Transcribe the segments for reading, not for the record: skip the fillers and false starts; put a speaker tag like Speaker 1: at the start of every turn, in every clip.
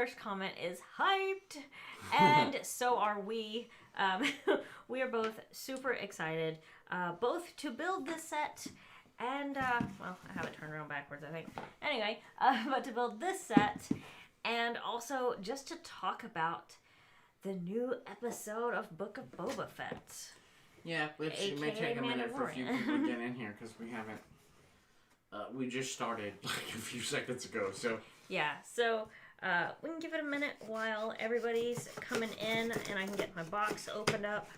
Speaker 1: first comment is hyped, and so are we. We are both super excited, both to build this set and, well, I have it turned around backwards, I think. Anyway, but to build this set and also just to talk about the new episode of Book of Boba Fett.
Speaker 2: Yeah, which it may take a minute for a few people to get in here because we haven't. We just started like a few seconds ago, so.
Speaker 1: Yeah, so we can give it a minute while everybody's coming in and I can get my box opened up.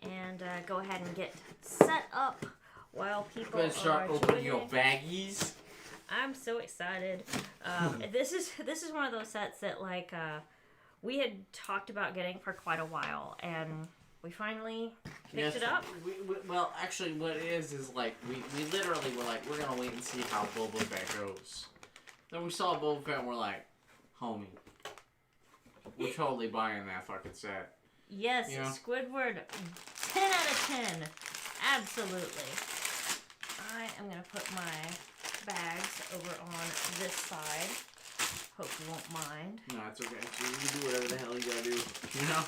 Speaker 1: And go ahead and get set up while people
Speaker 2: Let's start opening your
Speaker 1: joining.
Speaker 2: baggies.
Speaker 1: I'm so excited. This is one of those sets that like we had talked about getting for quite a while, and we finally picked it up.
Speaker 2: Well, actually, what it is like we literally were like, we're gonna wait and see how Boba Fett goes. Then we saw Boba Fett and we're like, homie, we're totally buying that fucking set.
Speaker 1: Yes, you know? Squidward, 10 out of 10. Absolutely. I am going to put my bags over on this side. Hope you won't mind.
Speaker 2: No, it's okay. You can do whatever the hell you gotta do. You know?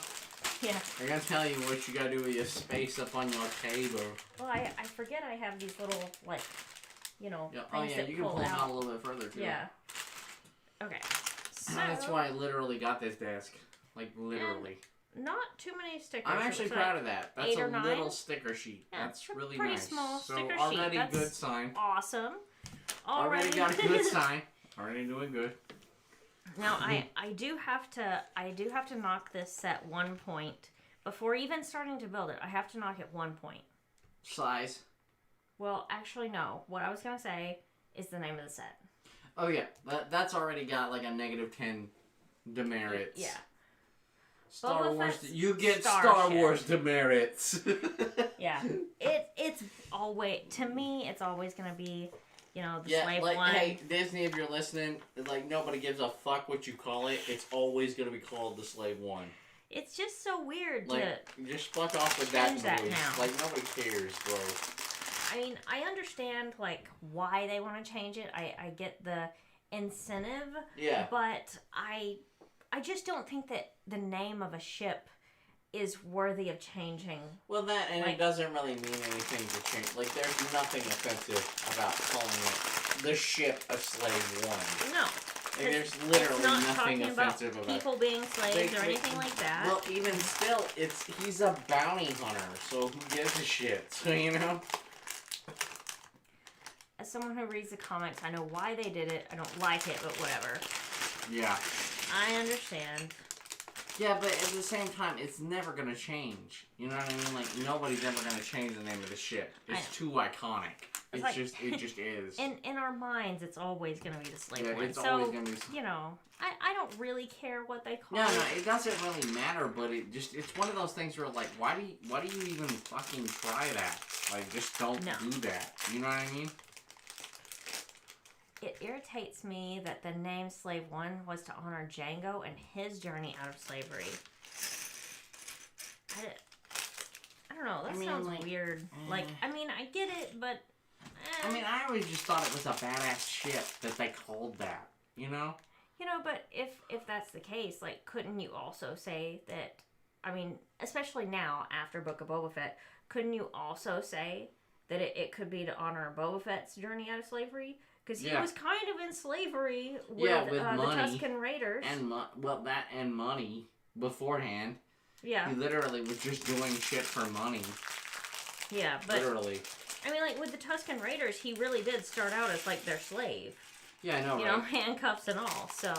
Speaker 1: Yeah.
Speaker 2: I gotta tell you what you gotta do with your space up on your table.
Speaker 1: Well, I forget I have these little, like, you know,
Speaker 2: yeah.
Speaker 1: things that
Speaker 2: you can pull them out a little bit further, too.
Speaker 1: Yeah. Okay. So,
Speaker 2: that's why I literally got this desk. Like, literally.
Speaker 1: Not too many stickers.
Speaker 2: I'm actually proud of that. That's a little sticker sheet.
Speaker 1: Yeah,
Speaker 2: that's really
Speaker 1: pretty
Speaker 2: nice.
Speaker 1: Small sticker
Speaker 2: so already
Speaker 1: sheet. That's
Speaker 2: good sign.
Speaker 1: Awesome.
Speaker 2: Already got a good sign. Already doing good.
Speaker 1: Now I do have to knock this set 1 point before even starting to build it. I have to knock it 1 point.
Speaker 2: Size.
Speaker 1: Well, actually no. What I was gonna say is the name of the set.
Speaker 2: Oh yeah, that's already got like a -10 demerits.
Speaker 1: Yeah.
Speaker 2: Star Wars. You get Star Wars demerits.
Speaker 1: Yeah. It's always, to me, it's always gonna be, you know, the slave
Speaker 2: like,
Speaker 1: one.
Speaker 2: Hey, Disney, if you're listening, like nobody gives a fuck what you call it. It's always gonna be called the slave one.
Speaker 1: It's just so weird
Speaker 2: like, just fuck off with that noise.
Speaker 1: Now.
Speaker 2: Like nobody cares, bro.
Speaker 1: I mean, I understand like why they want to change it. I get the incentive.
Speaker 2: Yeah.
Speaker 1: But I just don't think that the name of a ship is worthy of changing.
Speaker 2: Well, that, and it doesn't really mean anything to change. Like, there's nothing offensive about calling it the ship of Slave One.
Speaker 1: No.
Speaker 2: Like, there's literally nothing offensive
Speaker 1: about people being slaves or anything like that.
Speaker 2: Well, even still, he's a bounty hunter, so who gives a shit? So, you know?
Speaker 1: As someone who reads the comics, I know why they did it. I don't like it, but whatever.
Speaker 2: Yeah.
Speaker 1: I understand.
Speaker 2: Yeah, but at the same time, it's never going to change. You know what I mean? Like, nobody's ever going to change the name of the ship. It's too iconic. It just is.
Speaker 1: In our minds, it's always going to be the slave one.
Speaker 2: It's always going to be...
Speaker 1: You know, I don't really care what they call it.
Speaker 2: No, it doesn't really matter, but it's one of those things where, like, why do you even fucking try that? Like, just don't do that. You know what I mean?
Speaker 1: It irritates me that the name Slave One was to honor Django and his journey out of slavery. I don't know. That sounds like, weird. Like, I mean, I get it, but...
Speaker 2: I mean, I always just thought it was a badass ship that they called that, you know?
Speaker 1: You know, but if that's the case, like, couldn't you also say that... I mean, especially now, after Book of Boba Fett, couldn't you also say that it could be to honor Boba Fett's journey out of slavery? Because he was kind of in slavery with the Tusken Raiders.
Speaker 2: And that and money beforehand.
Speaker 1: Yeah.
Speaker 2: He literally was just doing shit for money.
Speaker 1: Yeah, but...
Speaker 2: Literally.
Speaker 1: I mean, like, with the Tusken Raiders, he really did start out as, like, their slave.
Speaker 2: Yeah, I know,
Speaker 1: You know, handcuffs and all, so...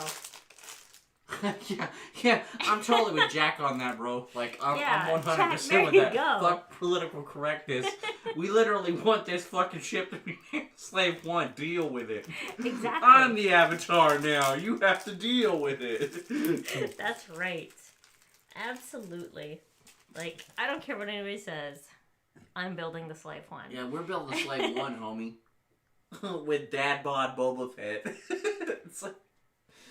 Speaker 2: yeah, I'm totally with Jack on that, bro. Like, I'm 100%
Speaker 1: Jack,
Speaker 2: with that.
Speaker 1: Go.
Speaker 2: Fuck political correctness. We literally want this fucking ship to be Slave One. Deal with it.
Speaker 1: Exactly.
Speaker 2: I'm the Avatar now. You have to deal with it.
Speaker 1: That's right. Absolutely. Like, I don't care what anybody says. I'm building the Slave One.
Speaker 2: Yeah, we're building the Slave One, homie. With Dad Bod Boba Fett. It's like...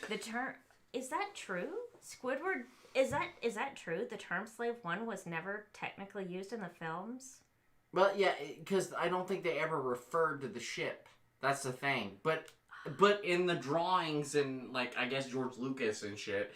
Speaker 1: The term... Is that true? Squidward... Is that true? The term Slave One was never technically used in the films?
Speaker 2: Well, yeah, because I don't think they ever referred to the ship. That's the thing. But But in the drawings and, like, I guess George Lucas and shit,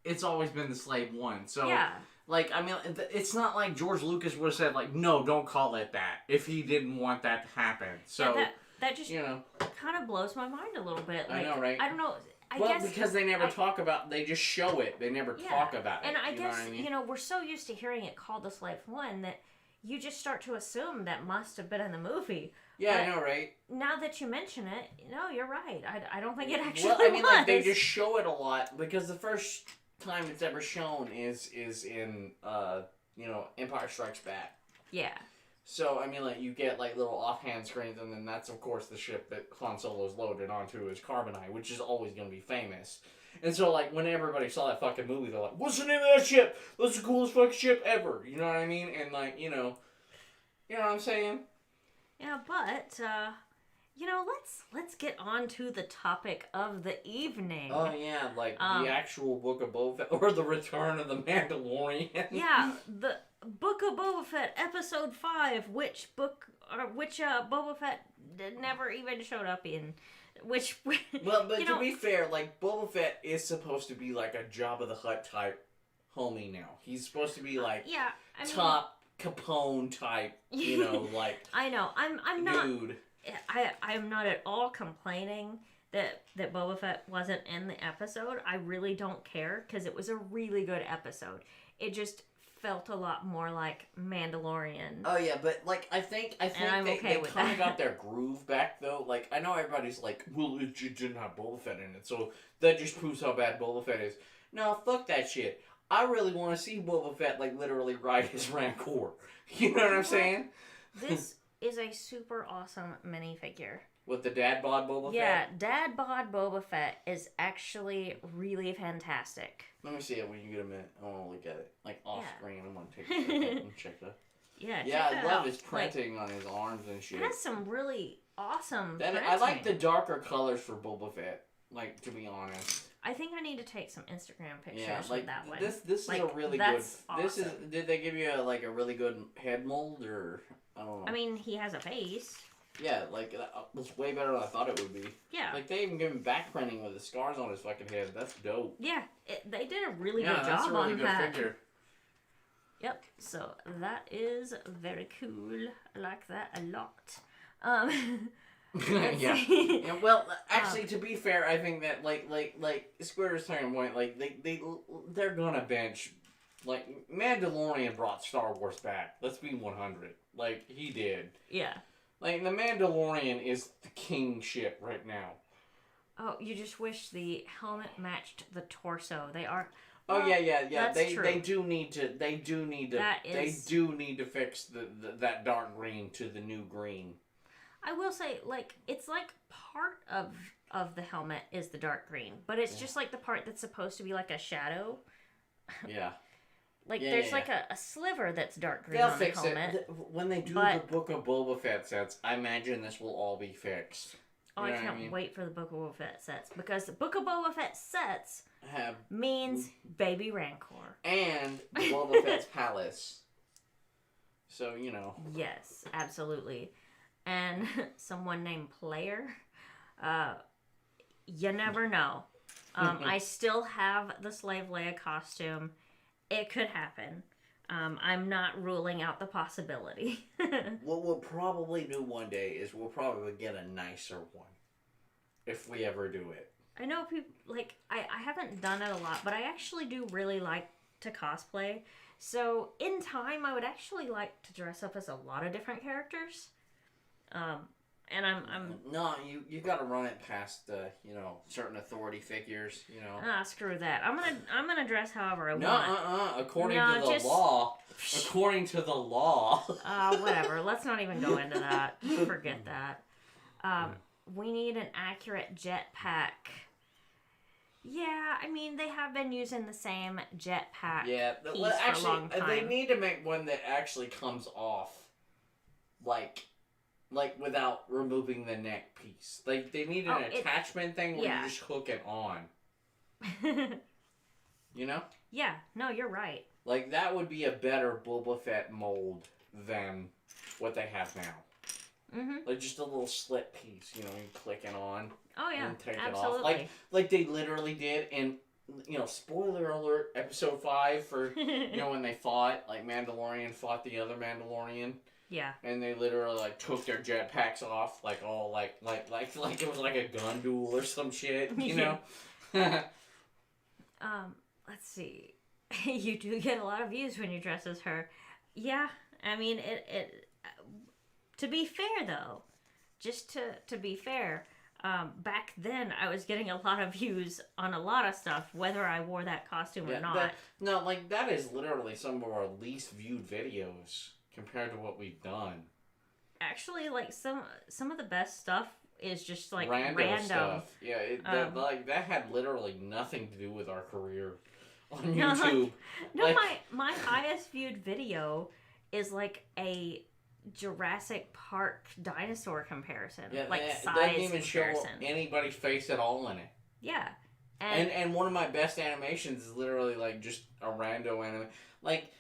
Speaker 2: it's always been the Slave One. So,
Speaker 1: Yeah.
Speaker 2: like, I mean, it's not like George Lucas would have said, like, no, don't call it that if he didn't want that to happen. So,
Speaker 1: yeah, that just
Speaker 2: you know,
Speaker 1: kind of blows my mind a little bit. Like,
Speaker 2: I know, right?
Speaker 1: I don't know. I
Speaker 2: well,
Speaker 1: guess
Speaker 2: because they never talk about, they just show it. They never talk about it.
Speaker 1: And I guess,
Speaker 2: know what I mean?
Speaker 1: you know, we're so used to hearing it called the Slave One that you just start to assume that must have been in the movie.
Speaker 2: Yeah,
Speaker 1: but
Speaker 2: I know, right?
Speaker 1: Now that you mention it, no, you're right. I don't think it actually
Speaker 2: Well, I mean,
Speaker 1: was.
Speaker 2: like, they just show it a lot because the first time it's ever shown is in, you know, Empire Strikes Back.
Speaker 1: Yeah.
Speaker 2: So, I mean, like, you get, like, little offhand screens, and then that's, of course, the ship that Han Solo's loaded onto is Carbonite, which is always going to be famous. And so, like, when everybody saw that fucking movie, they're like, what's the name of that ship? That's the coolest fucking ship ever. You know what I mean? And, like, you know what I'm saying?
Speaker 1: Yeah, but, you know, let's get on to the topic of the evening.
Speaker 2: Oh, yeah, like, the actual Book of Boba Fett, or the Return of the Mandalorian.
Speaker 1: Yeah, the Book of Boba Fett, Episode 5, which Boba Fett never even showed up in. Which,
Speaker 2: well, but to be fair, like, Boba Fett is supposed to be like a Jabba the Hutt type homie now. He's supposed to be like top Capone type, you know, like
Speaker 1: I know. I'm not
Speaker 2: dude.
Speaker 1: I'm not at all complaining that Boba Fett wasn't in the episode. I really don't care because it was a really good episode. It just felt a lot more like Mandalorian.
Speaker 2: Oh yeah, but like I think they kind of got their groove back though. Like I know everybody's like, well, it didn't have Boba Fett in it, so that just proves how bad Boba Fett is. No, fuck that shit. I really want to see Boba Fett like literally ride his Rancor. You know what I'm saying?
Speaker 1: This is a super awesome minifigure.
Speaker 2: With the dad bod Boba Fett?
Speaker 1: Yeah, dad bod Boba Fett is actually really fantastic.
Speaker 2: Let me see it when you get a minute. I want to look at it. Like off screen. I'm going to take a second and check that.
Speaker 1: Yeah,
Speaker 2: I love his printing on his arms and shit.
Speaker 1: It has some really awesome printing.
Speaker 2: I like the darker colors for Boba Fett, like, to be honest.
Speaker 1: I think I need to take some Instagram pictures
Speaker 2: of
Speaker 1: that one.
Speaker 2: This is a really good... Awesome. Did they give you a really good head mold, or... I don't know.
Speaker 1: I mean, he has a face.
Speaker 2: Yeah, like, it's way better than I thought it would be.
Speaker 1: Yeah.
Speaker 2: Like, they even give him back printing with the scars on his fucking head. That's dope.
Speaker 1: Yeah, they did a really good job on that.
Speaker 2: Yeah, that's a really good figure.
Speaker 1: Yep, so that is very cool. I like that a lot.
Speaker 2: Yeah. Well, actually, to be fair, I think that, like Square's turning point, like, they're gonna bench... Like, Mandalorian brought Star Wars back. Let's be 100. Like, he did.
Speaker 1: Yeah.
Speaker 2: Like, the Mandalorian is the king ship right now.
Speaker 1: Oh, you just wish the helmet matched the torso. They are...
Speaker 2: Oh,
Speaker 1: well,
Speaker 2: yeah.
Speaker 1: That's true.
Speaker 2: They do need to fix that dark green to the new green.
Speaker 1: I will say, like, it's like part of the helmet is the dark green, but it's just like the part that's supposed to be like a shadow.
Speaker 2: Yeah.
Speaker 1: Like, there's like a sliver that's dark green
Speaker 2: They'll
Speaker 1: on the
Speaker 2: fix
Speaker 1: helmet.
Speaker 2: it. When they do the Book of Boba Fett sets, I imagine this will all be fixed.
Speaker 1: Oh, I can't wait for the Book of Boba Fett sets, because the Book of Boba Fett sets means Baby Rancor.
Speaker 2: And Boba Fett's palace. So, you know.
Speaker 1: Yes, absolutely. And someone named Player. You never know. I still have the Slave Leia costume. It could happen. I'm not ruling out the possibility.
Speaker 2: What we'll probably do one day is we'll probably get a nicer one. If we ever do it.
Speaker 1: I know people, like, I haven't done it a lot, but I actually do really like to cosplay. So, in time, I would actually like to dress up as a lot of different characters. And I'm
Speaker 2: No, you got to run it past certain authority figures, you know.
Speaker 1: Screw that. I'm gonna dress however I want.
Speaker 2: According to the law. According to the law.
Speaker 1: Whatever. Let's not even go into that. Forget that. We need an accurate jetpack. Yeah, I mean, they have been using the same jetpack piece for a long time.
Speaker 2: They need to make one that actually comes off, like without removing the neck piece. Like, they need an attachment thing where you just hook it on. You know?
Speaker 1: Yeah, no, you're right.
Speaker 2: Like, that would be a better Boba Fett mold than what they have now.
Speaker 1: Mm-hmm.
Speaker 2: Like just a little slit piece, you click it on
Speaker 1: Oh yeah,
Speaker 2: and take
Speaker 1: absolutely.
Speaker 2: it off. Like they literally did in, spoiler alert, episode 5 for, when they fought, like Mandalorian fought the other Mandalorian.
Speaker 1: Yeah.
Speaker 2: And they literally like took their jetpacks off, like all like it was like a gun duel or some shit, you know.
Speaker 1: Let's see. You do get a lot of views when you dress as her. Yeah, I mean it. To be fair though, just to be fair, back then I was getting a lot of views on a lot of stuff, whether I wore that costume or not.
Speaker 2: That is literally some of our least viewed videos compared to what we've done.
Speaker 1: Actually, like some of the best stuff is just like
Speaker 2: random stuff. Yeah, that had literally nothing to do with our career on YouTube.
Speaker 1: My highest viewed video is like a Jurassic Park dinosaur comparison, size
Speaker 2: doesn't even
Speaker 1: comparison.
Speaker 2: show anybody's face at all in it.
Speaker 1: Yeah,
Speaker 2: and one of my best animations is literally like just a rando anime. Like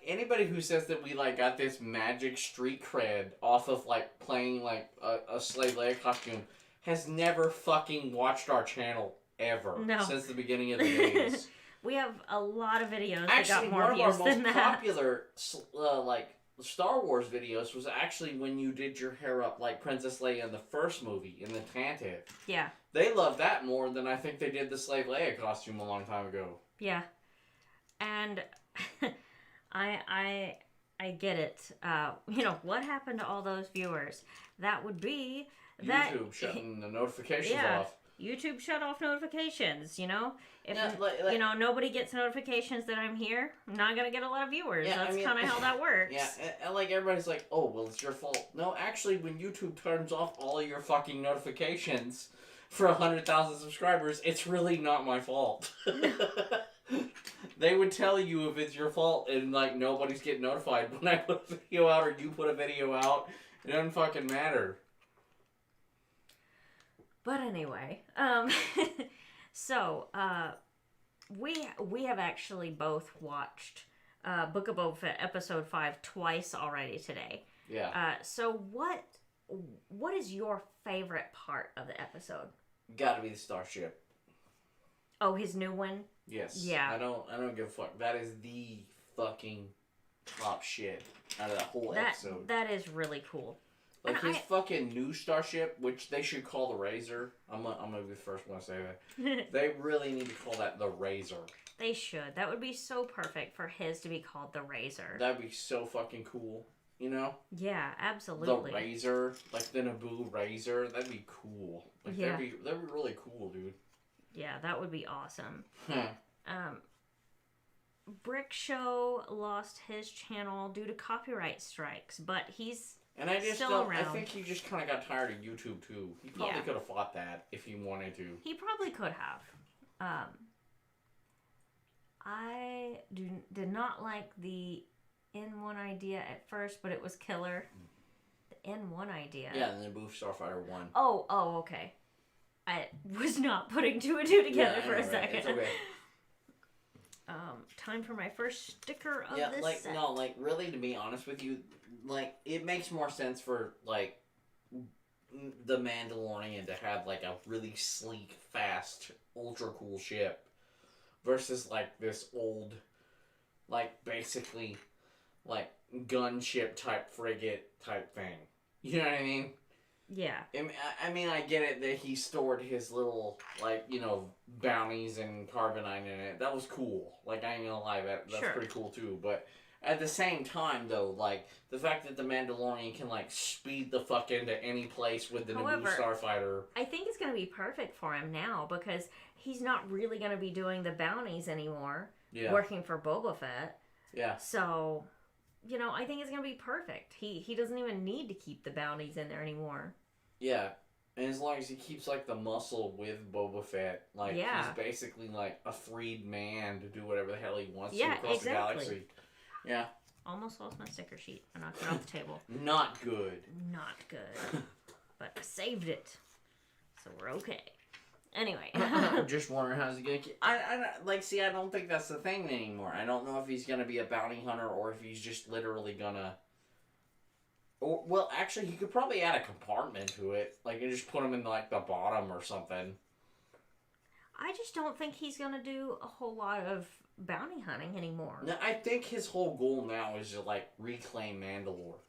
Speaker 2: anybody who says that we like got this magic street cred off of like playing like a Slave Leia costume has never fucking watched our channel ever since the beginning of the days.
Speaker 1: We have a lot of videos
Speaker 2: Actually,
Speaker 1: that got more views than that.
Speaker 2: one of our most popular like Star Wars videos was actually when you did your hair up like Princess Leia in the first movie in the Tantive.
Speaker 1: Yeah.
Speaker 2: They loved that more than I think they did the Slave Leia costume a long time ago.
Speaker 1: Yeah. And I get it. What happened to all those viewers? That would be that
Speaker 2: YouTube shutting the notifications off.
Speaker 1: YouTube shut off notifications, If nobody gets notifications that I'm here, I'm not gonna get a lot of viewers.
Speaker 2: Yeah,
Speaker 1: That's kind of how that works.
Speaker 2: Yeah, and like everybody's like, oh, well, it's your fault. No, actually, when YouTube turns off all of your fucking notifications for 100,000 subscribers, it's really not my fault. They would tell you if it's your fault and like nobody's getting notified when I put a video out or you put a video out. It doesn't fucking matter.
Speaker 1: But anyway, so we have actually both watched Book of Boba Fett episode 5 twice already today.
Speaker 2: Yeah.
Speaker 1: So what is your favorite part of the episode?
Speaker 2: Gotta be the starship.
Speaker 1: Oh, his new one?
Speaker 2: Yes.
Speaker 1: Yeah.
Speaker 2: I don't give a fuck. That is the fucking top shit out of that whole episode.
Speaker 1: That is really cool.
Speaker 2: Like his fucking new starship, which they should call the Razor. I'm gonna be the first one to say that. They really need to call that the Razor.
Speaker 1: They should. That would be so perfect for his to be called the Razor.
Speaker 2: That'd be so fucking cool.
Speaker 1: Yeah, absolutely.
Speaker 2: The Razor, like the Naboo Razor, that'd be cool. Like that'd be really cool, dude.
Speaker 1: Yeah, that would be awesome. Brick Show lost his channel due to copyright strikes, but he's still around.
Speaker 2: I think he just kind of got tired of YouTube too. He probably could have fought that if he wanted to.
Speaker 1: He probably could have. I did not like the N1 idea at first, but it was killer. The N1 idea.
Speaker 2: Yeah, the Naboo Starfighter 1.
Speaker 1: Oh, okay. I was not putting two and two together for a second.
Speaker 2: It's okay.
Speaker 1: Time for my first sticker of this set.
Speaker 2: No, really, to be honest with you, it makes more sense for, the Mandalorian to have, a really sleek, fast, ultra cool ship versus, this old, basically, gunship type frigate type thing. You know what I mean?
Speaker 1: Yeah.
Speaker 2: I mean, I get it that he stored his little, bounties and carbonite in it. That was cool. I ain't gonna lie, that's pretty cool too. But at the same time, though, the fact that the Mandalorian can, speed the fuck into any place with the Naboo Starfighter.
Speaker 1: I think it's gonna be perfect for him now because he's not really gonna be doing the bounties anymore.
Speaker 2: Yeah.
Speaker 1: Working for Boba Fett.
Speaker 2: Yeah.
Speaker 1: So... I think it's going to be perfect. He doesn't even need to keep the bounties in there anymore.
Speaker 2: Yeah. And as long as he keeps, the muscle with Boba Fett, he's basically, a freed man to do whatever the hell he wants to across the galaxy. Yeah.
Speaker 1: Almost lost my sticker sheet. I knocked it off the table.
Speaker 2: Not good.
Speaker 1: Not good. But I saved it. So we're okay. Anyway.
Speaker 2: I'm just wondering how's he going to keep... I don't think that's the thing anymore. I don't know if he's going to be a bounty hunter or if he's just literally going to... Or, well, actually, you could probably add a compartment to it. Like, you just put him in, like, the bottom or something.
Speaker 1: I just don't think he's gonna do a whole lot of bounty hunting anymore.
Speaker 2: No, I think his whole goal now is to, like, reclaim Mandalore.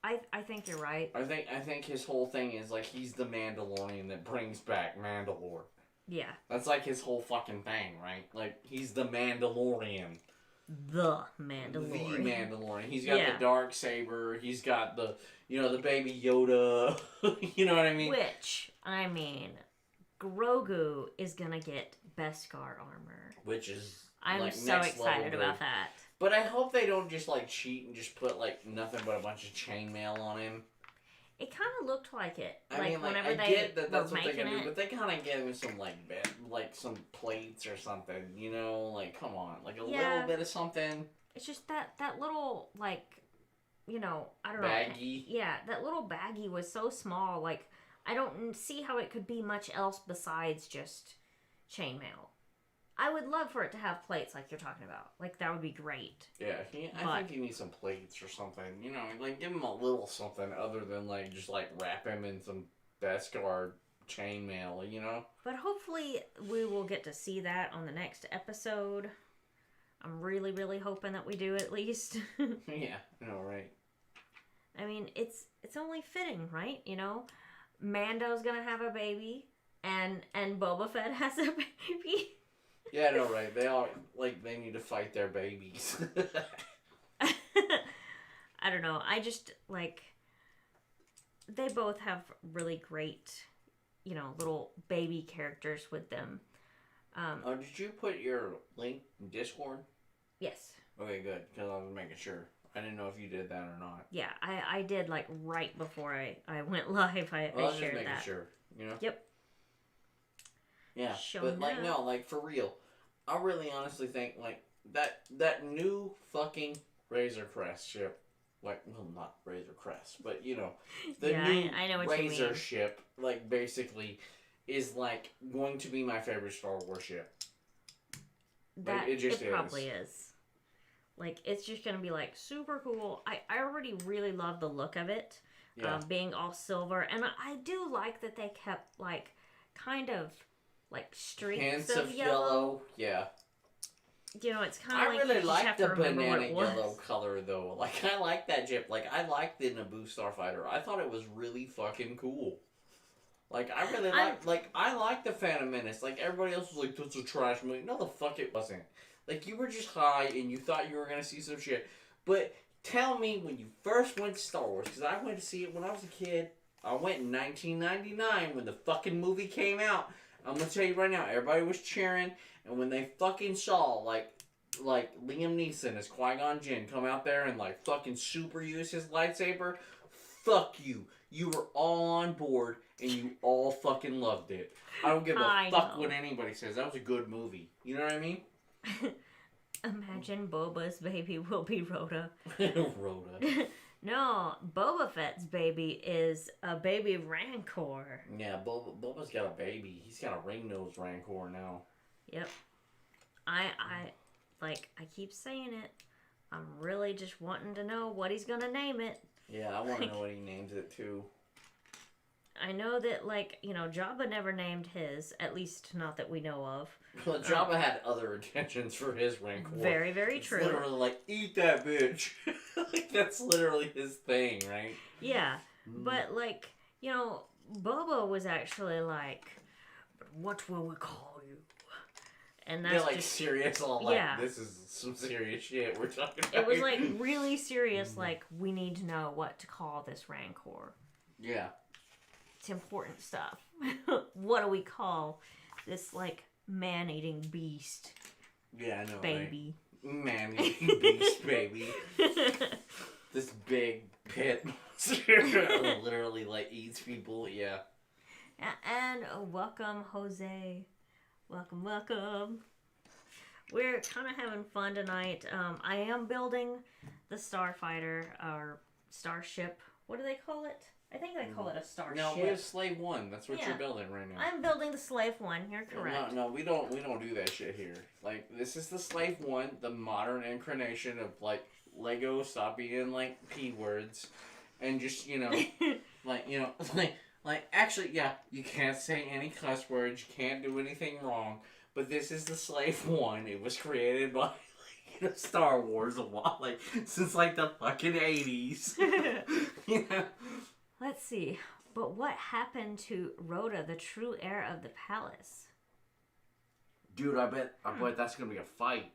Speaker 1: I think you're right.
Speaker 2: I think his whole thing is, like, he's the Mandalorian that brings back Mandalore.
Speaker 1: Yeah.
Speaker 2: That's, like, his whole fucking thing, right? Like, he's the Mandalorian.
Speaker 1: The Mandalorian.
Speaker 2: The Mandalorian. He's got the dark saber. He's got the, the baby Yoda. You know what I mean?
Speaker 1: Which, I mean, Grogu is gonna get Beskar armor.
Speaker 2: Which is,
Speaker 1: I'm
Speaker 2: like,
Speaker 1: so
Speaker 2: next
Speaker 1: excited
Speaker 2: level
Speaker 1: about
Speaker 2: good.
Speaker 1: that.
Speaker 2: But I hope they don't just, like, cheat and just put, like, nothing but a bunch of chainmail on him.
Speaker 1: It kind of looked like it.
Speaker 2: I mean, like,
Speaker 1: whenever
Speaker 2: I
Speaker 1: they
Speaker 2: get that that's
Speaker 1: were
Speaker 2: what they're
Speaker 1: making
Speaker 2: gonna do,
Speaker 1: it.
Speaker 2: but they kind of gave him some, like some plates or something, you know? Like, come on. Like, a little bit of something.
Speaker 1: It's just that little, like, I don't know.
Speaker 2: Baggie.
Speaker 1: Yeah, that little baggie was so small. Like, I don't see how it could be much else besides just chainmail. I would love for it to have plates like you're talking about. Like, that would be great.
Speaker 2: Yeah, I think he needs some plates or something. You know, like, give him a little something other than, like, just, like, wrap him in some Beskar chainmail, you know?
Speaker 1: But hopefully we will get to see that on the next episode. I'm really, really hoping that we do at least.
Speaker 2: Yeah, I know, right?
Speaker 1: I mean, it's only fitting, right? You know? Mando's gonna have a baby, and Boba Fett has a baby.
Speaker 2: Yeah, I know, right? They all, like, they need to fight their babies.
Speaker 1: I don't know. I just, like, they both have really great, little baby characters with them.
Speaker 2: Did you put your link in Discord?
Speaker 1: Yes.
Speaker 2: Okay, good, because I was making sure. I didn't know if you did that or not.
Speaker 1: Yeah, I did, like, right before I went live. I
Speaker 2: was
Speaker 1: shared
Speaker 2: just making
Speaker 1: that.
Speaker 2: sure, you know?
Speaker 1: Yep.
Speaker 2: Yeah,
Speaker 1: Showing
Speaker 2: but, like,
Speaker 1: up.
Speaker 2: no, like, for real. I really honestly think, like, that new fucking Razor Crest ship, like, well, not Razor Crest, but, the new
Speaker 1: I know what you
Speaker 2: Razor
Speaker 1: mean.
Speaker 2: ship, like, basically, is, like, going to be my favorite Star Wars ship.
Speaker 1: That,
Speaker 2: it just
Speaker 1: probably is. Like, it's just gonna be, like, super cool. I already really love the look of it.
Speaker 2: Yeah.
Speaker 1: Being all silver. And I do like that they kept, like, kind of, like, streaks
Speaker 2: Hints
Speaker 1: of yellow.
Speaker 2: Yeah.
Speaker 1: It's kind of
Speaker 2: I
Speaker 1: like
Speaker 2: really
Speaker 1: you just
Speaker 2: like
Speaker 1: have
Speaker 2: the
Speaker 1: to remember what
Speaker 2: banana
Speaker 1: it was.
Speaker 2: yellow color, though. Like, I like that ship. Like, I like the Naboo Starfighter. I thought it was really fucking cool. Like, I really I like the Phantom Menace. Like, everybody else was like, that's a trash movie. No, the fuck it wasn't. Like, you were just high and you thought you were going to see some shit. But tell me when you first went to Star Wars, because I went to see it when I was a kid. I went in 1999 when the fucking movie came out. I'm going to tell you right now, everybody was cheering. And when they fucking saw, like Liam Neeson as Qui-Gon Jinn come out there and, like, fucking super use his lightsaber, fuck you. You were all on board and you all fucking loved it. I don't give a fuck what anybody says. That was a good movie. You know what I mean?
Speaker 1: Imagine Boba's baby will be Rhoda.
Speaker 2: Rhoda.
Speaker 1: No, Boba Fett's baby is a baby Rancor.
Speaker 2: Yeah, Boba's got a baby. He's got a ring-nosed Rancor now.
Speaker 1: Yep. I keep saying it. I'm really just wanting to know what he's gonna name it.
Speaker 2: Yeah, I want to know what he names it too.
Speaker 1: I know that, Jabba never named his, at least not that we know of.
Speaker 2: Well, Jabba had other intentions for his Rancor.
Speaker 1: Very, very true.
Speaker 2: It's literally like, eat that bitch. Like, that's literally his thing, right?
Speaker 1: Yeah, but, Boba was actually like, what will we call you? And that's
Speaker 2: like,
Speaker 1: just
Speaker 2: serious, this is some serious shit we're talking about.
Speaker 1: It was, really serious, we need to know what to call this Rancor.
Speaker 2: Yeah.
Speaker 1: It's important stuff. What do we call this, man-eating beast?
Speaker 2: Yeah, I know,
Speaker 1: baby.
Speaker 2: Right? Man-eating beast, baby. This big pit monster literally, eats people, yeah.
Speaker 1: And welcome, Jose. Welcome. We're kind of having fun tonight. I am building the Starfighter, or Starship. What do they call it? I think they call it a Starship.
Speaker 2: No, we have Slave 1. That's what you're building right now.
Speaker 1: I'm building the Slave 1. You're correct.
Speaker 2: No, we don't do that shit here. This is the Slave 1, the modern incarnation of, Lego. Stop being, P words. and just, actually, yeah, you can't say any cuss words, you can't do anything wrong, but this is the Slave One. It was created by, Star Wars since, the fucking 80s.
Speaker 1: Let's see. But what happened to Rhoda, the true heir of the palace?
Speaker 2: Dude, I bet that's gonna be a fight.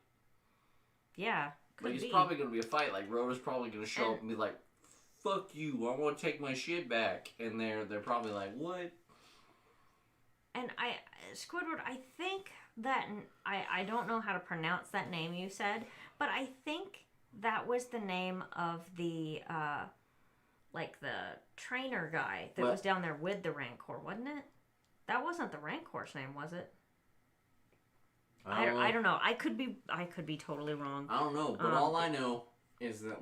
Speaker 1: Yeah,
Speaker 2: it's probably gonna be a fight. Rhoda's probably gonna show up and be like, "Fuck you! I want to take my shit back." And they're probably like, "What?"
Speaker 1: And Squidward, I think that I don't know how to pronounce that name you said, but I think that was the name of the the trainer guy that was down there with the Rancor, wasn't it? That wasn't the Rancor's name, was it? I don't know. I could be totally wrong.
Speaker 2: I don't know, but all I know is that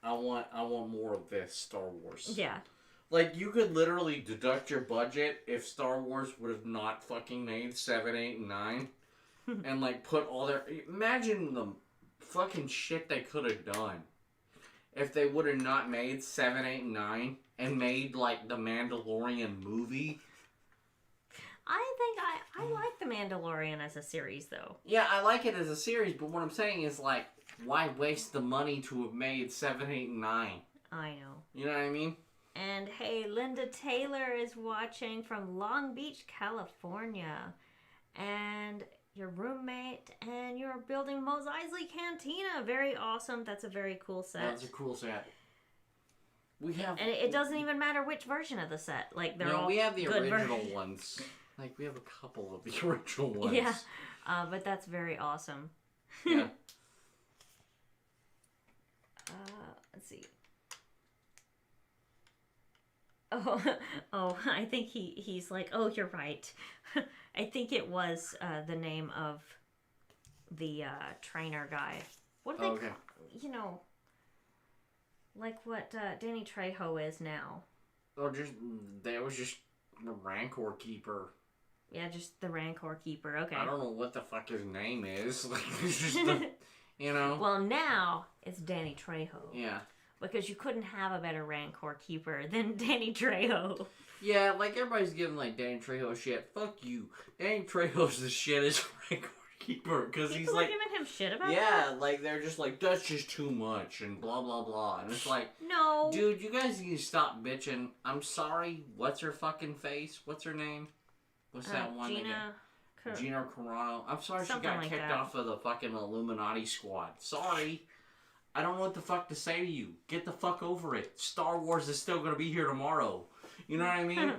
Speaker 2: I want more of this Star Wars.
Speaker 1: Yeah.
Speaker 2: You could literally deduct your budget if Star Wars would have not fucking made 7, 8, and 9, and put all their imagine the fucking shit they could have done if they would have not made 7, 8, and 9 and made the Mandalorian movie.
Speaker 1: I think I like The Mandalorian as a series, though.
Speaker 2: Yeah, I like it as a series, but what I'm saying is, why waste the money to have made 7, 8, and 9?
Speaker 1: I know.
Speaker 2: You know what I mean?
Speaker 1: And hey, Linda Taylor is watching from Long Beach, California. And your roommate, and you're building Mos Eisley Cantina. Very awesome. That's a very cool set.
Speaker 2: That's a cool set. We have...
Speaker 1: And it doesn't even matter which version of the set. They're all
Speaker 2: we have the
Speaker 1: good
Speaker 2: original ones. We have a couple of the original ones.
Speaker 1: Yeah, but that's very awesome.
Speaker 2: Yeah.
Speaker 1: Let's see. Oh, I think he's like, oh, you're right. I think it was the name of the trainer guy. What do they call, what Danny Trejo is now?
Speaker 2: Or that was just the Rancor Keeper.
Speaker 1: Yeah, just the Rancor Keeper. Okay.
Speaker 2: I don't know what the fuck his name is. It's just
Speaker 1: Well, now it's Danny Trejo.
Speaker 2: Yeah.
Speaker 1: Because you couldn't have a better Rancor Keeper than Danny Trejo.
Speaker 2: Yeah, everybody's giving Danny Trejo shit. Fuck you. Danny Trejo's the shit as Rancor Keeper because he's
Speaker 1: giving him shit about that.
Speaker 2: Yeah, they're just that's just too much and blah blah blah, and it's
Speaker 1: no,
Speaker 2: dude, you guys need to stop bitching. I'm sorry. What's her fucking face? What's her name? What's that one? Gina Carano. I'm sorry she got kicked off of the fucking Illuminati squad. Sorry. I don't know what the fuck to say to you. Get the fuck over it. Star Wars is still gonna be here tomorrow. You know what I mean?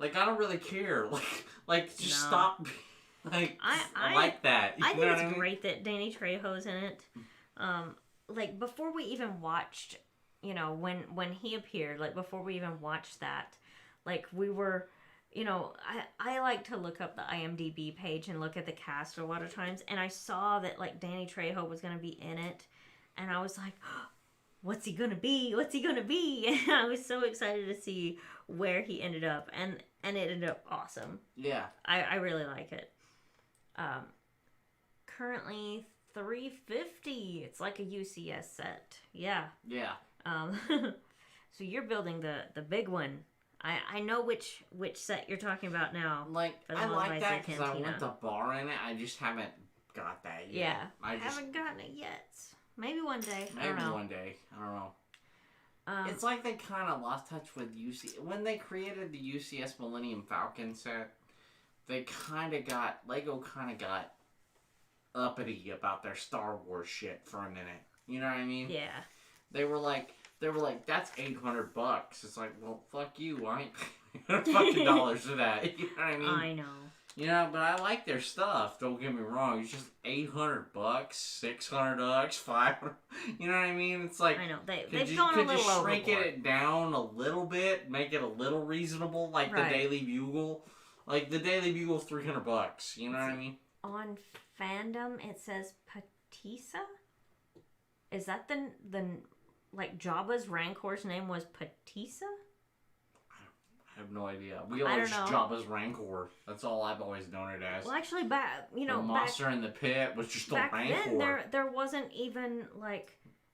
Speaker 2: I don't really care. Just stop. I like that.
Speaker 1: I think it's great that Danny Trejo's in it. Before we even watched, when he appeared, before we even watched that, we were, I like to look up the IMDb page and look at the cast a lot of times, and I saw that Danny Trejo was gonna be in it. And I was like, what's he gonna be? What's he gonna be? And I was so excited to see where he ended up. And it ended up awesome.
Speaker 2: Yeah.
Speaker 1: I really like it. Currently $350. It's like a UCS set. Yeah.
Speaker 2: Yeah.
Speaker 1: So you're building the big one. I know which set you're talking about now.
Speaker 2: I like that because I want the bar in it. I just haven't got that yet.
Speaker 1: Yeah. I haven't gotten it yet. Maybe one day. I don't know.
Speaker 2: One day. I don't know. It's they kind of lost touch with when they created the UCS Millennium Falcon set. Lego kind of got uppity about their Star Wars shit for a minute. You know what I mean?
Speaker 1: Yeah.
Speaker 2: They were like, that's $800. It's well, fuck you. I ain't fucking dollars for that. You know what I mean?
Speaker 1: I know.
Speaker 2: But I like their stuff. Don't get me wrong. It's just $800, $600, $500. You know what I mean? It's
Speaker 1: I know they've gone a little overboard. Could you shrink
Speaker 2: it down a little bit, make it a little reasonable, the Daily Bugle? The Daily Bugle, $300. You know what I mean?
Speaker 1: On fandom, it says Patissa. Is that the Jabba's Rancor's name was Patissa?
Speaker 2: I have no idea. We always Jabba's Rancor. That's all I've always known it as.
Speaker 1: Well, actually, the
Speaker 2: monster in the pit was just a
Speaker 1: back
Speaker 2: Rancor.
Speaker 1: Then there wasn't even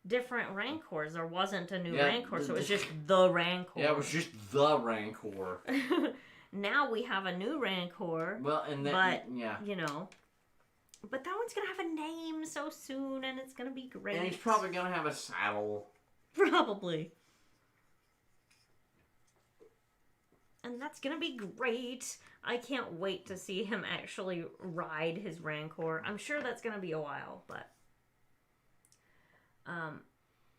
Speaker 1: different Rancors. There wasn't a new
Speaker 2: Yeah,
Speaker 1: Rancor, so it was just the Rancor.
Speaker 2: Yeah, it was just the Rancor.
Speaker 1: Now we have a new Rancor.
Speaker 2: Well, and then,
Speaker 1: but,
Speaker 2: yeah.
Speaker 1: you know, but that one's going to have a name so soon, and it's going to be great.
Speaker 2: And he's probably going to have a saddle.
Speaker 1: Probably. And that's going to be great. I can't wait to see him actually ride his Rancor. I'm sure that's going to be a while, but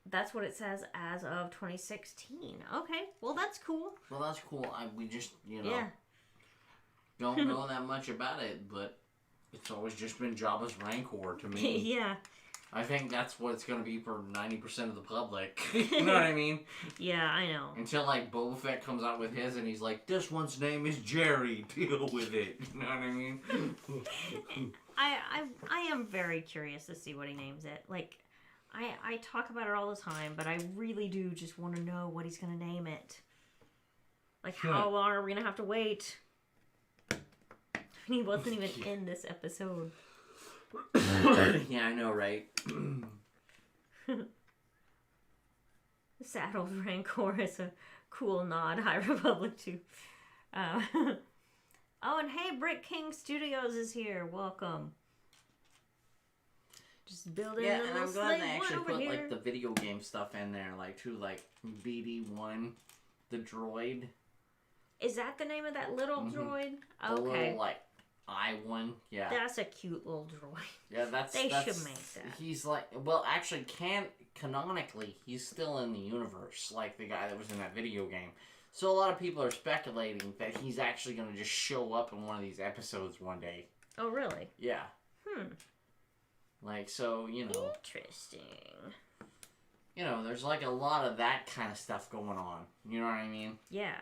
Speaker 1: that's what it says as of 2016. Okay, well, that's cool.
Speaker 2: Well, that's cool. We just,
Speaker 1: Yeah.
Speaker 2: don't know that much about it, but it's always just been Jabba's Rancor to me.
Speaker 1: Yeah.
Speaker 2: I think that's what it's going to be for 90% of the public. You know what I mean?
Speaker 1: Yeah, I know.
Speaker 2: Until, like, Boba Fett comes out with his and he's like, this one's name is Jerry. Deal with it. You know what I mean?
Speaker 1: I am very curious to see what he names it. Like, I talk about it all the time, but I really do just want to know what he's going to name it. Like, how long are we going to have to wait? He wasn't even in this episode.
Speaker 2: Yeah, I know, right?
Speaker 1: Saddles Rancor is a cool nod. High Republic too. Oh, and hey, Brick King Studios is here. Welcome. Just building
Speaker 2: yeah,
Speaker 1: a
Speaker 2: and
Speaker 1: little
Speaker 2: I'm glad they
Speaker 1: slave
Speaker 2: actually
Speaker 1: one over
Speaker 2: put
Speaker 1: here.
Speaker 2: like the video game stuff in there, like too, like BD1, the droid.
Speaker 1: Is that the name of that little droid?
Speaker 2: The
Speaker 1: Okay.
Speaker 2: little, like, I1, yeah.
Speaker 1: That's a cute little droid.
Speaker 2: Yeah,
Speaker 1: They should make that.
Speaker 2: He's like, well, actually, canonically, he's still in the universe, like the guy that was in that video game. So a lot of people are speculating that he's actually going to just show up in one of these episodes one day.
Speaker 1: Oh, really?
Speaker 2: Yeah. Like, so,
Speaker 1: Interesting.
Speaker 2: There's like a lot of that kind of stuff going on. You know what I mean?
Speaker 1: Yeah.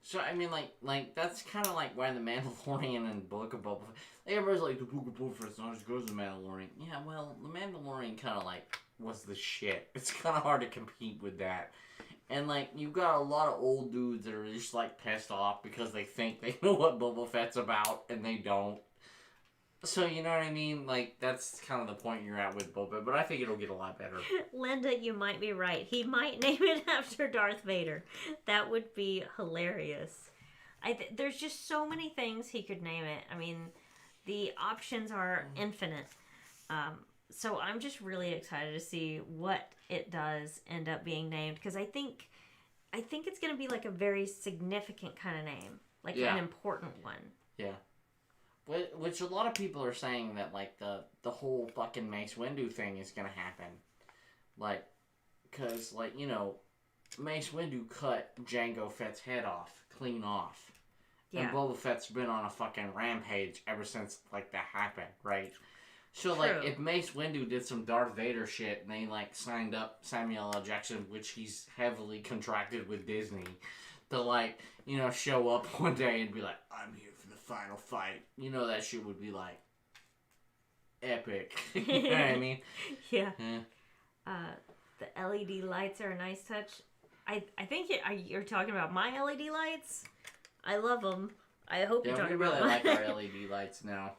Speaker 2: So, I mean, like that's kind of like why the Mandalorian and Book of Boba Fett, everybody's like, the Book of Boba Fett's not as good as the Mandalorian. Yeah, well, the Mandalorian kind of, like, was the shit. It's kind of hard to compete with that. And, like, you've got a lot of old dudes that are just, like, pissed off because they think they know what Boba Fett's about, and they don't. So, you know what I mean? Like, that's kind of the point you're at with Boba, but I think it'll get a lot better.
Speaker 1: Linda, you might be right. He might name it after Darth Vader. That would be hilarious. There's just so many things he could name it. I mean, the options are infinite. So I'm just really excited to see what it does end up being named, because I think it's going to be like a very significant kind of name, like an important one.
Speaker 2: Yeah. Which a lot of people are saying that, like, the whole fucking Mace Windu thing is gonna happen. Like, cause, like, Mace Windu cut Jango Fett's head off, clean off. Yeah. And Boba Fett's been on a fucking rampage ever since, like, that happened, right? So, like, if Mace Windu did some Darth Vader shit and they, like, signed up Samuel L. Jackson, which he's heavily contracted with Disney, to, like, show up one day and be like, I'm here for the final fight. That shit would be, like, epic. You know what I mean?
Speaker 1: Yeah. The LED lights are a nice touch. I think you're talking about my LED lights. I love them. I hope you're talking about
Speaker 2: like our LED lights now.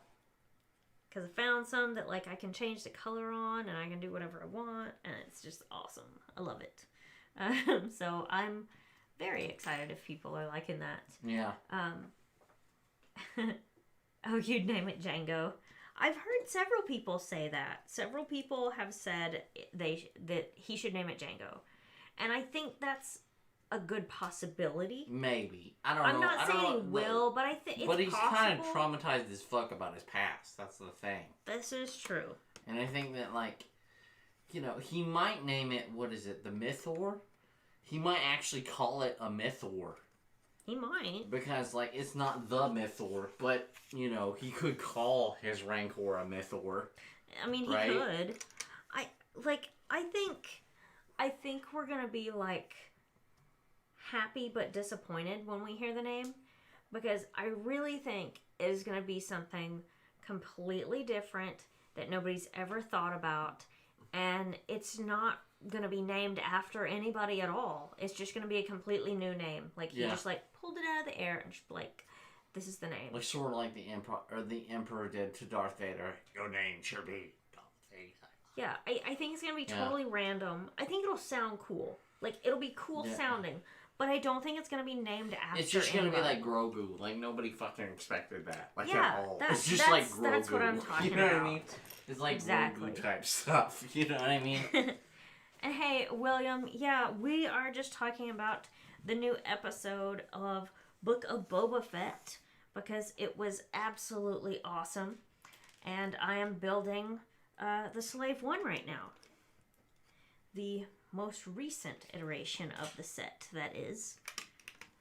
Speaker 1: Because I found some that, like, I can change the color on and I can do whatever I want, and it's just awesome. I love it. So I'm very excited if people are liking that.
Speaker 2: Yeah.
Speaker 1: Oh, you'd name it Django. I've heard several people say that. Several people have said that he should name it Django. And I think that's a good possibility.
Speaker 2: Maybe. I don't know.
Speaker 1: I'm not saying he will, but I think it's possible. But he's kind of
Speaker 2: traumatized as fuck about his past. That's the thing.
Speaker 1: This is true.
Speaker 2: And I think that, like, he might name it, what is it, the Mythor? He might actually call it a Mythor.
Speaker 1: He might. Because,
Speaker 2: like, it's not the Mythor, but, he could call his Rancor a Mythor.
Speaker 1: I mean, he could. I think we're gonna be, like, happy but disappointed when we hear the name. Because I really think it is gonna be something completely different that nobody's ever thought about. And it's not gonna be named after anybody at all. It's just gonna be a completely new name. Like, he just, like, pulled it out of the air and just, like, this is the name.
Speaker 2: Like, sort of like the Emperor did to Darth Vader. Your name should be Darth Vader.
Speaker 1: Yeah, I think it's gonna be
Speaker 2: Yeah.
Speaker 1: totally random. I think it'll sound cool. Like, it'll be cool sounding. But I don't think it's gonna be named after
Speaker 2: It's just gonna
Speaker 1: anybody.
Speaker 2: be like Grogu. Like, nobody fucking expected that. Like,
Speaker 1: Yeah,
Speaker 2: at all.
Speaker 1: that-
Speaker 2: It's just
Speaker 1: that's-
Speaker 2: like Grogu.
Speaker 1: that's what I'm talking
Speaker 2: You know what I
Speaker 1: about.
Speaker 2: mean? It's like
Speaker 1: Exactly.
Speaker 2: Grogu type stuff. You know what I mean?
Speaker 1: And hey, William, yeah, we are just talking about the new episode of Book of Boba Fett because it was absolutely awesome. And I am building the Slave 1 right now. The most recent iteration of the set, that is.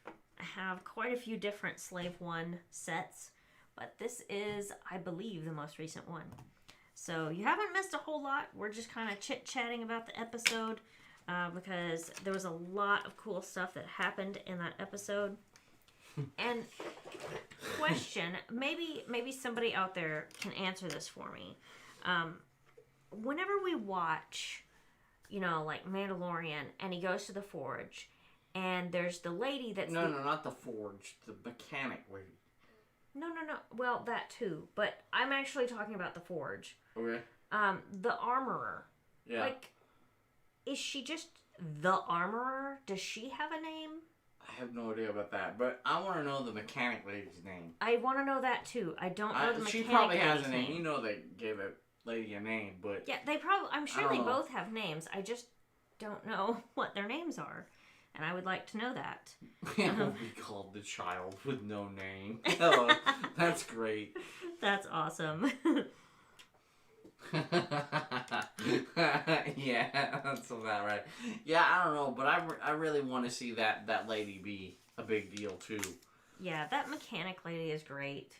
Speaker 1: I have quite a few different Slave 1 sets, but this is, I believe, the most recent one. So you haven't missed a whole lot. We're just kind of chit-chatting about the episode because there was a lot of cool stuff that happened in that episode. And question, maybe somebody out there can answer this for me. Whenever we watch, you know, like Mandalorian, and he goes to the Forge, and there's the lady that's...
Speaker 2: No, not the Forge. The mechanic lady.
Speaker 1: No. Well, that too. But I'm actually talking about the Forge.
Speaker 2: Okay.
Speaker 1: The Armorer.
Speaker 2: Yeah.
Speaker 1: Like, is she just the Armorer? Does she have a name?
Speaker 2: I have no idea about that, but I want to know the mechanic lady's name.
Speaker 1: I want to know that too. I don't know the mechanic
Speaker 2: She probably has
Speaker 1: lady's
Speaker 2: a name. You know they gave that lady a name, but...
Speaker 1: Yeah, they probably... I'm sure they
Speaker 2: know.
Speaker 1: both have names. I just don't know what their names are. And I would like to know that.
Speaker 2: It will be called the child with no name. Oh, that's great.
Speaker 1: That's awesome.
Speaker 2: Yeah, that's about right. Yeah, I don't know, but I really want to see that lady be a big deal too.
Speaker 1: Yeah, that mechanic lady is great.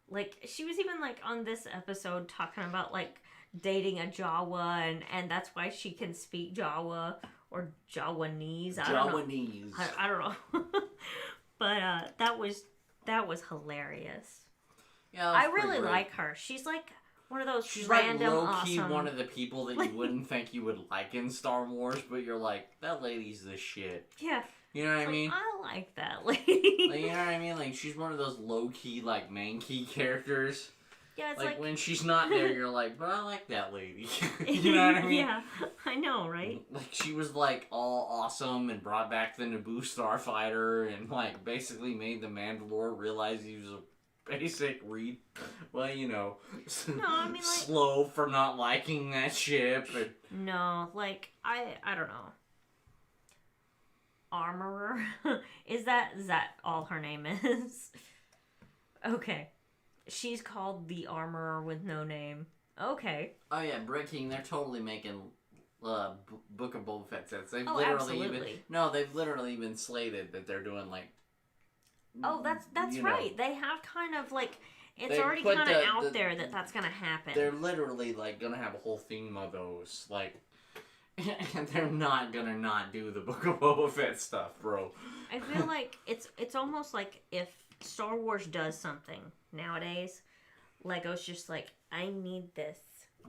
Speaker 1: Like, she was even, like, on this episode talking about, like, dating a Jawa, and that's why she can speak Jawa, or Jawanese. I don't know.
Speaker 2: Jawanese.
Speaker 1: I don't know. But that was hilarious.
Speaker 2: Yeah,
Speaker 1: I really like her. She's, like, one of those
Speaker 2: She's
Speaker 1: random
Speaker 2: like low-key
Speaker 1: awesome...
Speaker 2: one of the people that you wouldn't think you would like in Star Wars, but you're like, that lady's the shit.
Speaker 1: Yeah.
Speaker 2: You know what I
Speaker 1: Like,
Speaker 2: mean?
Speaker 1: I like that lady.
Speaker 2: Like, you know what I mean? Like, she's one of those low-key, like, main key characters.
Speaker 1: Yeah, it's
Speaker 2: Like, when she's not there, you're like, but I like that lady. You know what I mean?
Speaker 1: Yeah, I know, right?
Speaker 2: Like, she was, like, all awesome and brought back the Naboo starfighter and, like, basically made the Mandalore realize he was a basic well, you know,
Speaker 1: No, I mean, like...
Speaker 2: slow for not liking that ship. And,
Speaker 1: No, like, I don't know. Armorer? Is that all her name is? Okay. She's called the Armorer with no name. Okay.
Speaker 2: oh, yeah, BrickQueen, they're totally making Book of Boba Fett sets. They've
Speaker 1: Oh,
Speaker 2: literally
Speaker 1: absolutely.
Speaker 2: they've literally been slated that they're doing, like...
Speaker 1: Oh, that's
Speaker 2: you know,
Speaker 1: right. They have kind of, like... It's
Speaker 2: They
Speaker 1: already
Speaker 2: put
Speaker 1: kind of
Speaker 2: the-
Speaker 1: out there that that's gonna happen.
Speaker 2: They're literally, like, gonna have a whole theme of those. Like, and they're not gonna not do the Book of Boba Fett stuff, bro.
Speaker 1: I feel like it's almost like if Star Wars does something nowadays, Lego's just like, I need this.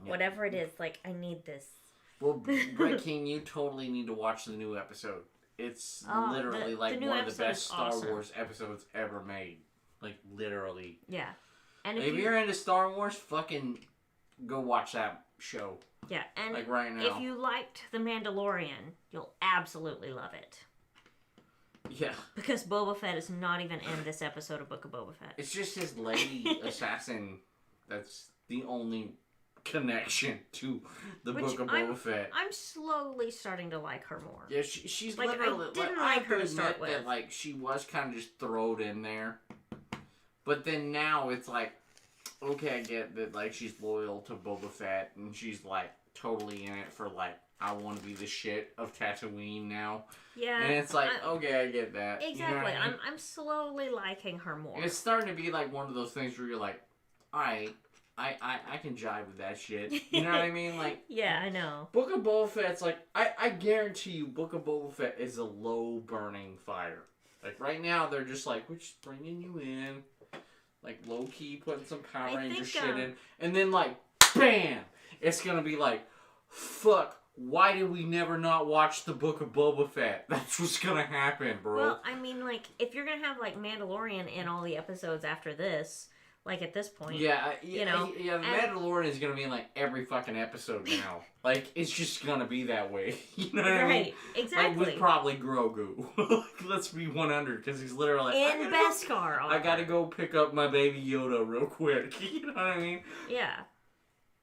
Speaker 2: Yeah.
Speaker 1: Whatever it is, like, I need this.
Speaker 2: Well, BrickQueen, you totally need to watch the new episode. It's
Speaker 1: Oh,
Speaker 2: literally,
Speaker 1: the
Speaker 2: like,
Speaker 1: new
Speaker 2: one of the
Speaker 1: episode
Speaker 2: best
Speaker 1: is
Speaker 2: Star
Speaker 1: awesome.
Speaker 2: Wars episodes ever made. Like, literally.
Speaker 1: Yeah. And
Speaker 2: If you're into Star Wars, fucking go watch that show.
Speaker 1: yeah, and
Speaker 2: Like, right now.
Speaker 1: if you liked The Mandalorian, you'll absolutely love it.
Speaker 2: Yeah.
Speaker 1: Because Boba Fett is not even in this episode of Book of Boba Fett.
Speaker 2: It's just his lady assassin that's the only connection to the
Speaker 1: Which
Speaker 2: Book of Boba Fett.
Speaker 1: I'm slowly starting to like her more.
Speaker 2: Yeah, she's
Speaker 1: Like, I
Speaker 2: literally...
Speaker 1: didn't
Speaker 2: I
Speaker 1: like
Speaker 2: have
Speaker 1: her
Speaker 2: to
Speaker 1: to start
Speaker 2: admit that,
Speaker 1: with.
Speaker 2: like, she was kind of just thrown in there. But then now it's like, okay, I get that, like, she's loyal to Boba Fett, and she's, like, totally in it for, like, I want to be the shit of Tatooine now.
Speaker 1: Yeah.
Speaker 2: And it's like, okay, I get that.
Speaker 1: Exactly.
Speaker 2: You know what I mean?
Speaker 1: I'm slowly liking her more.
Speaker 2: It's starting to be, like, one of those things where you're like, alright, I can jive with that shit. You know what I mean? Like,
Speaker 1: yeah, I know.
Speaker 2: Book of Boba Fett's like, I guarantee you Book of Boba Fett is a low burning fire. Like, right now, they're just like, we're just bringing you in. Like, low-key putting some Power Ranger shit in. And then, like, BAM! It's gonna be like, fuck, why did we never not watch the Book of Boba Fett? That's what's gonna happen, bro.
Speaker 1: Well, I mean, like, if you're gonna have, like, Mandalorian in all the episodes after this, Like at this point.
Speaker 2: Yeah,
Speaker 1: you know,
Speaker 2: the Mandalorian is gonna be in like every fucking episode now. Like it's just gonna be that way. You know what I mean?
Speaker 1: Right, exactly.
Speaker 2: Like with probably Grogu. Let's be 100 because he's literally like,
Speaker 1: in Beskar.
Speaker 2: I gotta go pick up my baby Yoda real quick. You know what I mean?
Speaker 1: Yeah.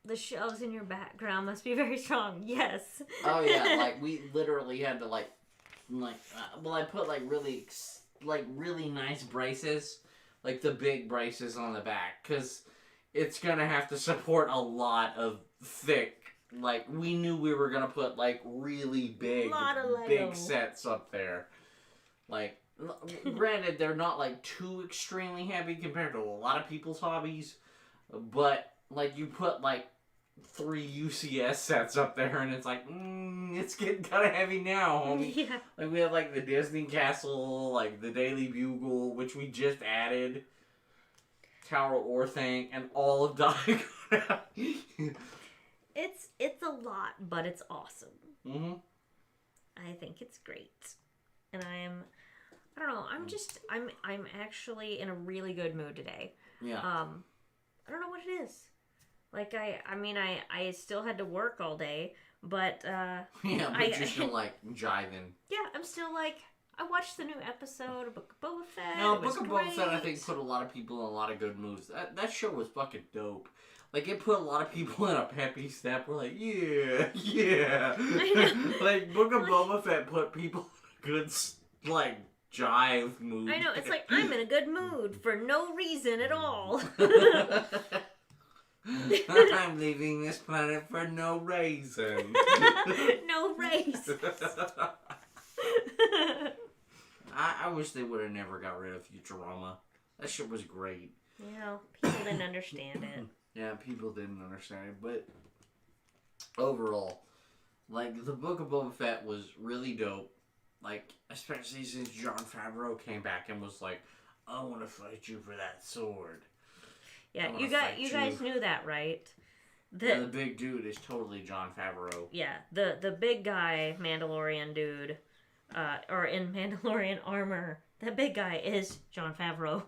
Speaker 1: The shelves in your background must be very strong. Yes.
Speaker 2: Oh yeah, like we literally had to well, I put like really nice braces. Like the big braces on the back, because it's gonna have to support a lot of thick. Like we knew we were gonna put like really big sets up there. Like, granted, they're not like too extremely heavy compared to a lot of people's hobbies, but like you put like 3 UCS sets up there, and it's like, it's getting kind of heavy now, homie.
Speaker 1: Yeah.
Speaker 2: Like we have like the Disney Castle, like the Daily Bugle, which we just added, Tower of Orthanc, and all of Diagon.
Speaker 1: It's a lot, but it's awesome.
Speaker 2: Mm-hmm.
Speaker 1: I think it's great, and I don't know. I'm actually in a really good mood today.
Speaker 2: Yeah.
Speaker 1: I don't know what it is. Like I still had to work all day, but
Speaker 2: yeah, but you're still like jiving.
Speaker 1: Yeah, I'm still like, I watched the new episode of Book of Boba Fett.
Speaker 2: No, Book of Boba Fett I think put a lot of people in a lot of good moods. That show was fucking dope. Like it put a lot of people in a peppy step. We're like, yeah. Like Book of Boba Fett put people in a good like jive mood.
Speaker 1: I know, it's like I'm in a good mood for no reason at all.
Speaker 2: I'm leaving this planet for no reason.
Speaker 1: No race.
Speaker 2: I wish they would have never got rid of Futurama. That shit was great.
Speaker 1: You know, people didn't understand it.
Speaker 2: Yeah, people didn't understand it, but overall, like, the Book of Boba Fett was really dope. Like, especially since Jon Favreau came back and was like, I want to fight you for that sword.
Speaker 1: Yeah, you guys knew that, right?
Speaker 2: The big dude is totally Jon Favreau.
Speaker 1: Yeah, the big guy Mandalorian dude, or in Mandalorian armor, that big guy is Jon Favreau.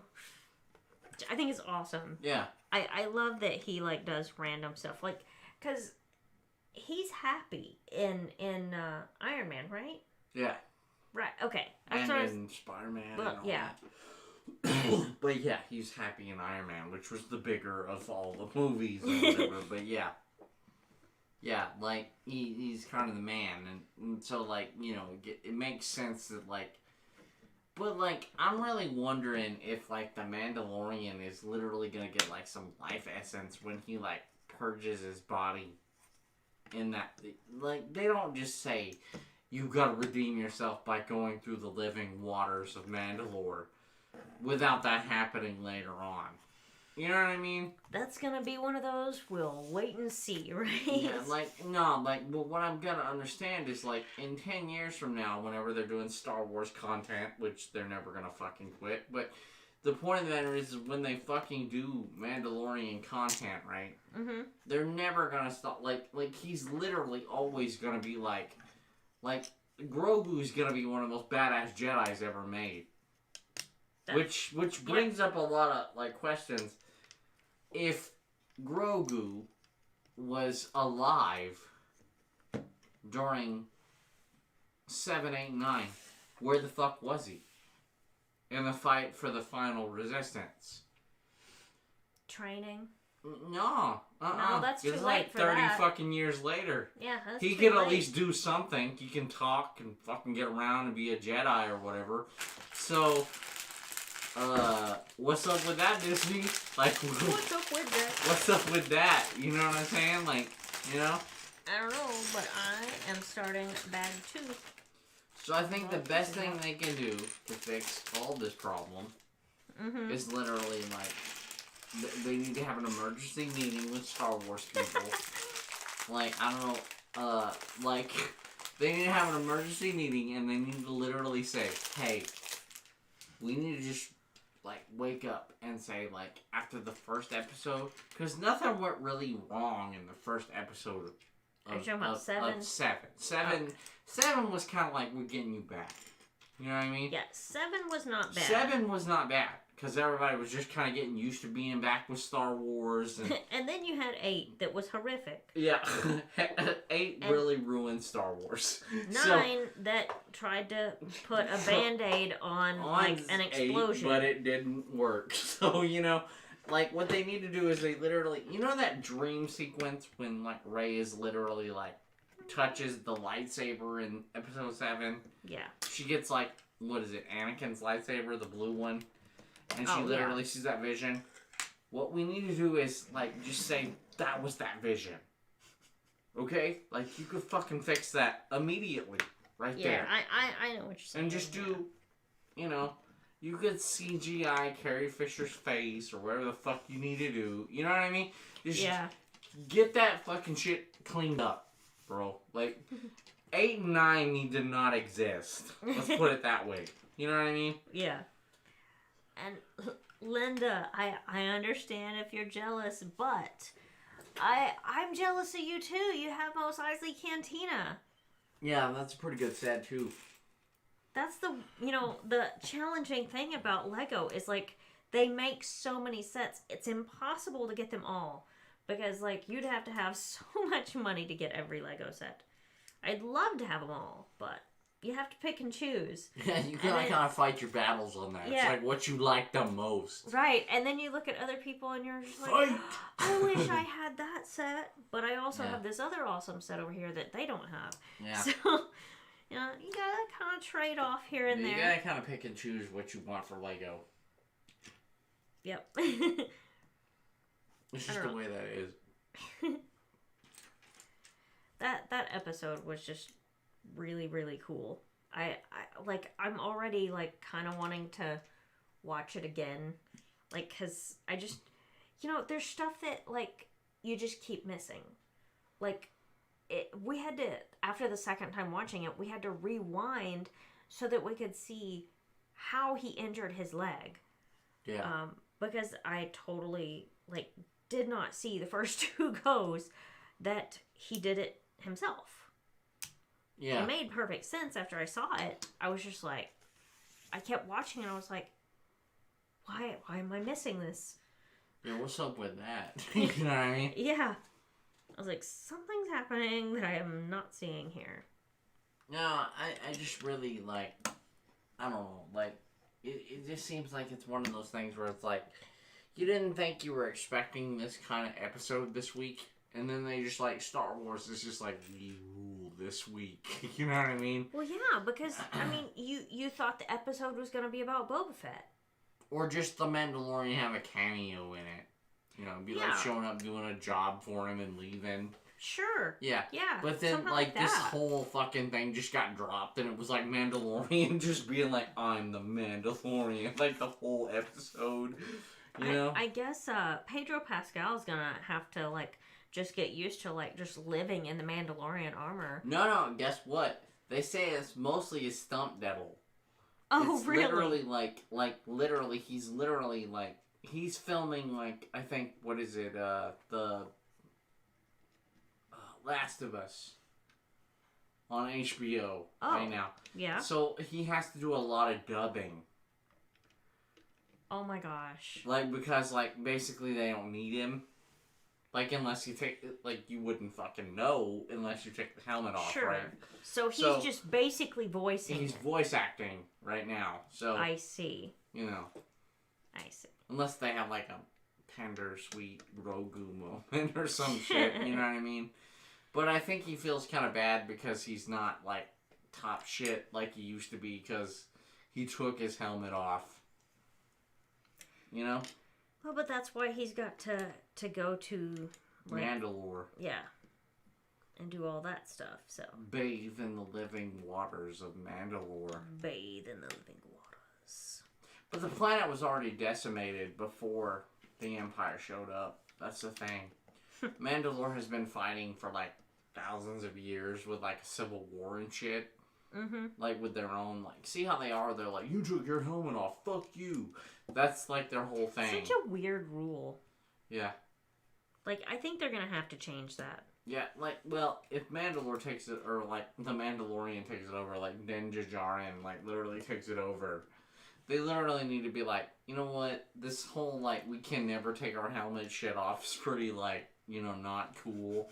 Speaker 1: I think it's awesome.
Speaker 2: Yeah.
Speaker 1: I love that he like does random stuff, like, cause he's happy in Iron Man, right?
Speaker 2: Yeah.
Speaker 1: Right. Okay.
Speaker 2: And in Spider-Man.
Speaker 1: Well,
Speaker 2: and all
Speaker 1: yeah.
Speaker 2: That. But yeah, he's happy in Iron Man, which was the bigger of all the movies or whatever. But yeah. Yeah, like, he's kind of the man. And so, like, you know, it makes sense that, like... But, like, I'm really wondering if, like, the Mandalorian is literally gonna get, like, some life essence when he, like, purges his body in that... Like, they don't just say, you gotta redeem yourself by going through the living waters of Mandalore without that happening later on. You know what I mean?
Speaker 1: That's gonna be one of those, we'll wait and see, right?
Speaker 2: Yeah, but what I'm gonna understand is, like, in 10 years from now, whenever they're doing Star Wars content, which they're never gonna fucking quit, but the point of the matter is when they fucking do Mandalorian content, right?
Speaker 1: Mm-hmm.
Speaker 2: They're never gonna stop, like, he's literally always gonna be, like, Grogu's gonna be one of the most badass Jedis ever made. Which brings up a lot of, like, questions. If Grogu was alive during 7, 8, 9, where the fuck was he? In the fight for the final resistance.
Speaker 1: Training?
Speaker 2: No.
Speaker 1: No, that's too
Speaker 2: it's
Speaker 1: late
Speaker 2: like
Speaker 1: for
Speaker 2: 30
Speaker 1: that.
Speaker 2: fucking years later.
Speaker 1: Yeah, that's
Speaker 2: He
Speaker 1: too
Speaker 2: could at
Speaker 1: late.
Speaker 2: least do something. He can talk and fucking get around and be a Jedi or whatever. So... what's up with that, Disney? Like,
Speaker 1: What's up with that?
Speaker 2: what's up with that? You know what I'm saying? Like, you know?
Speaker 1: I don't know, but I am starting bag 2.
Speaker 2: So I think the best thing they can do to fix all this problem is literally, like, they need to have an emergency meeting with Star Wars people. Like, I don't know, like, they need to have an emergency meeting and they need to literally say, hey, we need to just, like, wake up and say, like, after the first episode, because nothing went really wrong in the first episode
Speaker 1: Are you talking about 7?
Speaker 2: 7 was kind of like, we're getting you back. You know what I mean?
Speaker 1: Yeah, 7 was not bad.
Speaker 2: 7 was not bad. because everybody was just kind of getting used to being back with Star Wars. And,
Speaker 1: and then you had 8 that was horrific.
Speaker 2: yeah, 8
Speaker 1: And
Speaker 2: really ruined Star Wars.
Speaker 1: 9 that tried to put a Band-Aid on like an explosion.
Speaker 2: 8, but it didn't work. So, you know, like, what they need to do is they literally... You know that dream sequence when, like, Rey is literally, like, touches the lightsaber in Episode 7?
Speaker 1: Yeah.
Speaker 2: She gets, like, what is it, Anakin's lightsaber, the blue one? And she literally sees that vision. What we need to do is, like, just say, that was that vision. Okay? Like, you could fucking fix that immediately. Right there.
Speaker 1: Yeah, I know what you're saying.
Speaker 2: And just do, you know, you could CGI Carrie Fisher's face or whatever the fuck you need to do. You know what I mean? Just get that fucking shit cleaned up, bro. Like, 8 and 9 need to not exist. Let's put it that way. You know what I mean?
Speaker 1: Yeah. And Linda, I understand if you're jealous, but I'm jealous of you too. You have Mos Eisley Cantina.
Speaker 2: Yeah, that's a pretty good set too.
Speaker 1: That's the challenging thing about Lego is like they make so many sets. It's impossible to get them all because like you'd have to have so much money to get every Lego set. I'd love to have them all, but you have to pick and choose.
Speaker 2: Yeah, you gotta kind of fight your battles on that. Yeah. It's like what you like the most.
Speaker 1: Right, and then you look at other people and you're just like,
Speaker 2: fight!
Speaker 1: I wish I had that set, but I also have this other awesome set over here that they don't have.
Speaker 2: Yeah.
Speaker 1: So, you know, you gotta kind of trade off here and there.
Speaker 2: You gotta kind of pick and choose what you want for Lego.
Speaker 1: Yep.
Speaker 2: It's just the way that is.
Speaker 1: That episode was just really, really cool. I'm already like kind of wanting to watch it again, like, cause I just, you know, there's stuff that like you just keep missing, like we had to, after the second time watching it, we had to rewind so that we could see how he injured his leg.
Speaker 2: Yeah.
Speaker 1: Because I totally like did not see the first 2 goes that he did it himself.
Speaker 2: Yeah.
Speaker 1: It made perfect sense after I saw it. I was just like, I kept watching and I was like, why am I missing this?
Speaker 2: Yeah, what's up with that? You know what I mean?
Speaker 1: Yeah. I was like, something's happening that I am not seeing here.
Speaker 2: No, I just really, like, I don't know, like, it just seems like it's one of those things where it's like, you didn't think you were expecting this kind of episode this week, and then they just, like, Star Wars is just like, we rule this week. You know what I mean?
Speaker 1: Well, yeah, because, I mean, you thought the episode was going to be about Boba Fett.
Speaker 2: Or just the Mandalorian have a cameo in it. You know, be like showing up, doing a job for him and leaving.
Speaker 1: Sure.
Speaker 2: Yeah.
Speaker 1: Yeah.
Speaker 2: But then, like this whole fucking thing just got dropped, and it was like Mandalorian just being like, I'm the Mandalorian, like the whole episode. You know?
Speaker 1: I guess Pedro Pascal's gonna have to, like, just get used to, like, just living in the Mandalorian armor.
Speaker 2: No, guess what? They say it's mostly a stunt double.
Speaker 1: Oh,
Speaker 2: it's
Speaker 1: really?
Speaker 2: Literally, he's filming, like, I think, what is it, the Last of Us on HBO right now.
Speaker 1: Yeah.
Speaker 2: So he has to do a lot of dubbing.
Speaker 1: Oh my gosh.
Speaker 2: Like, because, like, basically they don't need him. Like, unless you take, like, you wouldn't fucking know unless you take the helmet off,
Speaker 1: sure.
Speaker 2: right?
Speaker 1: So he's just basically voicing
Speaker 2: He's voice acting right now, so.
Speaker 1: I see.
Speaker 2: You know.
Speaker 1: I see.
Speaker 2: Unless they have, like, a tender, sweet Grogu moment or some shit, you know what I mean? But I think he feels kind of bad because he's not, like, top shit like he used to be because he took his helmet off. You know?
Speaker 1: Well, but that's why he's got to go to, like,
Speaker 2: Mandalore.
Speaker 1: Yeah. And do all that stuff, so.
Speaker 2: Bathe in the living waters of Mandalore.
Speaker 1: Bathe in the living waters.
Speaker 2: But the planet was already decimated before the Empire showed up. That's the thing. Mandalore has been fighting for, like, thousands of years with, like, a civil war and shit.
Speaker 1: Mm-hmm.
Speaker 2: Like, with their own, like, see how they are? They're like, you took your helmet off, fuck you. That's, like, their whole thing.
Speaker 1: Such a weird rule.
Speaker 2: Yeah.
Speaker 1: Like, I think they're gonna have to change that.
Speaker 2: Yeah, like, well, if Mandalore takes it, or, like, the Mandalorian takes it over, like, Din Djarin, like, literally takes it over, They literally need to be like, you know what? This whole, like, we can never take our helmet shit off is pretty, like, you know, not cool.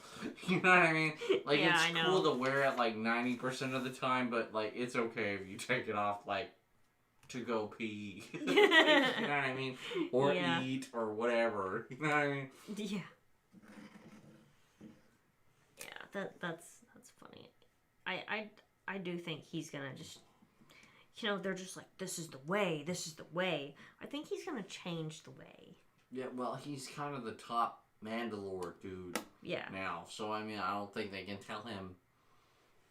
Speaker 2: You know what I mean? Like,
Speaker 1: Yeah,
Speaker 2: it's
Speaker 1: I know.
Speaker 2: cool to wear it, like, 90% of the time, but, like, it's okay if you take it off, like, to go pee. You know what I mean? Or
Speaker 1: Yeah.
Speaker 2: eat, or whatever. You know what I mean?
Speaker 1: Yeah. Yeah, that's funny. I do think he's gonna just, you know, they're just like, this is the way, this is the way. I think he's gonna change the way.
Speaker 2: Yeah, well, he's kind of the top Mandalore dude
Speaker 1: Yeah.
Speaker 2: now. So, I mean, I don't think they can tell him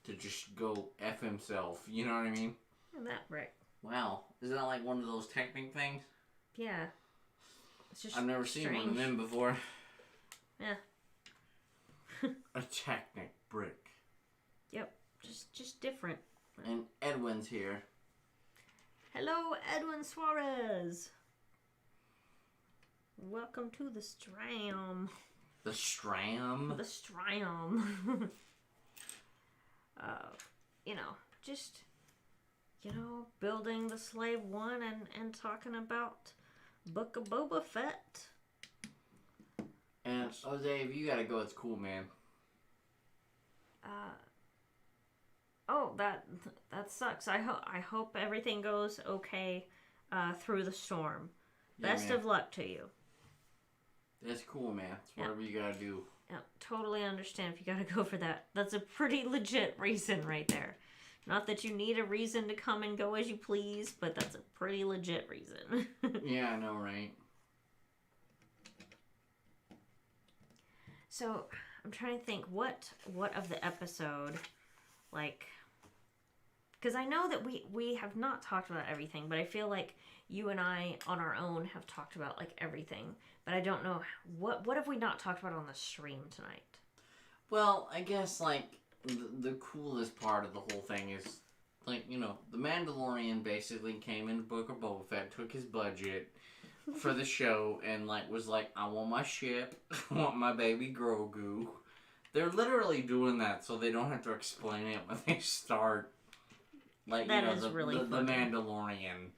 Speaker 2: to just go F himself. You know what I mean?
Speaker 1: And that Rick.
Speaker 2: Wow. Is that like one of those technic things?
Speaker 1: Yeah. It's just
Speaker 2: I've never seen one of
Speaker 1: strange.
Speaker 2: them before.
Speaker 1: Yeah.
Speaker 2: A technic brick.
Speaker 1: Yep. Just different.
Speaker 2: And Edwin's here.
Speaker 1: Hello, Edwin Suarez. Welcome to the Stram.
Speaker 2: The Stram?
Speaker 1: The Stram. You know, just, you know, building the Slave One and talking about Book of Boba Fett.
Speaker 2: And, oh, Dave, you gotta go. It's cool, man.
Speaker 1: Oh, that sucks. I hope everything goes okay through the storm.
Speaker 2: Yeah,
Speaker 1: Best
Speaker 2: man.
Speaker 1: of luck to you.
Speaker 2: That's cool, man. It's whatever you gotta do.
Speaker 1: Yeah, totally understand if you gotta go for that. That's a pretty legit reason right there. Not that you need a reason to come and go as you please, but that's a pretty legit reason.
Speaker 2: Yeah, I know, right?
Speaker 1: So, I'm trying to think what of the episode, like, because I know that we have not talked about everything, but I feel like you and I on our own have talked about like everything, but I don't know what have we not talked about on the stream tonight.
Speaker 2: Well, I guess, like, the coolest part of the whole thing is, like, you know, the Mandalorian basically came into Book of Boba Fett, took his budget for the show, and, like, was like, I want my ship, I want my baby Grogu. They're literally doing that so they don't have to explain it when they start, like,
Speaker 1: That
Speaker 2: you know,
Speaker 1: is
Speaker 2: the
Speaker 1: really
Speaker 2: the
Speaker 1: funny.
Speaker 2: Mandalorian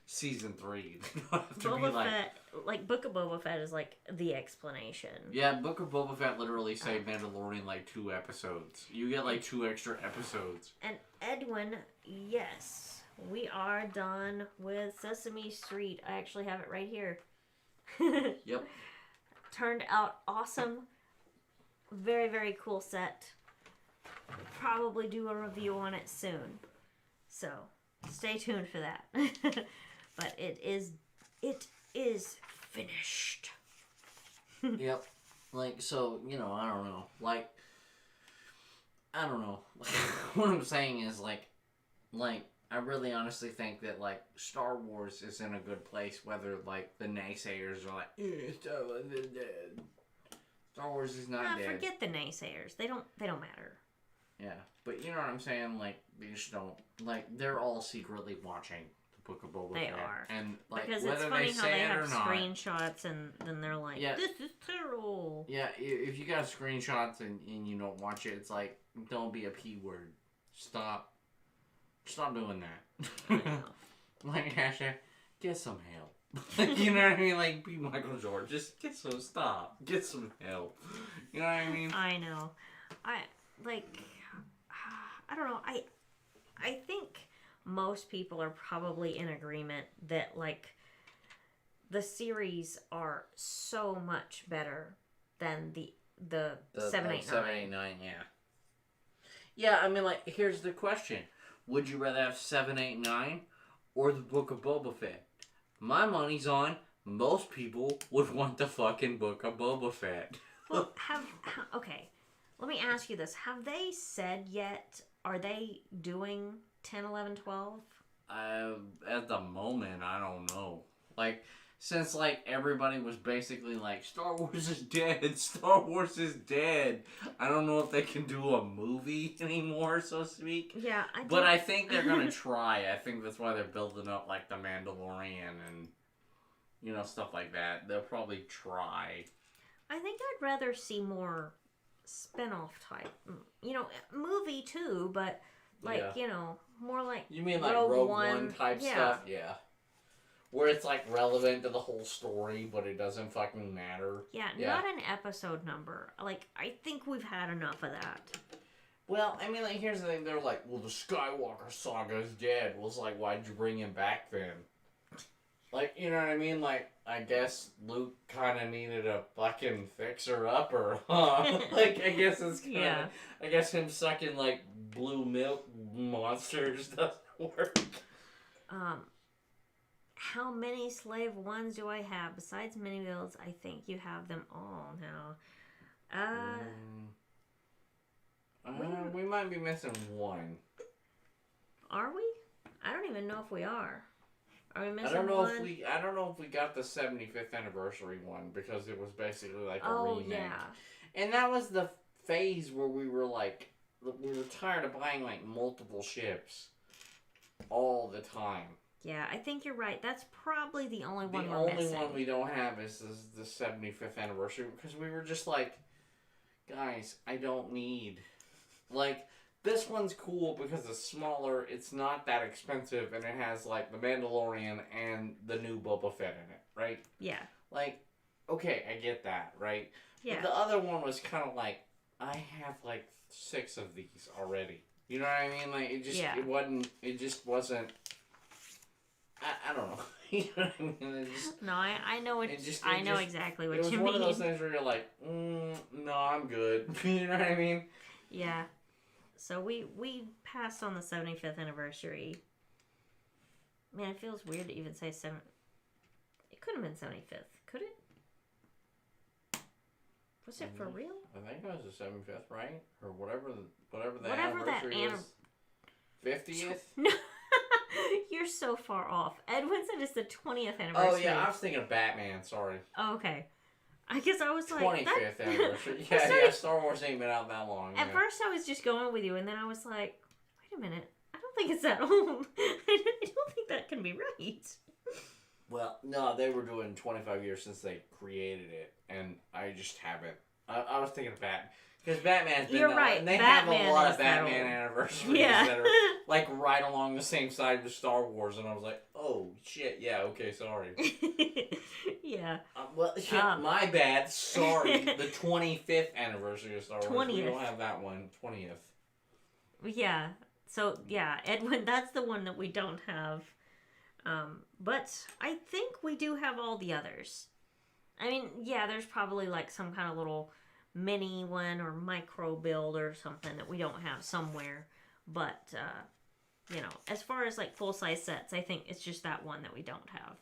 Speaker 2: season 3. They don't have to be
Speaker 1: Boba
Speaker 2: like...
Speaker 1: Fett, like Book of Boba Fett is like the explanation.
Speaker 2: Yeah, Book of Boba Fett literally saved Mandalorian like 2 episodes. You get like 2 extra episodes.
Speaker 1: And Edwin, yes, we are done with Sesame Street. I actually have it right here.
Speaker 2: Yep.
Speaker 1: Turned out awesome. Very, very cool set. Probably do a review on it soon. So, stay tuned for that. But it is finished.
Speaker 2: Yep. Like, so, you know, I don't know. Like, I don't know. What I'm saying is, like, I really honestly think that, like, Star Wars is in a good place, whether, like, the naysayers are like, Star Wars is dead. Star Wars is not dead.
Speaker 1: Forget the naysayers. They don't matter.
Speaker 2: Yeah. But you know what I'm saying? Like, they just don't, like, they're all secretly watching the Book of Boba Fett.
Speaker 1: They are.
Speaker 2: And, like,
Speaker 1: Because
Speaker 2: whether
Speaker 1: it's funny
Speaker 2: they
Speaker 1: how
Speaker 2: say
Speaker 1: they
Speaker 2: it
Speaker 1: have
Speaker 2: or not.
Speaker 1: screenshots and then they're like,
Speaker 2: Yeah.
Speaker 1: this is terrible.
Speaker 2: Yeah, if you got screenshots and you don't watch it, it's like, don't be a P word. Stop doing that. Like, hashtag, get some help. You know what I mean? Like, be Michael Jordan. Just get some help. You know what I mean?
Speaker 1: I know. I don't know. I think most people are probably in agreement that, like, the series are so much better than the 789.
Speaker 2: 789, yeah. Yeah, I mean, like, here's the question. Would you rather have 789 or the Book of Boba Fett? My money's on most people would want the fucking Book of Boba Fett.
Speaker 1: Well, okay. Let me ask you this. Have they said yet, are they doing 10, 11, 12?
Speaker 2: At the moment, I don't know. Like, since, like, everybody was basically like, Star Wars is dead, Star Wars is dead. I don't know if they can do a movie anymore, so to speak.
Speaker 1: Yeah,
Speaker 2: But I think they're gonna try. I think that's why they're building up, like, the Mandalorian and, you know, stuff like that. They'll probably try.
Speaker 1: I think I'd rather see more spin-off type, you know, movie too, but, like,
Speaker 2: Yeah.
Speaker 1: you know, more like
Speaker 2: You mean like
Speaker 1: Rogue
Speaker 2: Rogue
Speaker 1: One
Speaker 2: One type
Speaker 1: yeah.
Speaker 2: stuff? Yeah. where it's like relevant to the whole story, but it doesn't fucking matter.
Speaker 1: Yeah, not an episode number. Like, I think we've had enough of that.
Speaker 2: Well, I mean, like, here's the thing. They're like, well, the Skywalker saga is dead. Well, it's like, why'd you bring him back then? Like, you know what I mean? Like, I guess Luke kind of needed a fucking fixer-upper, huh? Like, I guess it's kind of...
Speaker 1: Yeah.
Speaker 2: I guess him sucking, like, blue milk monsters doesn't work.
Speaker 1: How many slave ones do I have? Besides mini builds, I think you have them all now.
Speaker 2: We might be missing one.
Speaker 1: Are we? I don't even know if we are. Are we missing
Speaker 2: I don't know
Speaker 1: one?
Speaker 2: I don't know if we got the 75th anniversary one because it was basically like a remake.
Speaker 1: Yeah.
Speaker 2: And that was the phase where we were like, we were tired of buying like multiple ships all the time.
Speaker 1: Yeah, I think you're right. That's probably the only one
Speaker 2: The
Speaker 1: we're missing.
Speaker 2: only one we don't have is the 75th anniversary because we were just like, guys, I don't need... Like, this one's cool because it's smaller, it's not that expensive, and it has, like, the Mandalorian and the new Boba Fett in it, right?
Speaker 1: Yeah.
Speaker 2: Like, okay, I get that, right?
Speaker 1: Yeah.
Speaker 2: But the other one was kind of like, I have, like, 6 of these already. You know what I mean? Like, it just wasn't... I don't know. You know what I mean?
Speaker 1: No, I know I know exactly what you mean.
Speaker 2: It was one of those things where you're like, no, I'm good. You know what I mean?
Speaker 1: Yeah. So we passed on the 75th anniversary. Man, it feels weird to even say 7. It couldn't have been 75th, could it? Was it for real?
Speaker 2: I think it was the 75th, right? Or whatever the anniversary is. 50th?
Speaker 1: No. You're so far off. Edwin said it's the 20th anniversary.
Speaker 2: Oh, yeah, I was thinking of Batman, sorry.
Speaker 1: Oh, okay. I guess I was like...
Speaker 2: 25th anniversary. Yeah, Star Wars ain't been out that long.
Speaker 1: At first I was just going with you, and then I was like, wait a minute. I don't think it's that old. I don't think that can be right.
Speaker 2: Well, no, they were doing 25 years since they created it, and I just haven't. I was thinking of Batman. Because Batman's been
Speaker 1: right.
Speaker 2: and they
Speaker 1: Batman
Speaker 2: have a lot of
Speaker 1: is that
Speaker 2: Batman
Speaker 1: old.
Speaker 2: anniversaries that are like right along the same side with Star Wars, and I was like, oh shit, yeah, okay, sorry.
Speaker 1: Yeah.
Speaker 2: My bad. Sorry. The 25th anniversary of Star Wars.
Speaker 1: 20th.
Speaker 2: We don't have that one. 20th.
Speaker 1: Yeah. So yeah, Edwin, that's the one that we don't have. But I think we do have all the others. I mean, yeah, there's probably like some kind of little mini one or micro build or something that we don't have somewhere. But, you know, as far as like full-size sets, I think it's just that one that we don't have.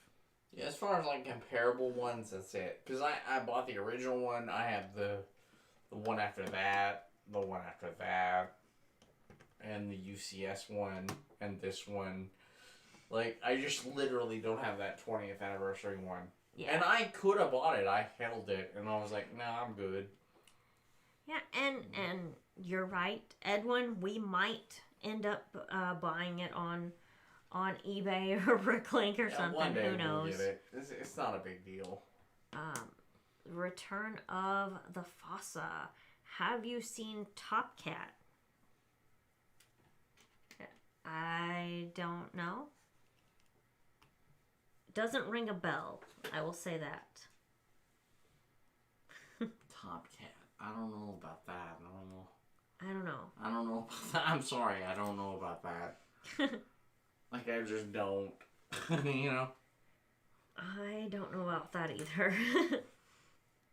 Speaker 2: Yeah, as far as like comparable ones, that's it. Because I bought the original one. I have the one after that, the one after that, and the UCS one, and this one. Like, I just literally don't have that 20th anniversary one. Yeah. And I could have bought it. I held it, and I was like, nah, I'm good.
Speaker 1: Yeah, and you're right, Edwin. We might end up buying it on eBay or BrickLink or something.
Speaker 2: One day
Speaker 1: Who knows?
Speaker 2: we'll get it. It's not a big deal.
Speaker 1: Return of the Fossa. Have you seen Top Cat? I don't know. Doesn't ring a bell. I will say that.
Speaker 2: Top Cat. I don't know about that.
Speaker 1: I don't know.
Speaker 2: I don't know about that. I'm sorry. I don't know about that. Like, I just don't. You know?
Speaker 1: I don't know about that either.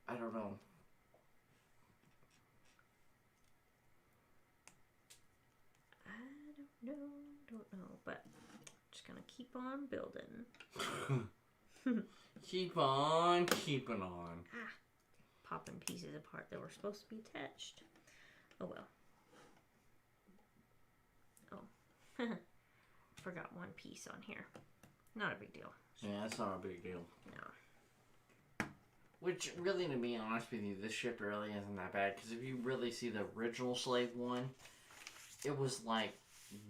Speaker 2: I don't know.
Speaker 1: Don't know, but just gonna keep on building.
Speaker 2: Keep on keeping on.
Speaker 1: Popping pieces apart that were supposed to be attached. Oh well. Oh. Forgot one piece on here. Not a big deal.
Speaker 2: Yeah, that's not a big deal.
Speaker 1: No.
Speaker 2: Which, really, to be honest with you, this ship really isn't that bad. Because if you really see the original Slave one, it was like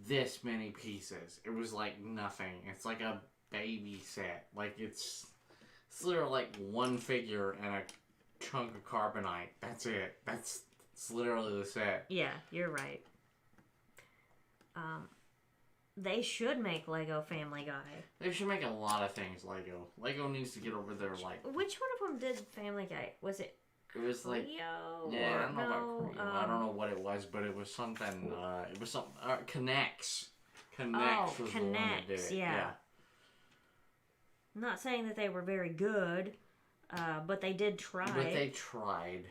Speaker 2: this many pieces. It was like nothing. It's like a baby set. Like, it's literally like one figure and a chunk of carbonite. That's it. It's literally the set.
Speaker 1: Yeah, you're right. They should make Lego Family Guy.
Speaker 2: They should make a lot of things Lego. Lego needs to get over their, like...
Speaker 1: Which one of them did Family Guy? Was it
Speaker 2: It was like...
Speaker 1: Creo?
Speaker 2: Yeah, I don't know
Speaker 1: no,
Speaker 2: about Creo. I don't know what it was, but it was something... it was something... Connects.
Speaker 1: Oh,
Speaker 2: was the one that did
Speaker 1: Connects,
Speaker 2: it.
Speaker 1: yeah. I'm not saying that they were very good, but they did try.
Speaker 2: But they tried.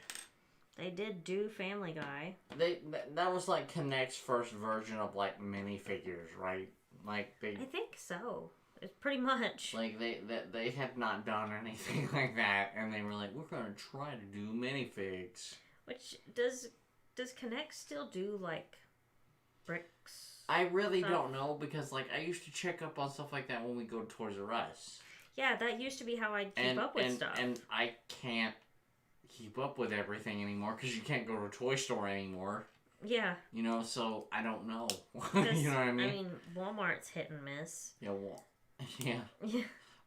Speaker 1: They did do Family Guy.
Speaker 2: That was like Connect's first version of like minifigures, right? Like they.
Speaker 1: I think so. It's pretty much.
Speaker 2: Like they had not done anything like that, and they were like, we're gonna try to do minifigs.
Speaker 1: Which does Connect still do like bricks?
Speaker 2: I really
Speaker 1: stuff?
Speaker 2: don't know because like I used to check up on stuff like that when we go to Toys R Us.
Speaker 1: Yeah, that used to be how I'd keep up with stuff.
Speaker 2: And I can't keep up with everything anymore because you can't go to a toy store anymore.
Speaker 1: Yeah.
Speaker 2: You know, so I don't know. You know what I mean?
Speaker 1: I mean, Walmart's hit and miss.
Speaker 2: Yeah, yeah.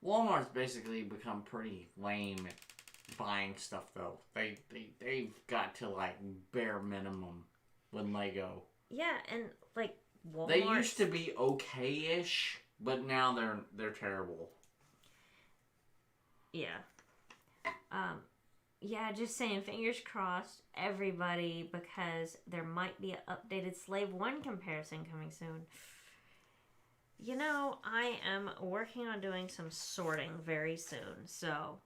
Speaker 2: Walmart's basically become pretty lame at buying stuff though. They've got to like bare minimum with Lego.
Speaker 1: Yeah, and like Walmart.
Speaker 2: They used to be okay-ish, but now they're terrible.
Speaker 1: Yeah. Yeah, just saying, fingers crossed, everybody, because there might be an updated Slave 1 comparison coming soon. You know, I am working on doing some sorting very soon, so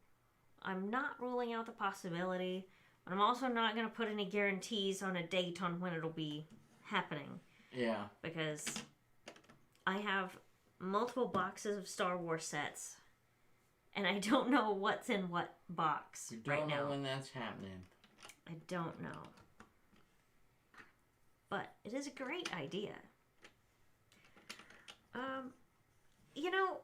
Speaker 1: I'm not ruling out the possibility, but I'm also not going to put any guarantees on a date on when it'll be happening.
Speaker 2: Yeah.
Speaker 1: Because I have multiple boxes of Star Wars sets, and I don't know what's in what box right now.
Speaker 2: Don't know when that's happening.
Speaker 1: I don't know. But it is a great idea. You know,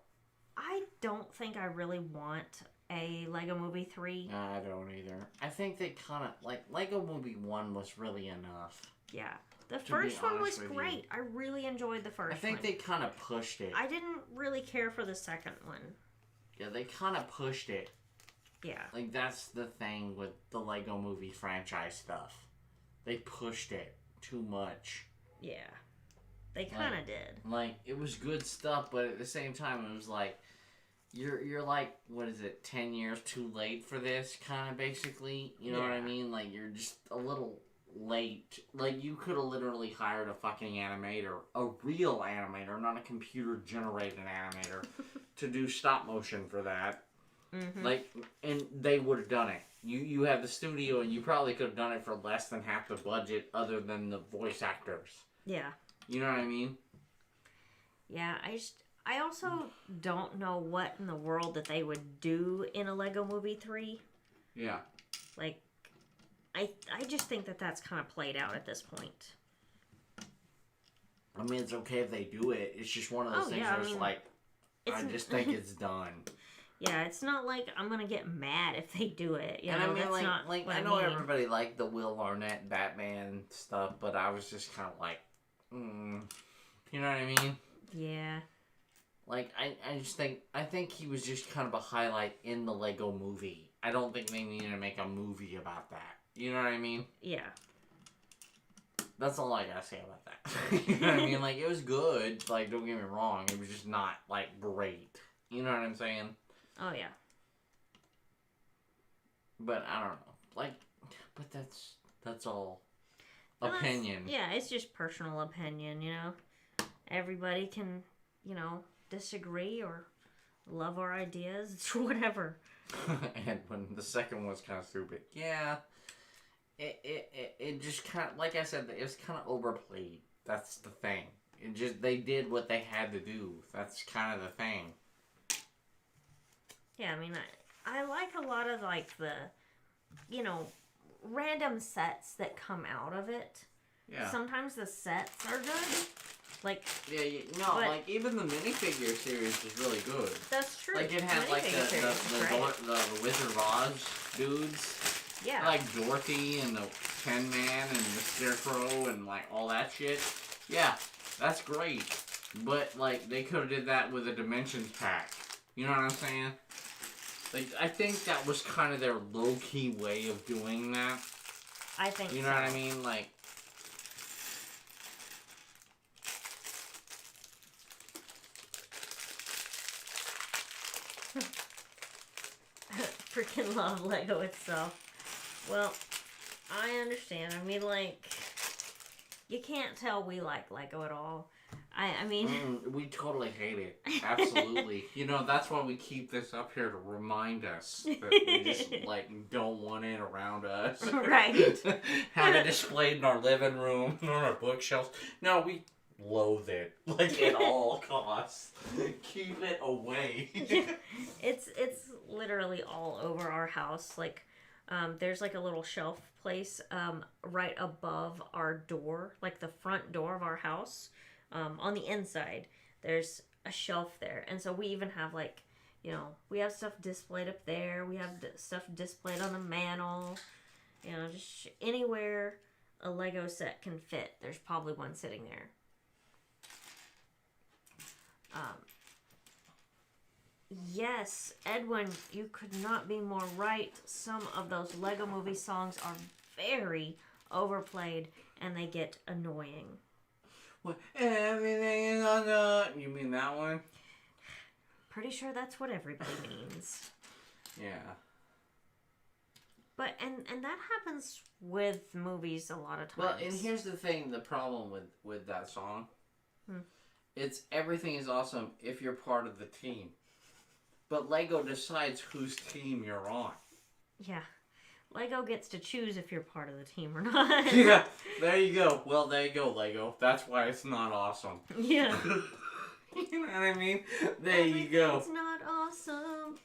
Speaker 1: I don't think I really want a Lego Movie 3.
Speaker 2: I don't either. I think they kind of, like, Lego Movie 1 was really enough.
Speaker 1: Yeah. The first one was great.
Speaker 2: You.
Speaker 1: I really enjoyed the first one.
Speaker 2: I think they kind of pushed it.
Speaker 1: I didn't really care for the second one.
Speaker 2: Yeah, they kind of pushed it.
Speaker 1: Yeah.
Speaker 2: Like, that's the thing with the Lego Movie franchise stuff. They pushed it too much.
Speaker 1: Yeah. They kind of did.
Speaker 2: Like, it was good stuff, but at the same time, it was like, you're like, what is it, 10 years too late for this, kind of, basically? You know what I mean? Like, you're just a little late. Like, you could have literally hired a fucking animator, a real animator, not a computer-generated animator, to do stop motion for that.
Speaker 1: Mm-hmm.
Speaker 2: Like, and they would have done it. You have the studio, and you probably could have done it for less than half the budget, other than the voice actors.
Speaker 1: Yeah.
Speaker 2: You know what I mean?
Speaker 1: Yeah, I also don't know what in the world that they would do in a Lego Movie 3.
Speaker 2: Yeah.
Speaker 1: Like, I just think that that's kind of played out at this point.
Speaker 2: I mean, it's okay if they do it. It's just one of those things where it's like, I just think it's done.
Speaker 1: Yeah, it's not like I'm gonna get mad if they do it. You
Speaker 2: and
Speaker 1: know,
Speaker 2: I mean,
Speaker 1: that's not
Speaker 2: like
Speaker 1: what
Speaker 2: I know
Speaker 1: mean.
Speaker 2: everybody liked the Will Arnett Batman stuff, but I was just kind of like, you know what I mean?
Speaker 1: Yeah.
Speaker 2: Like, I think he was just kind of a highlight in the Lego Movie. I don't think they needed to make a movie about that. You know what I mean?
Speaker 1: Yeah.
Speaker 2: That's all I gotta say about that. You know what I mean? Like, it was good. Like, don't get me wrong. It was just not, like, great. You know what I'm saying?
Speaker 1: Oh, yeah.
Speaker 2: But, I don't know. Like, but that's all opinion.
Speaker 1: Yeah, it's just personal opinion, you know? Everybody can, you know, disagree or love our ideas. It's whatever.
Speaker 2: And when the second one was kind of stupid. Yeah. It just kind of, like I said, it was kind of overplayed. That's the thing. It just, they did what they had to do. That's kind of the thing.
Speaker 1: Yeah, I mean, I like a lot of, like, the, you know, random sets that come out of it.
Speaker 2: Yeah.
Speaker 1: Sometimes the sets are good. Like,
Speaker 2: like, even the minifigure series is really good.
Speaker 1: That's true.
Speaker 2: Like, it had, like, the Wizard of Oz dudes.
Speaker 1: Yeah.
Speaker 2: Like Dorothy and the Tin Man and the Scarecrow and, like, all that shit. Yeah, that's great. But, like, they could have did that with a Dimensions pack. You know what I'm saying? Like, I think that was kind of their low-key way of doing that.
Speaker 1: I think so.
Speaker 2: You know what I mean? Like,
Speaker 1: freaking love Lego itself. Well, I understand. I mean, like, you can't tell we like Lego at all. I mean...
Speaker 2: we totally hate it. Absolutely. You know, that's why we keep this up here to remind us that we just, like, don't want it around us.
Speaker 1: Right.
Speaker 2: Have it displayed in our living room, on our bookshelves. No, we loathe it. Like, at all costs. Keep it away.
Speaker 1: It's literally all over our house. Like, there's like a little shelf place right above our door, like the front door of our house. On the inside, there's a shelf there. And so we even have, like, you know, we have stuff displayed up there. We have stuff displayed on the mantle. You know, just anywhere a Lego set can fit, there's probably one sitting there. Yes, Edwin, you could not be more right. Some of those Lego Movie songs are very overplayed, and they get annoying.
Speaker 2: What? Everything is on the... You mean that one?
Speaker 1: Pretty sure that's what everybody means.
Speaker 2: Yeah.
Speaker 1: But, and that happens with movies a lot of times.
Speaker 2: Well, and here's the thing, the problem with that song. It's everything is awesome if you're part of the team. But Lego decides whose team you're on.
Speaker 1: Yeah. Lego gets to choose if you're part of the team or not.
Speaker 2: Yeah, there you go. Well, there you go, Lego. That's why it's not awesome.
Speaker 1: Yeah.
Speaker 2: You know what I mean? There you go.
Speaker 1: It's not awesome.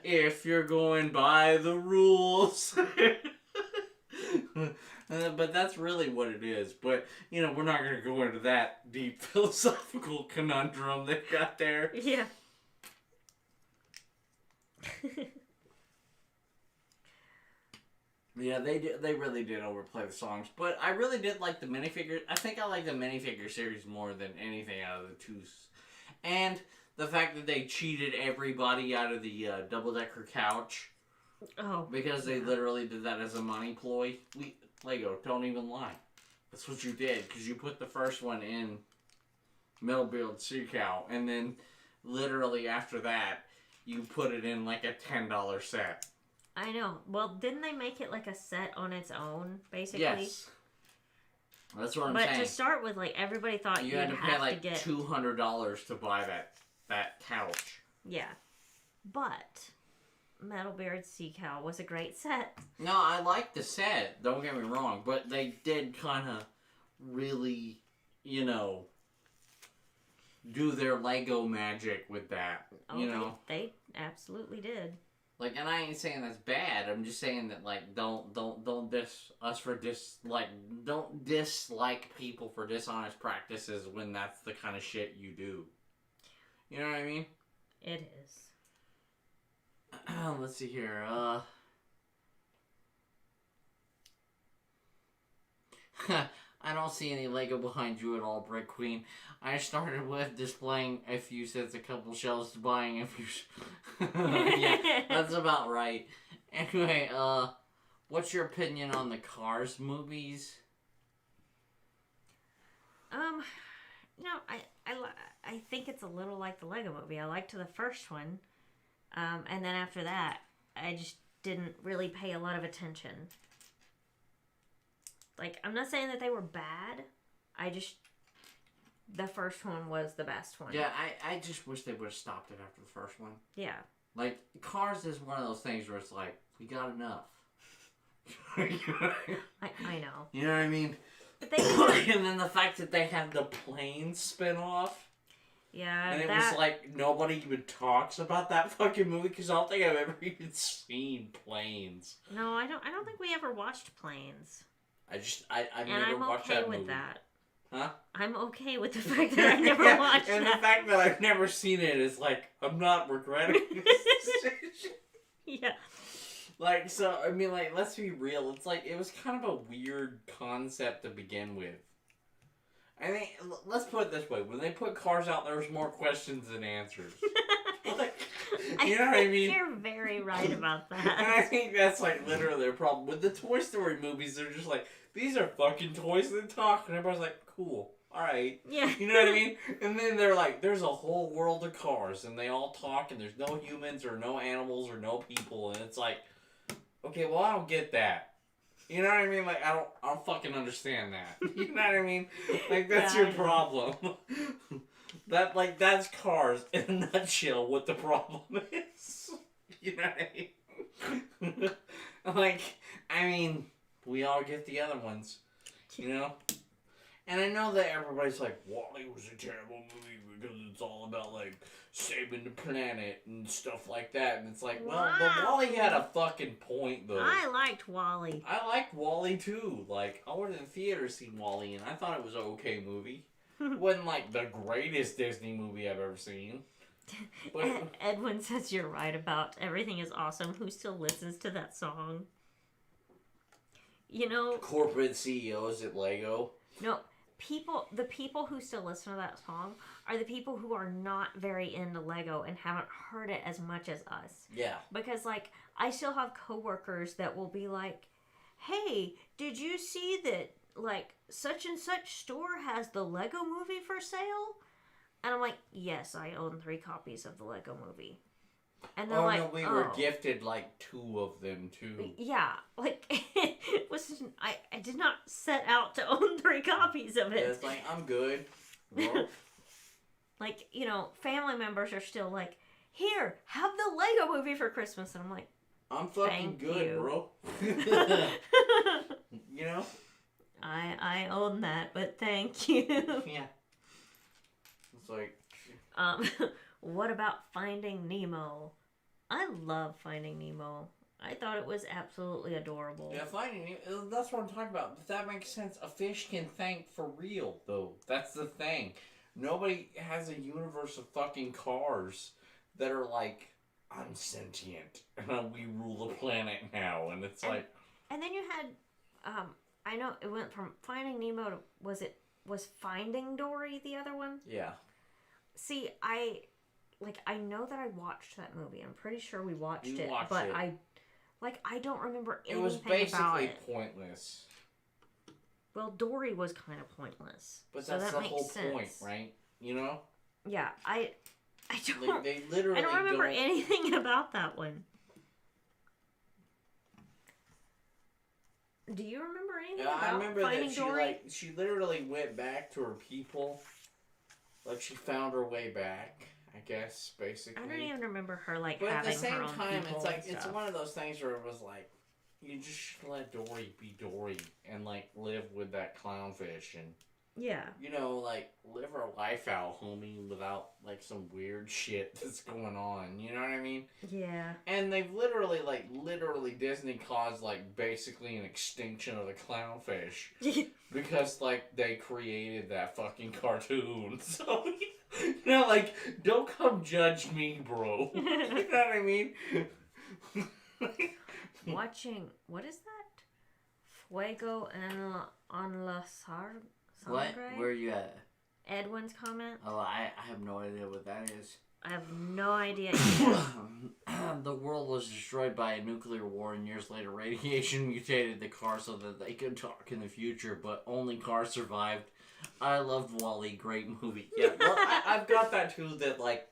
Speaker 2: If you're going by the rules. But that's really what it is. But, you know, we're not going to go into that deep philosophical conundrum they've got there.
Speaker 1: Yeah.
Speaker 2: Yeah, they really did overplay the songs. But I really did like the minifigures. I think I like the minifigure series more than anything out of the two. And the fact that they cheated everybody out of the double-decker couch.
Speaker 1: Oh.
Speaker 2: Because they literally did that as a money ploy. Lego, don't even lie. That's what you did. Because you put the first one in Metal Build Sea Cow. And then literally after that, you put it in like a $10 set.
Speaker 1: I know. Well, didn't they make it like a set on its own, basically?
Speaker 2: Yes. That's what I'm saying.
Speaker 1: But to start with, like, everybody thought
Speaker 2: you had to pay like
Speaker 1: get
Speaker 2: $200 to buy that couch.
Speaker 1: Yeah. But Metal Beard Sea Cow was a great set.
Speaker 2: No, I like the set. Don't get me wrong. But they did kind of really, you know, do their Lego magic with that.
Speaker 1: Oh,
Speaker 2: you know?
Speaker 1: They absolutely did.
Speaker 2: Like, and I ain't saying that's bad. I'm just saying that, like, don't diss us for don't dislike people for dishonest practices when that's the kind of shit you do. You know what I mean?
Speaker 1: It is.
Speaker 2: Let's see here. I don't see any Lego behind you at all, BrickQueen. I started with displaying a few sets, a couple shelves, to buying a few. Yeah, that's about right. Anyway, what's your opinion on the Cars movies?
Speaker 1: No, I think it's a little like the Lego movie. I liked the first one, and then after that, I just didn't really pay a lot of attention. Like, I'm not saying that they were bad. The first one was the best one.
Speaker 2: Yeah, I just wish they would have stopped it after the first one.
Speaker 1: Yeah.
Speaker 2: Like, Cars is one of those things where it's like, we got enough.
Speaker 1: I know.
Speaker 2: You know what I mean? And then the fact that they had the plane spin off.
Speaker 1: Yeah,
Speaker 2: and it was like, nobody even talks about that fucking movie because I don't think I've ever even seen planes.
Speaker 1: No, I don't think we ever watched Planes.
Speaker 2: I've never watched that movie.
Speaker 1: And I'm okay with that.
Speaker 2: Huh?
Speaker 1: I'm okay with the fact that I never watched
Speaker 2: and
Speaker 1: that.
Speaker 2: And the fact that I've never seen it is like, I'm not regretting this decision.
Speaker 1: Yeah.
Speaker 2: Like, so, I mean, like, let's be real. It's like, it was kind of a weird concept to begin with. I mean, let's put it this way. When they put Cars out, there was more questions than answers. Like, you know what I mean?
Speaker 1: You're very right about that.
Speaker 2: And I think that's, like, literally their problem. With the Toy Story movies, they're just like, these are fucking toys that talk. And everybody's like, cool. alright.
Speaker 1: Yeah.
Speaker 2: You know what I mean? And then they're like, there's a whole world of cars, and they all talk, and there's no humans, or no animals, or no people, and it's like, okay, well, I don't get that. You know what I mean? Like, I don't fucking understand that. You know what I mean? Like, that's your problem. That's Cars in a nutshell what the problem is. You know what I mean? I mean, we all get the other ones. You know? And I know that everybody's like, WALL-E was a terrible movie because it's all about, like, saving the planet and stuff like that. And it's like, well, but WALL-E had a fucking point, though.
Speaker 1: I liked WALL-E.
Speaker 2: I liked WALL-E, too. Like, I went to the theater to see WALL-E, and I thought it was an okay movie. It wasn't, like, the greatest Disney movie I've ever seen. But
Speaker 1: Edwin says you're right about everything is awesome. Who still listens to that song? You know...
Speaker 2: corporate CEOs at Lego.
Speaker 1: No, the people who still listen to that song are the people who are not very into Lego and haven't heard it as much as us.
Speaker 2: Yeah.
Speaker 1: Because, like, I still have coworkers that will be like, hey, did you see that, like, such and such store has the Lego movie for sale? And I'm like, yes, I own 3 copies of the Lego movie. And they're like,
Speaker 2: no, we were gifted, like, 2 of them, too.
Speaker 1: Yeah, like, it was, I did not set out to own 3 copies of it.
Speaker 2: Yeah, it's like, I'm good. Bro.
Speaker 1: Like, you know, family members are still like, here, have the Lego movie for Christmas. And I'm like,
Speaker 2: I'm fucking good,
Speaker 1: you.
Speaker 2: bro. You know?
Speaker 1: I own that, but thank you.
Speaker 2: Yeah. It's like...
Speaker 1: What about Finding Nemo? I love Finding Nemo. I thought it was absolutely adorable.
Speaker 2: Yeah, Finding Nemo, that's what I'm talking about. But that makes sense. A fish can think for real, though. That's the thing. Nobody has a universe of fucking cars that are like, I'm sentient, and we rule the planet now, and it's like...
Speaker 1: And then you had, I know it went from Finding Nemo to, was Finding Dory the other one?
Speaker 2: Yeah.
Speaker 1: See, I know that I watched that movie. I'm pretty sure we watched it, but I don't remember anything about it.
Speaker 2: It was basically pointless.
Speaker 1: Well, Dory was kind of pointless.
Speaker 2: But
Speaker 1: so
Speaker 2: that's
Speaker 1: that
Speaker 2: the whole
Speaker 1: sense.
Speaker 2: point, right? You know?
Speaker 1: Yeah, I don't...
Speaker 2: Like, they literally
Speaker 1: I don't remember anything about that one. Do you remember anything about
Speaker 2: I remember
Speaker 1: Finding
Speaker 2: that
Speaker 1: Dory?
Speaker 2: she literally went back to her people. Like, she found her way back, I guess, basically.
Speaker 1: I don't even remember her, like,
Speaker 2: but
Speaker 1: having
Speaker 2: at the same
Speaker 1: her own
Speaker 2: time,
Speaker 1: people
Speaker 2: it's like,
Speaker 1: and
Speaker 2: it's
Speaker 1: stuff.
Speaker 2: one of those things where it was like, you just should let Dory be Dory and, like, live with that clownfish and,
Speaker 1: Yeah.
Speaker 2: you know, like, live her life out, homie, without, like, some weird shit that's going on. You know what I mean?
Speaker 1: Yeah.
Speaker 2: And they've literally Disney caused, like, basically an extinction of the clownfish. Because, like, they created that fucking cartoon. So, you know, like, don't come judge me, bro. You know what I mean?
Speaker 1: Watching, what is that? Fuego en la Sangre?
Speaker 2: What? Where are you at?
Speaker 1: Edwin's comment?
Speaker 2: Oh, I have no idea what that is.
Speaker 1: I have no idea either.
Speaker 2: The world was destroyed by a nuclear war, and years later, radiation mutated the car so that they could talk in the future, but only cars survived. I loved WALL-E, great movie. Yeah, well, I've got that too, that, like,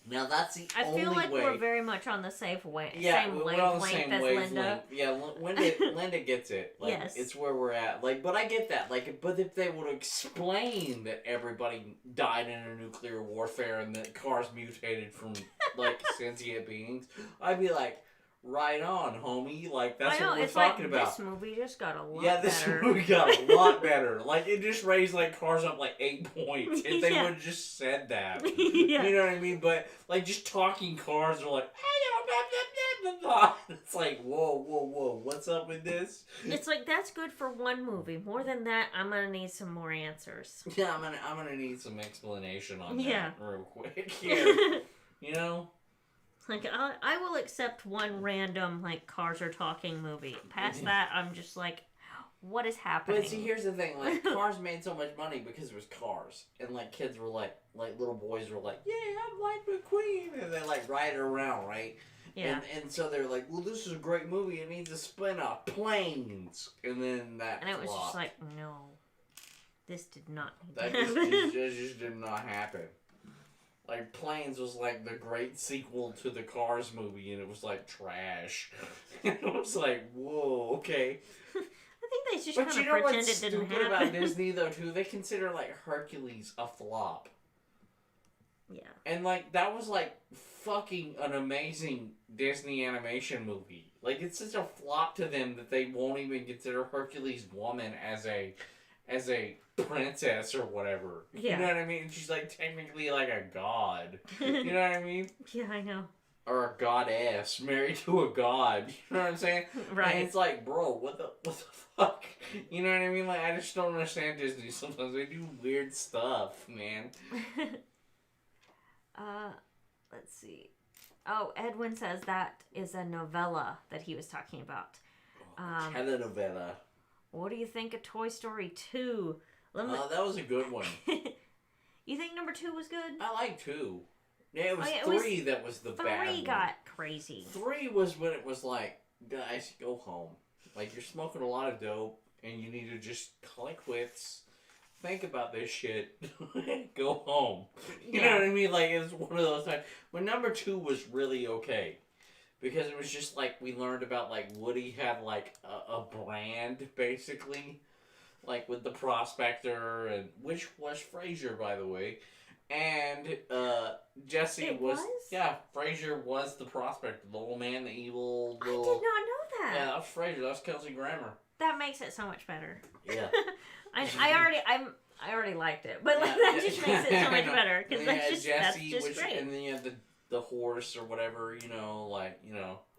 Speaker 2: now that's the only way.
Speaker 1: I feel like we're very much on the same wavelength
Speaker 2: we're on the same
Speaker 1: as
Speaker 2: wavelength.
Speaker 1: Linda.
Speaker 2: Yeah, Linda gets it. Like,
Speaker 1: Yes.
Speaker 2: It's where we're at. Like, but I get that. Like, but if they would explain that everybody died in a nuclear warfare and that cars mutated from, like, sentient beings, I'd be like, right on, homie. Like, that's what we're talking about.
Speaker 1: This movie just got a lot
Speaker 2: Yeah, this
Speaker 1: better.
Speaker 2: movie got a lot better. Like, it just raised, like, cars up, like, 8 points. If they
Speaker 1: Yeah.
Speaker 2: would have just said that.
Speaker 1: Yeah.
Speaker 2: You know what I mean? But, like, just talking cars are like, it's like, whoa, what's up with this?
Speaker 1: It's like, that's good for one movie. More than that, I'm gonna need some more answers.
Speaker 2: Yeah, I'm gonna need some explanation on
Speaker 1: Yeah.
Speaker 2: that real quick. Yeah. You know?
Speaker 1: Like, I will accept one random, like, cars are talking movie. Past that, I'm just like, what is happening?
Speaker 2: But see, here's the thing. Like, Cars made so much money because it was Cars. And, like, kids were like little boys were like, yeah, I'm like BrickQueen. And they, like, ride it around, right?
Speaker 1: Yeah.
Speaker 2: And so they're like, well, this is a great movie. It needs a spin-off. Planes. And then that
Speaker 1: And it was
Speaker 2: flopped.
Speaker 1: just like, no. This did not need
Speaker 2: That
Speaker 1: to happen.
Speaker 2: just did not happen. Like, Planes was like the great sequel to the Cars movie, and it was like trash. It was like, whoa, okay.
Speaker 1: I think they just
Speaker 2: But
Speaker 1: kind
Speaker 2: you
Speaker 1: of
Speaker 2: know
Speaker 1: pretend
Speaker 2: what's
Speaker 1: it didn't
Speaker 2: stupid
Speaker 1: happen.
Speaker 2: about Disney, though, too? They consider, like, Hercules a flop.
Speaker 1: Yeah.
Speaker 2: And, like, that was, like, fucking an amazing Disney animation movie. Like, it's such a flop to them that they won't even consider Hercules woman as a princess or whatever.
Speaker 1: Yeah.
Speaker 2: You know what I mean? She's, like, technically, like, a god. You know what I mean?
Speaker 1: Yeah, I know.
Speaker 2: Or a goddess married to a god. You know what I'm saying?
Speaker 1: Right.
Speaker 2: And it's like, bro, what the fuck? You know what I mean? Like, I just don't understand Disney. Sometimes they do weird stuff, man.
Speaker 1: Let's see. Oh, Edwin says that is a novella that he was talking about.
Speaker 2: Telenovela.
Speaker 1: What do you think of Toy Story 2?
Speaker 2: That was a good one.
Speaker 1: You think number 2 was good?
Speaker 2: I like 2. Yeah, it was
Speaker 1: Oh, yeah, it
Speaker 2: 3 that was the bad one.
Speaker 1: 3 got crazy.
Speaker 2: 3 was when it was like, guys, go home. Like, you're smoking a lot of dope, and you need to just call it quits. Think about this shit. Go home. You know what I mean? Like, it's one of those times. When number 2 was really okay. Because it was just like, we learned about, like, Woody had, like, a brand, basically. Like, with the Prospector, and which was Frasier, by the way. And, Jesse was... Yeah, Frasier was the Prospector. The old man, the evil little...
Speaker 1: I did not know that.
Speaker 2: Yeah, that was Frasier. That was Kelsey Grammer.
Speaker 1: That makes it so much better.
Speaker 2: Yeah.
Speaker 1: I already liked it, but like, that just makes it so much better because that's
Speaker 2: Jesse,
Speaker 1: just great.
Speaker 2: And then you had the horse or whatever,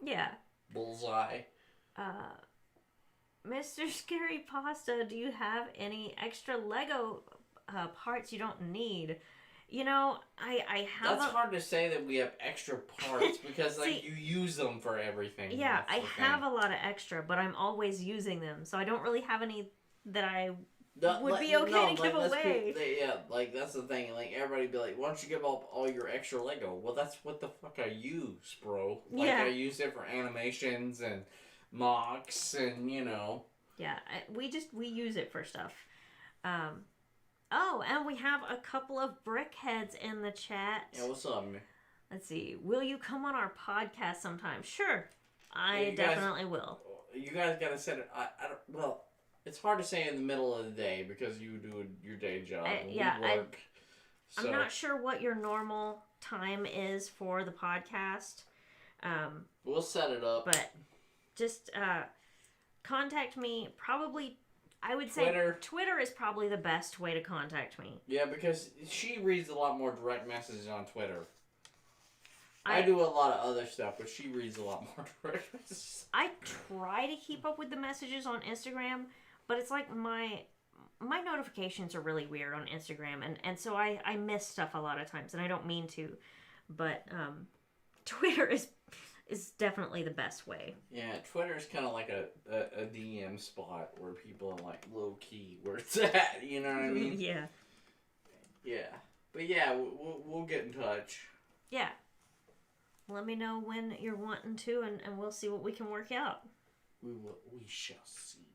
Speaker 1: Yeah.
Speaker 2: Bullseye.
Speaker 1: Mr. Scary Pasta, do you have any extra Lego parts you don't need? You know, I have.
Speaker 2: That's hard to say that we have extra parts because like you use them for everything.
Speaker 1: Yeah, I have a lot of extra, but I'm always using them, so I don't really have any that I would be okay to give away.
Speaker 2: Like that's the thing. Like everybody be like, "Why don't you give up all your extra Lego?" Well, that's what the fuck I use, bro. Like I use it for animations and mocks, and
Speaker 1: Yeah, we use it for stuff. Oh, and we have a couple of brickheads in the chat.
Speaker 2: Yeah, what's up, man?
Speaker 1: Let's see. Will you come on our podcast sometime? Sure. I definitely will.
Speaker 2: You guys got to set it. Well, it's hard to say in the middle of the day because you do your day job.
Speaker 1: I'm not sure what your normal time is for the podcast.
Speaker 2: We'll set it up.
Speaker 1: But just contact me probably. I would say Twitter is probably the best way to contact me.
Speaker 2: Yeah, because she reads a lot more direct messages on Twitter. I do a lot of other stuff, but she reads a lot more direct messages.
Speaker 1: I try to keep up with the messages on Instagram, but it's like my notifications are really weird on Instagram, and so I miss stuff a lot of times, and I don't mean to. But Twitter is definitely the best way.
Speaker 2: Yeah, Twitter is kind of like a DM spot where people are like low key where it's at. You know what I mean?
Speaker 1: Yeah.
Speaker 2: Yeah, but yeah, we'll get in touch.
Speaker 1: Yeah. Let me know when you're wanting to, and we'll see what we can work out.
Speaker 2: We shall see.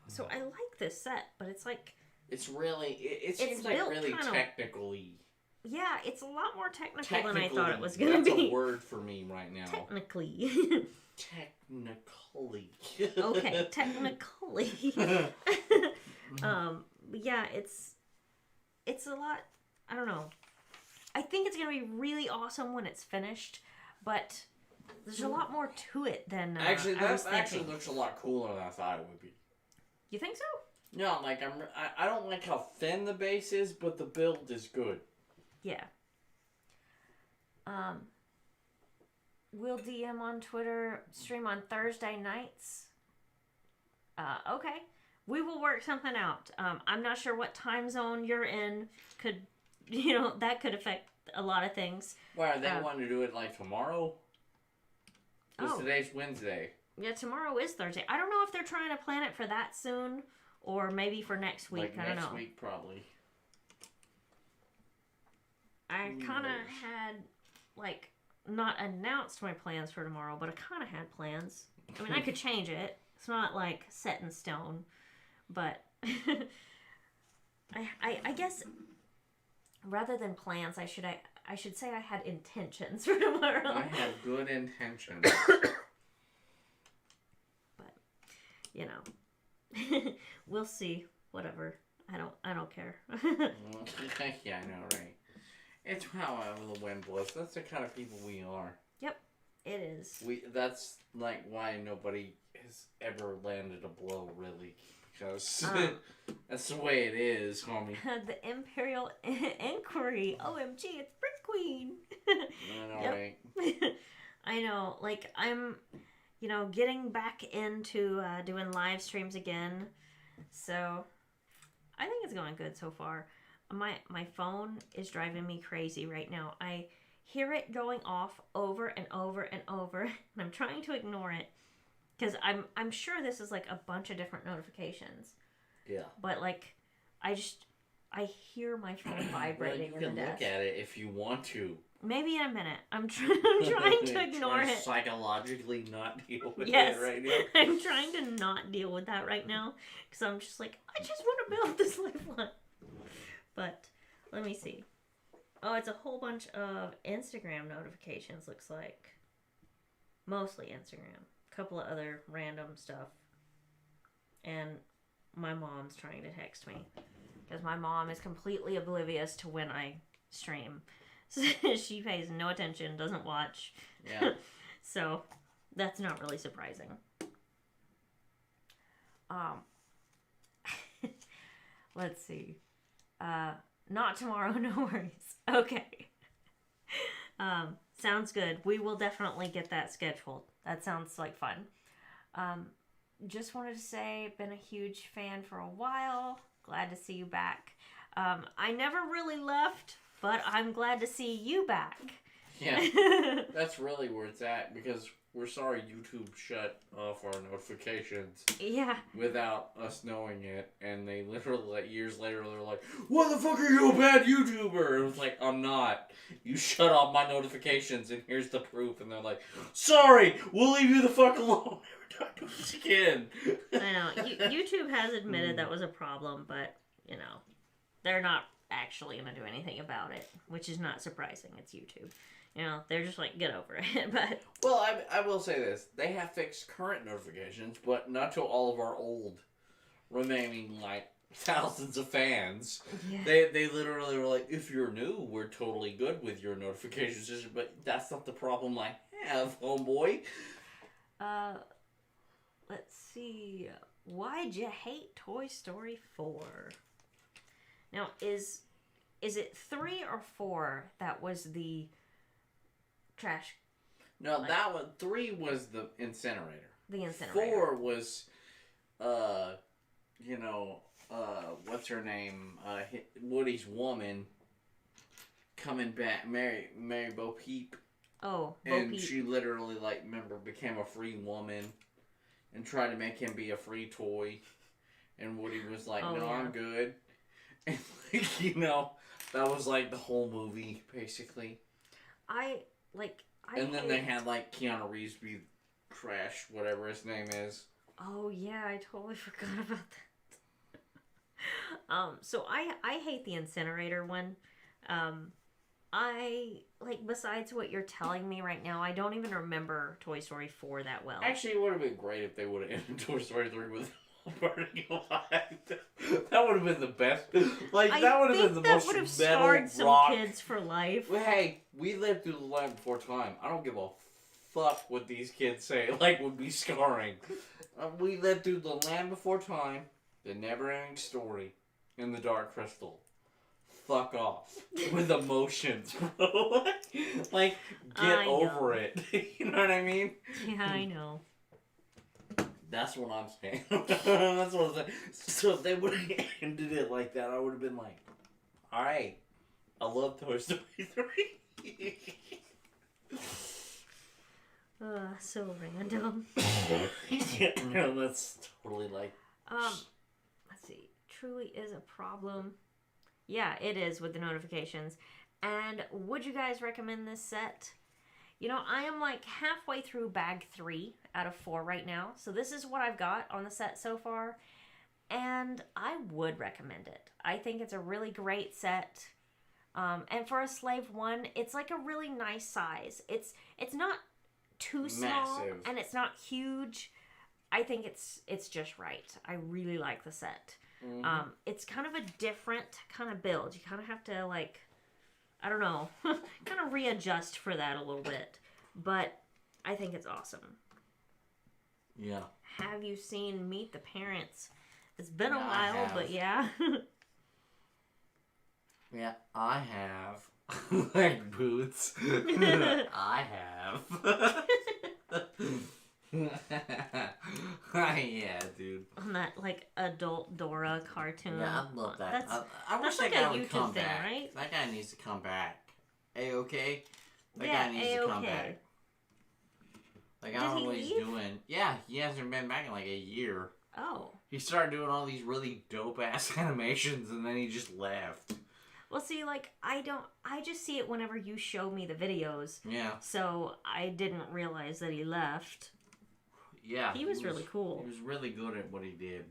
Speaker 1: So I like this set, but it's like.
Speaker 2: It's really. It seems like really technically.
Speaker 1: Yeah, it's a lot more technical than I thought it was going to be.
Speaker 2: That's a word for me right now.
Speaker 1: Technically.
Speaker 2: Technically.
Speaker 1: Okay, technically. Yeah, it's a lot. I don't know. I think it's going to be really awesome when it's finished, but there's a lot more to it than
Speaker 2: actually.
Speaker 1: I was
Speaker 2: That
Speaker 1: thinking.
Speaker 2: actually looks a lot cooler than I thought it would be.
Speaker 1: You think so?
Speaker 2: No, like I don't like how thin the base is, but the build is good.
Speaker 1: Yeah. We'll DM on Twitter, stream on Thursday nights. Okay. We will work something out. I'm not sure what time zone you're in. That could affect a lot of things.
Speaker 2: Why, they want to do it like tomorrow? Because today's Wednesday.
Speaker 1: Yeah, tomorrow is Thursday. I don't know if they're trying to plan it for that soon. Or maybe for next week. I don't know.
Speaker 2: Next week, probably.
Speaker 1: I kind of had, like, not announced my plans for tomorrow, but I kind of had plans. I mean, I could change it. It's not like set in stone, but I guess rather than plans, I should say I had intentions for tomorrow.
Speaker 2: I have good intentions.
Speaker 1: But you know, we'll see. Whatever. I don't care.
Speaker 2: Yeah, I know, right? It's however the wind blows. That's the kind of people we are.
Speaker 1: Yep, it is.
Speaker 2: That's like why nobody has ever landed a blow, really, because that's the way it is, homie.
Speaker 1: The Imperial Inquiry. OMG, it's BrickQueen.
Speaker 2: I know, right?
Speaker 1: I know. Like I'm, getting back into doing live streams again. So I think it's going good so far. My phone is driving me crazy right now. I hear it going off over and over and over, and I'm trying to ignore it because I'm sure this is like a bunch of different notifications.
Speaker 2: Yeah.
Speaker 1: But like, I hear my phone vibrating
Speaker 2: well, you
Speaker 1: in the
Speaker 2: can
Speaker 1: desk.
Speaker 2: look at it if you want to.
Speaker 1: Maybe in a minute. I'm trying to ignore it.
Speaker 2: Psychologically not deal with
Speaker 1: Yes,
Speaker 2: it right now.
Speaker 1: I'm trying to not deal with that right now because I'm just like, I just want to build this lifeline. But let me see. Oh, it's a whole bunch of Instagram notifications, looks like. Mostly Instagram. A couple of other random stuff. And my mom's trying to text me. Because my mom is completely oblivious to when I stream. So she pays no attention, doesn't watch.
Speaker 2: Yeah.
Speaker 1: So that's not really surprising. Let's see. Not tomorrow, no worries. Okay. Sounds good. We will definitely get that scheduled. That sounds like fun. Just wanted to say, been a huge fan for a while. Glad to see you back. I never really left, but I'm glad to see you back.
Speaker 2: Yeah. That's really where it's at, because we're sorry YouTube shut off our notifications.
Speaker 1: Yeah.
Speaker 2: Without us knowing it, and they literally, like, years later, they're like, "What the fuck are you, a bad YouTuber?" And it was like, "I'm not. You shut off my notifications, and here's the proof." And they're like, "Sorry, we'll leave you the fuck alone. Never talk to us again."
Speaker 1: I know. YouTube has admitted that was a problem, but, they're not actually going to do anything about it, which is not surprising. It's YouTube. They're just like, get over it. But
Speaker 2: well, I will say this. They have fixed current notifications, but not to all of our old remaining, like, thousands of fans.
Speaker 1: yeah.
Speaker 2: They literally were like, "If you're new, we're totally good with your notification system," but that's not the problem I have, homeboy.
Speaker 1: Let's see. Why'd you hate Toy Story 4? Now, is it 3 or 4 that was the trash?
Speaker 2: No, that one, 3 was the incinerator.
Speaker 1: The incinerator.
Speaker 2: 4 was, what's her name? Woody's woman coming back, Mary Bo Peep.
Speaker 1: Oh, Bo
Speaker 2: and
Speaker 1: Peep.
Speaker 2: she literally, like, became a free woman and tried to make him be a free toy. And Woody was like, "No, yeah. I'm good." And, that was, like, the whole movie, basically. And then they had, like, Keanu Reeves be trash, whatever his name is.
Speaker 1: Oh, yeah, I totally forgot about that. So I hate the incinerator one. Besides what you're telling me right now, I don't even remember Toy Story 4 that well.
Speaker 2: Actually, it would have been great if they would have ended Toy Story 3 with burning alive. That would have been the best. Like, that would have been the most
Speaker 1: would have
Speaker 2: metal
Speaker 1: scarred some
Speaker 2: rock.
Speaker 1: kids for life.
Speaker 2: Hey, we lived through the Land Before Time. I don't give a fuck what these kids say. Like, would be scarring. We lived through the Land Before Time, the never-ending story, and the Dark Crystal. Fuck off with emotions, bro. Like, get over it. You know what I mean?
Speaker 1: Yeah, I know.
Speaker 2: That's what I'm saying. That's what I'm saying. So if they would have ended it like that, I would have been like, "Alright, I love Toy Story 3.
Speaker 1: So random.
Speaker 2: Yeah, no, that's totally like...
Speaker 1: Let's see. Truly is a problem. Yeah, it is with the notifications. And would you guys recommend this set? You know, I am like halfway through bag 3 out of 4 right now. So this is what I've got on the set so far. And I would recommend it. I think it's a really great set. And for a Slave 1, it's like a really nice size. It's not too small
Speaker 2: Massive.
Speaker 1: and it's not huge. I think it's just right. I really like the set.
Speaker 2: Mm-hmm.
Speaker 1: It's kind of a different kind of build. You kind of have to like, I don't know, kind of readjust for that a little bit. But I think it's awesome.
Speaker 2: Yeah.
Speaker 1: Have you seen Meet the Parents? It's been a
Speaker 2: Yeah, I
Speaker 1: while,
Speaker 2: have.
Speaker 1: but yeah.
Speaker 2: Yeah, I have. Like boots. I have. Yeah, dude.
Speaker 1: On that like adult Dora cartoon.
Speaker 2: Yeah, I love that.
Speaker 1: That's
Speaker 2: I wish
Speaker 1: like
Speaker 2: that guy
Speaker 1: a
Speaker 2: would
Speaker 1: YouTube
Speaker 2: come
Speaker 1: thing,
Speaker 2: back.
Speaker 1: right?
Speaker 2: That guy needs to come back. A-okay? That
Speaker 1: Yeah,
Speaker 2: guy needs to come
Speaker 1: A-okay.
Speaker 2: back. Like, I
Speaker 1: Did
Speaker 2: don't
Speaker 1: he
Speaker 2: know what he's
Speaker 1: leave?
Speaker 2: doing. Yeah, he hasn't been back in like a year.
Speaker 1: Oh.
Speaker 2: He started doing all these really dope-ass animations, and then he just left.
Speaker 1: Well, see, like, I just see it whenever you show me the videos.
Speaker 2: Yeah.
Speaker 1: So I didn't realize that he left.
Speaker 2: Yeah.
Speaker 1: He was really cool.
Speaker 2: He was really good at what he did.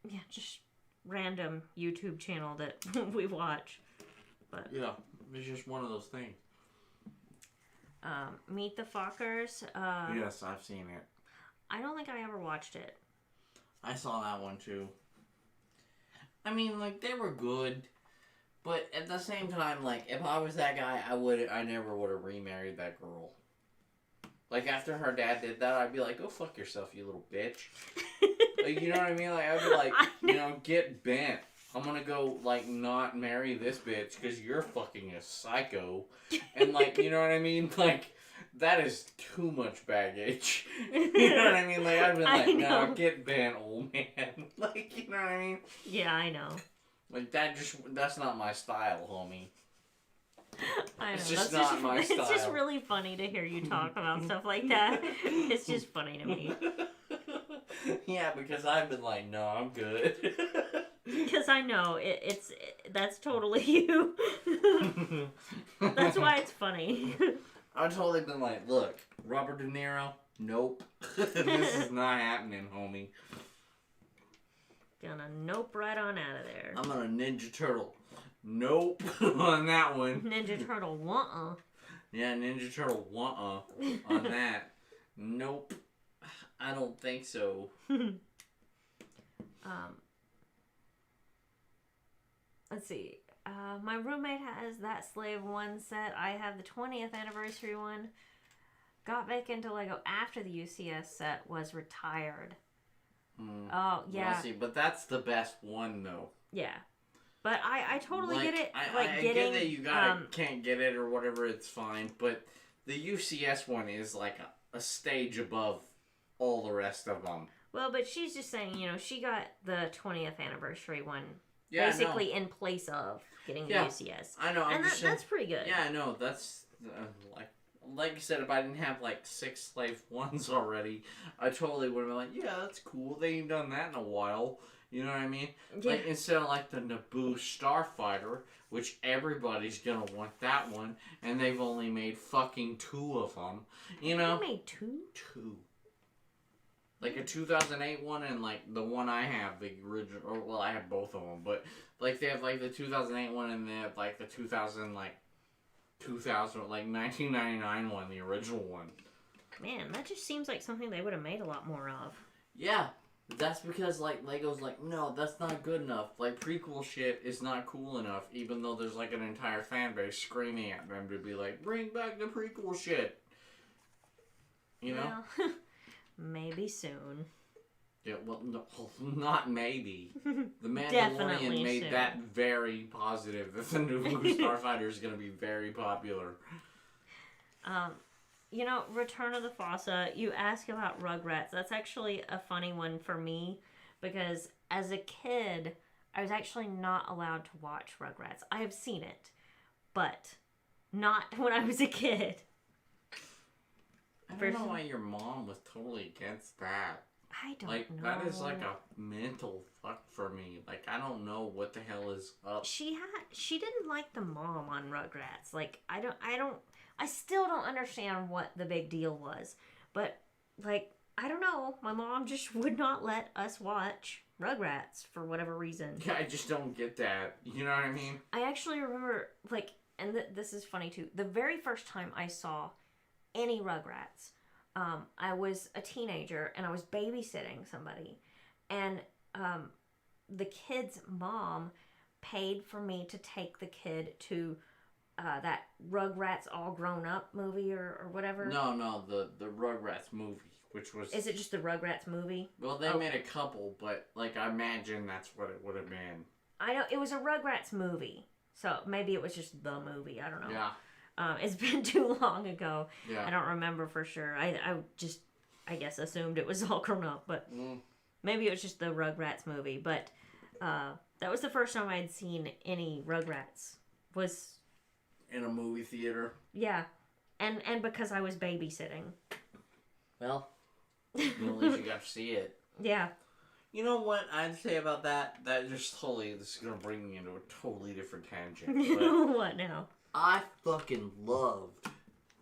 Speaker 1: Yeah, just random YouTube channel that we watch. But
Speaker 2: Yeah, it's just one of those things.
Speaker 1: Meet the Fockers.
Speaker 2: Yes, I've seen it.
Speaker 1: I don't think I ever watched it.
Speaker 2: I saw that one too. I mean, like, they were good, but at the same time, like, if I was that guy, I never would have remarried that girl. Like, after her dad did that, I'd be like, go fuck yourself, you little bitch. Like, you know what I mean? Like, I'd be like, you know, get bent. I'm gonna go, like, not marry this bitch because you're fucking a psycho. And, like, you know what I mean? Like, that is too much baggage. You know what I mean? Like, I'd be
Speaker 1: I
Speaker 2: like,
Speaker 1: know.
Speaker 2: no, get bent, old man. Like, you know what I mean?
Speaker 1: Yeah, I know.
Speaker 2: Like, that's not my style, homie.
Speaker 1: I know.
Speaker 2: It's just
Speaker 1: That's
Speaker 2: not my
Speaker 1: It's just
Speaker 2: style.
Speaker 1: really funny to hear you talk about stuff like that. It's just funny to me.
Speaker 2: Yeah, because I've been like, no, I'm good.
Speaker 1: Because I know that's totally you. That's why it's funny.
Speaker 2: I've totally been like, look, Robert De Niro, nope. This is not happening, homie.
Speaker 1: Gonna nope right on out of there.
Speaker 2: I'm on a Ninja Turtle. Nope. On that one.
Speaker 1: Ninja Turtle, uh-uh.
Speaker 2: Yeah, Ninja Turtle, on that. Nope. I don't think so.
Speaker 1: Let's see. My roommate has that Slave 1 set. I have the 20th anniversary one. Got back into Lego after the UCS set was retired. Oh, yeah.
Speaker 2: Well, see, but that's the best one, though.
Speaker 1: Yeah. But I totally
Speaker 2: Like,
Speaker 1: get it.
Speaker 2: I get that you can't get it or whatever, it's fine. But the UCS one is like a stage above all the rest of them.
Speaker 1: Well, but she's just saying, you know, she got the 20th anniversary one
Speaker 2: Yeah,
Speaker 1: basically in place of getting the UCS.
Speaker 2: I know.
Speaker 1: And that's pretty good.
Speaker 2: Yeah, I know. That's like I said, if I didn't have like 6 Slave 1s already, I totally would have been like, yeah, that's cool. They ain't done that in a while. You know what I mean?
Speaker 1: Yeah.
Speaker 2: Like, instead of like the Naboo Starfighter, which everybody's gonna want that one, and they've only made fucking 2 of them. You know?
Speaker 1: They made 2?
Speaker 2: 2. Like a 2008 one and like the one I have, the original. Or, well, I have both of them, but like they have like the 2008 one and they have like the 1999 one, the original one.
Speaker 1: Man, that just seems like something they would have made a lot more of.
Speaker 2: Yeah, that's because like Lego's like, no, that's not good enough. Like prequel shit is not cool enough, even though there's like an entire fan base screaming at them to be like, bring back the prequel shit. You know?
Speaker 1: Well, maybe soon.
Speaker 2: Yeah, well, no, not maybe. The Mandalorian
Speaker 1: Definitely
Speaker 2: made
Speaker 1: soon.
Speaker 2: that very positive that the new Starfighter is going to be very popular.
Speaker 1: You know, Return of the Fossa, you ask about Rugrats. That's actually a funny one for me because as a kid, I was actually not allowed to watch Rugrats. I have seen it, but not when I was a kid.
Speaker 2: I don't know why your mom was totally against that.
Speaker 1: I don't
Speaker 2: like,
Speaker 1: know.
Speaker 2: That is like a mental fuck for me. Like, I don't know what the hell is up.
Speaker 1: She didn't like the mom on Rugrats. Like, I I still don't understand what the big deal was. But, like, I don't know. My mom just would not let us watch Rugrats for whatever reason.
Speaker 2: Yeah, I just don't get that. You know what I mean?
Speaker 1: I actually remember, like, and this is funny too. The very first time I saw any Rugrats, I was a teenager and I was babysitting somebody, and the kid's mom paid for me to take the kid to that Rugrats All Grown Up movie or whatever.
Speaker 2: No, the Rugrats movie, which was...
Speaker 1: Is it just the Rugrats movie?
Speaker 2: Well, they made a couple, but, like, I imagine that's what it would have been.
Speaker 1: I know, it was a Rugrats movie, so maybe it was just the movie, I don't know.
Speaker 2: Yeah.
Speaker 1: It's been too long ago.
Speaker 2: Yeah.
Speaker 1: I don't remember for sure. I just, I guess, assumed it was All Grown Up, but maybe it was just the Rugrats movie. But that was the first time I had seen any Rugrats. Was
Speaker 2: in a movie theater.
Speaker 1: Yeah, and because I was babysitting.
Speaker 2: Well, at least you got to see it.
Speaker 1: Yeah.
Speaker 2: You know what I'd say about that? That just totally, this is going to bring me into a totally different tangent. But
Speaker 1: What now?
Speaker 2: I fucking loved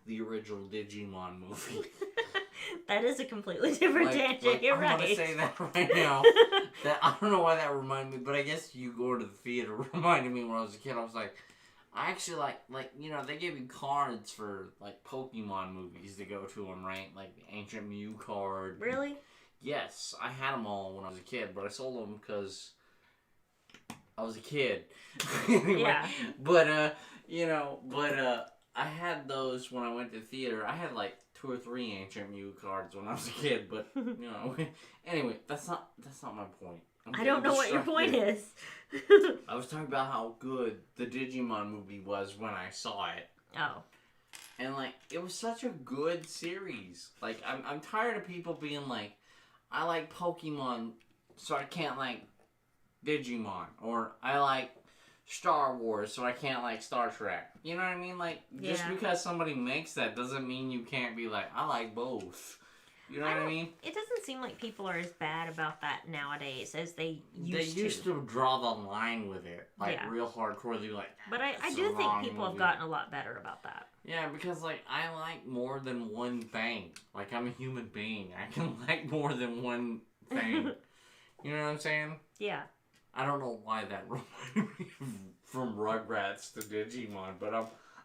Speaker 2: the original Digimon movie.
Speaker 1: That is a completely different tangent. You're right.
Speaker 2: I'm gonna say that right now. That I don't know why that reminded me, but I guess you going to the theater reminded me when I was a kid. I was like, I actually like you know, they gave you cards for like Pokemon movies to go to them, right? Like the Ancient Mew card.
Speaker 1: Really?
Speaker 2: Yes, I had them all when I was a kid, but I sold them because I was a kid. Anyway,
Speaker 1: Yeah.
Speaker 2: But I had those when I went to the theater. I had like 2 or 3 Ancient Mew cards when I was a kid, but you know. Anyway, that's not my point.
Speaker 1: I don't know what your point is.
Speaker 2: I was talking about how good the Digimon movie was when I saw it.
Speaker 1: Oh.
Speaker 2: And like, it was such a good series. Like, I'm tired of people being like, I like Pokemon, so I can't like Digimon, or I like Star Wars, so I can't like Star Trek. You know what I mean? Like, just because somebody makes that doesn't mean you can't be like, I like both. You know what I mean?
Speaker 1: It doesn't seem like people are as bad about that nowadays as they used to.
Speaker 2: They used to draw the line with it, like real hardcore. They like.
Speaker 1: But I do think people have gotten a lot better about that.
Speaker 2: Yeah, because like I like more than one thing. Like I'm a human being. I can like more than one thing. You know what I'm saying?
Speaker 1: Yeah.
Speaker 2: I don't know why that reminded me from Rugrats to Digimon, but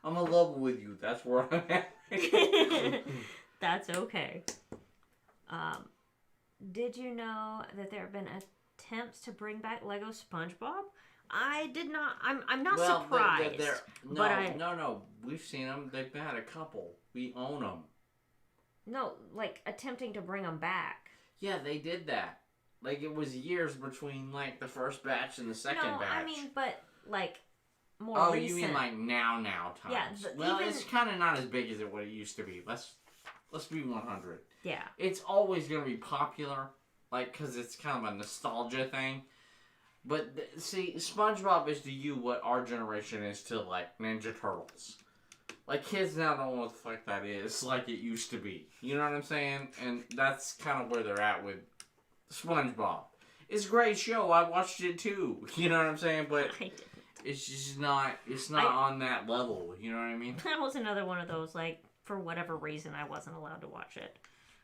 Speaker 2: I'm in love with you. That's where I'm at.
Speaker 1: That's okay. Did you know that there have been attempts to bring back Lego SpongeBob? I did not. I'm not surprised.
Speaker 2: No. We've seen them. They've had a couple. We own them.
Speaker 1: No, like attempting to bring them back.
Speaker 2: Yeah, they did that. Like it was years between like the first batch and the second batch.
Speaker 1: No, I mean, but like more recent.
Speaker 2: Oh, you mean like now times?
Speaker 1: Yeah.
Speaker 2: Well, it's kind of not as big as what it used to be. Let's be 100.
Speaker 1: Yeah.
Speaker 2: It's always going to be popular, like, because it's kind of a nostalgia thing. But, see, SpongeBob is to you what our generation is to, like, Ninja Turtles. Like, kids now don't know what the fuck that is, like it used to be. You know what I'm saying? And that's kind of where they're at with SpongeBob. It's a great show. I watched it, too. You know what I'm saying? But it's just not, on that level. You know what I mean?
Speaker 1: That was another one of those, like, for whatever reason, I wasn't allowed to watch it.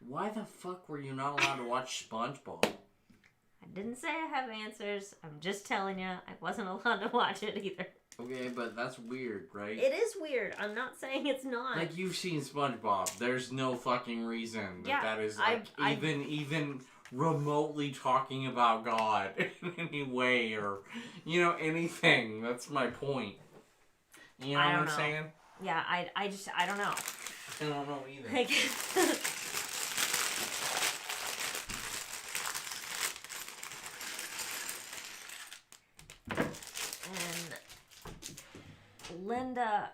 Speaker 2: Why the fuck were you not allowed to watch SpongeBob?
Speaker 1: I didn't say I have answers. I'm just telling you, I wasn't allowed to watch it either.
Speaker 2: Okay, but that's weird, right?
Speaker 1: It is weird. I'm not saying it's not.
Speaker 2: Like, you've seen SpongeBob. There's no fucking reason that is, like, even remotely talking about God in any way or, you know, anything. That's my point. You know what I'm saying?
Speaker 1: Yeah, I don't know.
Speaker 2: I don't know either.
Speaker 1: Like, and Linda,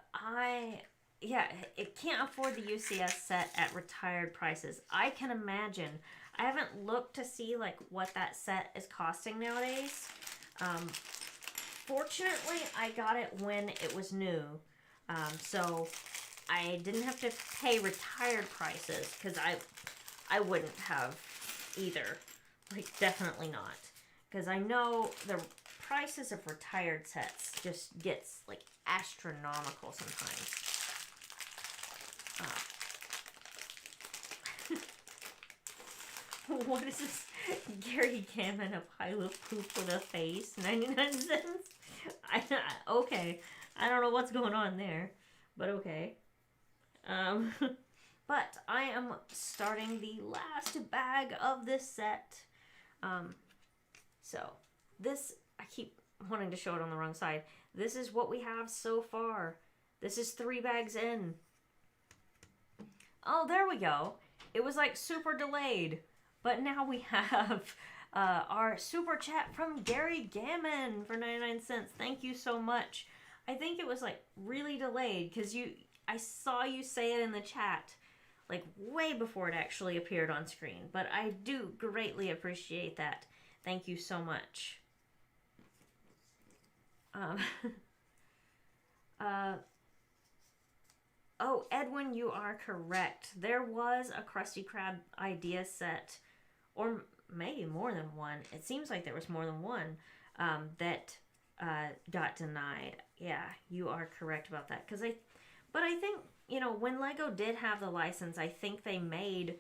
Speaker 1: it can't afford the UCS set at retired prices. I can imagine. I haven't looked to see like what that set is costing nowadays. Fortunately, I got it when it was new. So I didn't have to pay retired prices because I wouldn't have either. Like, definitely not. Because I know the prices of retired sets just gets, like, astronomical sometimes. What is this? Gary Gammon, a pile of poop with a face, 99 cents? Okay. I don't know what's going on there, but okay. But I am starting the last bag of this set. So, this, I keep wanting to show it on the wrong side. This is what we have so far. This is 3 bags in. Oh, there we go. It was like super delayed. But now we have our super chat from Gary Gammon for 99 cents. Thank you so much. I think it was like really delayed because I saw you say it in the chat like way before it actually appeared on screen. But I do greatly appreciate that. Thank you so much. Oh, Edwin, you are correct. There was a Krusty Krab idea set, or maybe more than one. It seems like there was more than one that got denied. Yeah, you are correct about that. But I think, you know, when Lego did have the license, I think they made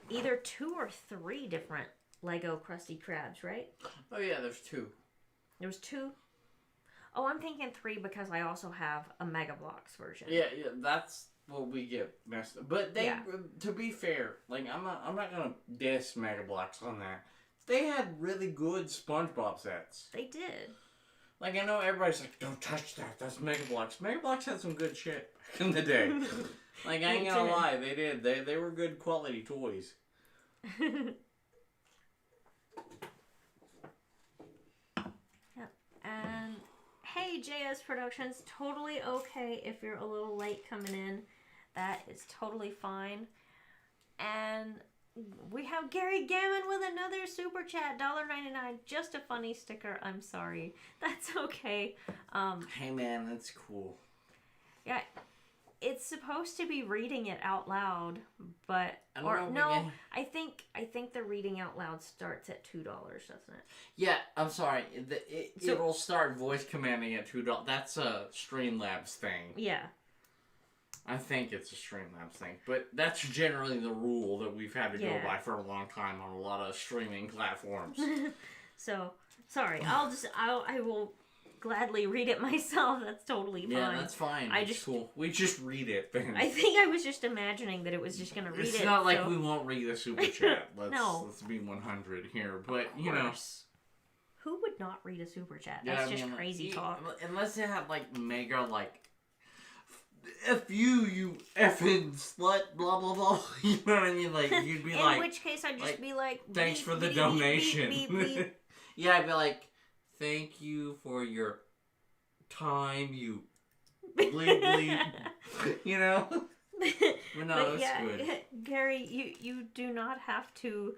Speaker 1: either 2 or 3 different Lego Krusty Krabs, right?
Speaker 2: Oh yeah, there's 2.
Speaker 1: There was 2? Oh, I'm thinking 3 because I also have a Mega Bloks version.
Speaker 2: Yeah, that's what we get messed up. But they, to be fair, like I'm not gonna diss Mega Bloks on that. They had really good SpongeBob sets.
Speaker 1: They did.
Speaker 2: Like I know everybody's like, don't touch that. That's Mega Bloks. Mega Bloks had some good shit back in the day. Like I ain't gonna lie, they did. They were good quality toys.
Speaker 1: Yep. And hey, JS Productions, totally okay if you're a little late coming in. That is totally fine. And we have Gary Gammon with another super chat, $1.99. Just a funny sticker. I'm sorry. That's okay.
Speaker 2: Hey man, that's cool.
Speaker 1: Yeah, it's supposed to be reading it out loud, but I think the reading out loud starts at $2, doesn't it?
Speaker 2: Yeah, I'm sorry. It'll start voice commanding at $2. That's a Streamlabs thing.
Speaker 1: Yeah.
Speaker 2: I think it's a Streamlabs thing, but that's generally the rule that we've had to go by for a long time on a lot of streaming platforms.
Speaker 1: So, sorry. I will gladly read it myself. That's totally fine.
Speaker 2: Yeah, that's fine. It's cool. We just read it.
Speaker 1: I think I was just imagining that it was just going to read it.
Speaker 2: It's not like we won't read the super chat. Let's be 100 here, but you know.
Speaker 1: Who would not read a super chat? That's just crazy talk.
Speaker 2: Unless they had like mega like F you effing slut, blah, blah, blah. You know what I mean? Like, you'd be like...
Speaker 1: In which case, I'd just be like...
Speaker 2: Thanks for the donation. Yeah, I'd be like, thank you for your time, you bleep, bleep. You know? But no, that's good.
Speaker 1: Gary, you do not have to,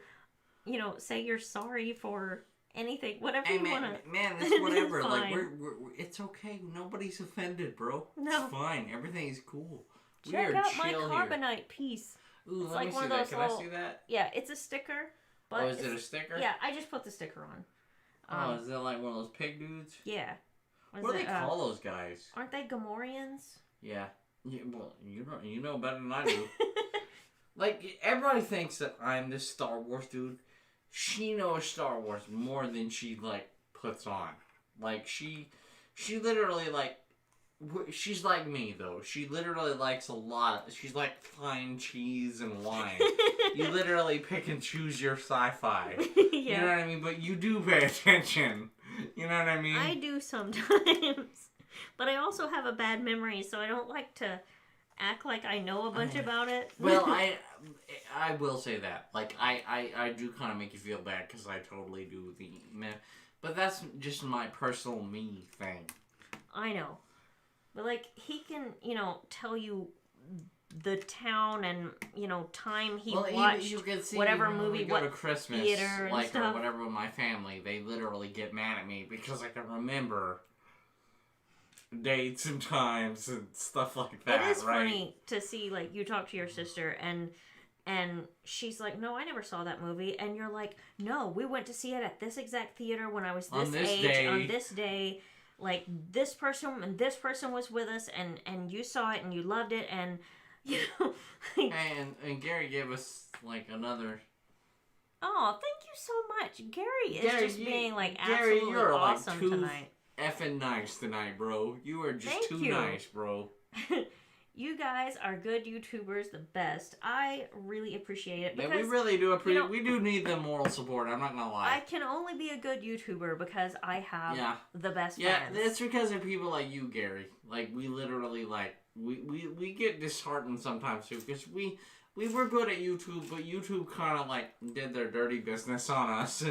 Speaker 1: you know, say you're sorry for... anything, whatever you want to.
Speaker 2: Man, it's whatever. Like we're, it's okay. Nobody's offended, bro.
Speaker 1: No,
Speaker 2: it's fine. Everything's cool.
Speaker 1: Check out my carbonite piece.
Speaker 2: Ooh, let me see that. Can I see that?
Speaker 1: Yeah, it's a sticker. But
Speaker 2: is it a sticker?
Speaker 1: Yeah, I just put the sticker on.
Speaker 2: Is that like one of those pig dudes?
Speaker 1: Yeah.
Speaker 2: What do they call those guys?
Speaker 1: Aren't they Gamorreans?
Speaker 2: Yeah. Well, you know better than I do. Like everybody thinks that I'm this Star Wars dude. She knows Star Wars more than she, like, puts on. Like, she literally, like, she's like me, though. She literally likes a lot. She's like fine cheese and wine. You literally pick and choose your sci-fi. Yeah. You know what I mean? But you do pay attention. You know what I mean?
Speaker 1: I do sometimes. But I also have a bad memory, so I don't like to act like I know a bunch about it.
Speaker 2: Well, I will say that. Like, I do kind of make you feel bad because I totally do the... But that's just my personal me thing.
Speaker 1: I know. But, like, he can, you know, tell you the town and, you know, time he watched
Speaker 2: you can see
Speaker 1: whatever movie,
Speaker 2: we go to Christmas,
Speaker 1: theater and
Speaker 2: like,
Speaker 1: stuff.
Speaker 2: Or whatever with my family, they literally get mad at me because I can remember dates and times and stuff like that.
Speaker 1: It is funny to see, like, you talk to your sister and she's like, no, I never saw that movie. And you're like, no, we went to see it at this exact theater when I was this age, on this day. Like, this person and this person was with us, and you saw it and you loved it. And You know, like,
Speaker 2: And Gary gave us like another.
Speaker 1: oh, thank you so much. Gary is
Speaker 2: Gary,
Speaker 1: just being like
Speaker 2: Gary,
Speaker 1: absolutely
Speaker 2: you're
Speaker 1: awesome
Speaker 2: like too
Speaker 1: tonight.
Speaker 2: effing nice tonight, bro. You are just
Speaker 1: Thank
Speaker 2: too
Speaker 1: you.
Speaker 2: nice, bro.
Speaker 1: You guys are good YouTubers, the best. I really appreciate it
Speaker 2: Man,
Speaker 1: because
Speaker 2: we really do appreciate.
Speaker 1: you know,
Speaker 2: We do need the moral support. I'm not gonna lie.
Speaker 1: I can only be a good YouTuber because I have the best
Speaker 2: Yeah,
Speaker 1: fans.
Speaker 2: that's because of people like you, Gary. Like, we literally, like, we get disheartened sometimes, too, because we were good at YouTube, but YouTube kind of, like, did their dirty business on us,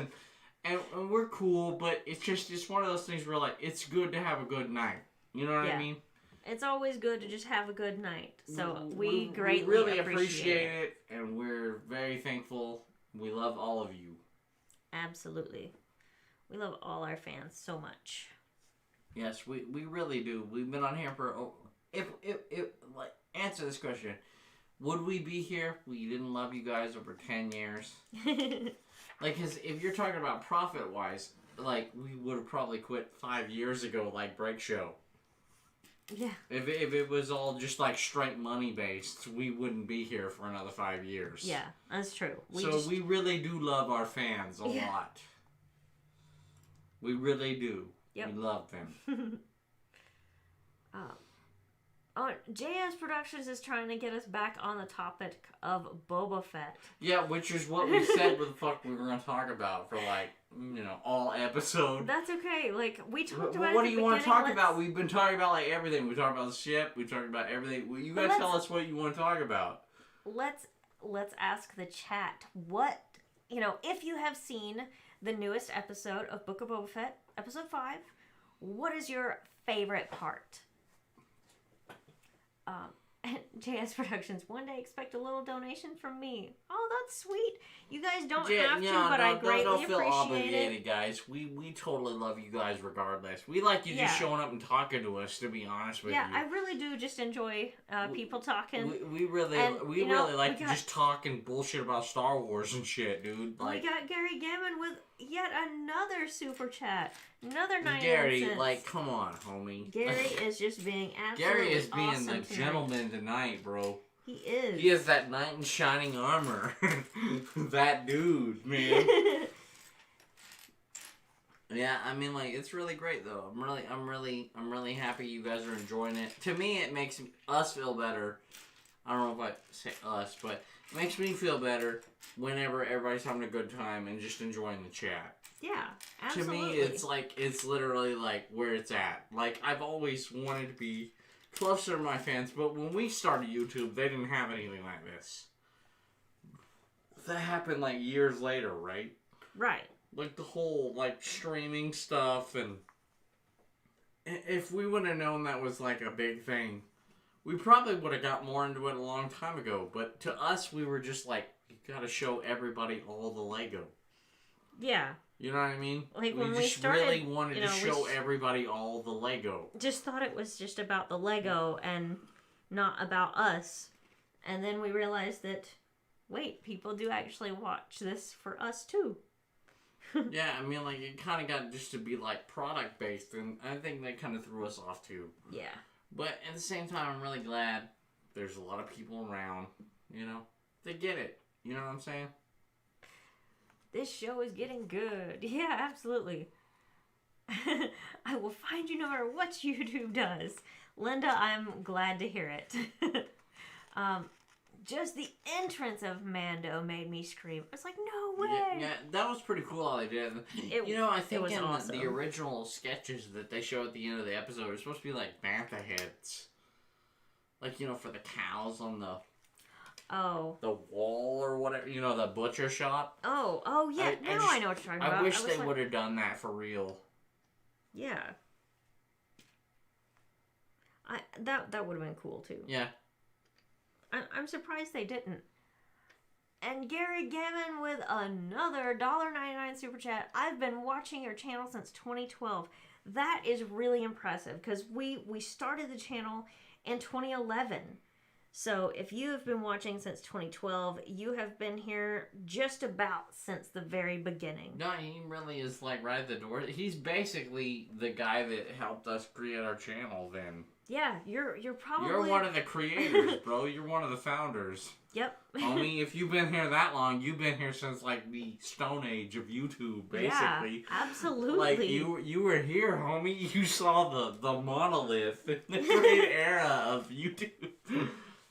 Speaker 2: and we're cool, but it's one of those things where, like, it's good to have a good night. You know what I mean?
Speaker 1: It's always good to just have a good night. So we greatly
Speaker 2: really
Speaker 1: appreciate
Speaker 2: it, and we're very thankful. We love all of you.
Speaker 1: Absolutely. We love all our fans so much.
Speaker 2: Yes, we really do. We've been on here for if like answer this question. Would we be here if we didn't love you guys over 10 years? Like, cause if you're talking about profit wise, like we would have probably quit 5 years ago, like Break Show.
Speaker 1: Yeah.
Speaker 2: If it was all just like straight money based, we wouldn't be here for another 5 years.
Speaker 1: Yeah, that's true.
Speaker 2: We really do love our fans a lot. We really do. Yep. We love them.
Speaker 1: JS Productions is trying to get us back on the topic of Boba Fett.
Speaker 2: Yeah, which is what we said what the fuck we were going to talk about for, like, all episode.
Speaker 1: That's okay. Like, we talked about
Speaker 2: what do you want to talk about? We've been talking about, like, everything. We talked about the ship. We talked about everything. Well, you guys tell us what you want to talk about.
Speaker 1: Let's ask the chat. What, if you have seen the newest episode of Book of Boba Fett, episode 5, what is your favorite part? JS Productions, one day expect a little donation from me. Oh, that's sweet. You guys don't have to, but I greatly
Speaker 2: feel
Speaker 1: appreciate
Speaker 2: obligated,
Speaker 1: it.
Speaker 2: Guys. We totally love you guys regardless. We like you just showing up and talking to us, to be honest with you.
Speaker 1: Yeah, I really do just enjoy people talking.
Speaker 2: We really like to just talk and bullshit about Star Wars and shit, dude. Like,
Speaker 1: we got Gary Gammon with yet another super chat. Another 99
Speaker 2: Gary,
Speaker 1: cents.
Speaker 2: like, come on, homie.
Speaker 1: Gary is just being absolutely
Speaker 2: Gary is being
Speaker 1: awesome
Speaker 2: the
Speaker 1: tonight.
Speaker 2: gentleman tonight, bro.
Speaker 1: He is.
Speaker 2: He is that knight in shining armor. That dude, man. Yeah, I mean, like, it's really great though. I'm really happy you guys are enjoying it. To me, it makes us feel better. I don't know if I say us, but it makes me feel better whenever everybody's having a good time and just enjoying the chat.
Speaker 1: Yeah, absolutely.
Speaker 2: To me, it's literally like where it's at. Like, I've always wanted to be closer to my fans, but when we started YouTube, they didn't have anything like this. That happened like years later, right?
Speaker 1: Right.
Speaker 2: Like the whole like streaming stuff, and if we would have known that was like a big thing, we probably would have got more into it a long time ago. But to us, we were just like, you gotta show everybody all the Lego.
Speaker 1: Yeah.
Speaker 2: You know what I mean?
Speaker 1: Like, when
Speaker 2: we just
Speaker 1: started,
Speaker 2: really wanted to show everybody all the Lego.
Speaker 1: Just thought it was just about the Lego and not about us. And then we realized that, wait, people do actually watch this for us too.
Speaker 2: Yeah, I mean, like, it kind of got just to be, like, product-based, and I think that kind of threw us off too.
Speaker 1: Yeah.
Speaker 2: But at the same time, I'm really glad there's a lot of people around, they get it. You know what I'm saying?
Speaker 1: This show is getting good. Yeah, absolutely. I will find you no matter what YouTube does. Linda, I'm glad to hear it. Just the entrance of Mando made me scream. I was like, no way.
Speaker 2: Yeah, that was pretty cool how they did it. I think in awesome. The original sketches that they show at the end of the episode are supposed to be like bantha heads. Like, for the cows on the wall or whatever, the butcher shop.
Speaker 1: Oh, yeah. I know what you're talking about.
Speaker 2: I wish they would have done that for real.
Speaker 1: Yeah. That would have been cool too.
Speaker 2: Yeah.
Speaker 1: I'm surprised they didn't. And Gary Gammon with another $1.99 super chat. I've been watching your channel since 2012. That is really impressive because we started the channel in 2011. So if you have been watching since 2012, you have been here just about since the very beginning.
Speaker 2: No, he really is like right at the door. He's basically the guy that helped us create our channel then.
Speaker 1: Yeah, you're probably...
Speaker 2: You're one of the creators, bro. You're one of the founders.
Speaker 1: Yep.
Speaker 2: Homie, if you've been here that long, you've been here since, like, the Stone Age of YouTube, basically.
Speaker 1: Yeah, absolutely.
Speaker 2: Like, you were here, homie. You saw the monolith in the great era of YouTube.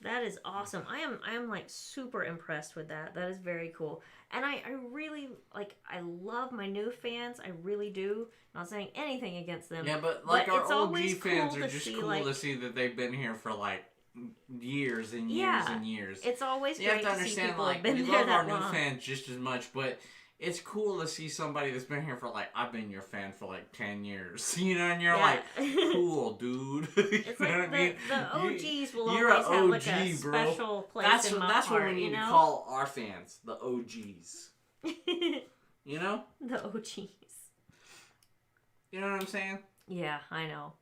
Speaker 1: That is awesome. I am like super impressed with that. That is very cool. And I really like, I love my new fans. I really do. Not saying anything against them.
Speaker 2: Yeah, but like our
Speaker 1: it's
Speaker 2: OG fans
Speaker 1: cool
Speaker 2: are just
Speaker 1: see,
Speaker 2: cool
Speaker 1: like,
Speaker 2: to see that they've been here for like years and years and years.
Speaker 1: It's always
Speaker 2: you
Speaker 1: great
Speaker 2: have to understand,
Speaker 1: see people
Speaker 2: like,
Speaker 1: have been
Speaker 2: we
Speaker 1: there
Speaker 2: love our
Speaker 1: that
Speaker 2: new
Speaker 1: long.
Speaker 2: fans just as much, but it's cool to see somebody that's been here for like, I've been your fan for like 10 years. You know, and you're like, cool, dude.
Speaker 1: It's
Speaker 2: you know
Speaker 1: like
Speaker 2: what I mean?
Speaker 1: the OGs will
Speaker 2: You're
Speaker 1: always have like
Speaker 2: OG,
Speaker 1: a
Speaker 2: bro.
Speaker 1: special place
Speaker 2: That's
Speaker 1: in my
Speaker 2: that's
Speaker 1: heart,
Speaker 2: what we need
Speaker 1: you know?
Speaker 2: to call our fans, the OGs. You know?
Speaker 1: The OGs.
Speaker 2: You know what I'm saying?
Speaker 1: Yeah, I know.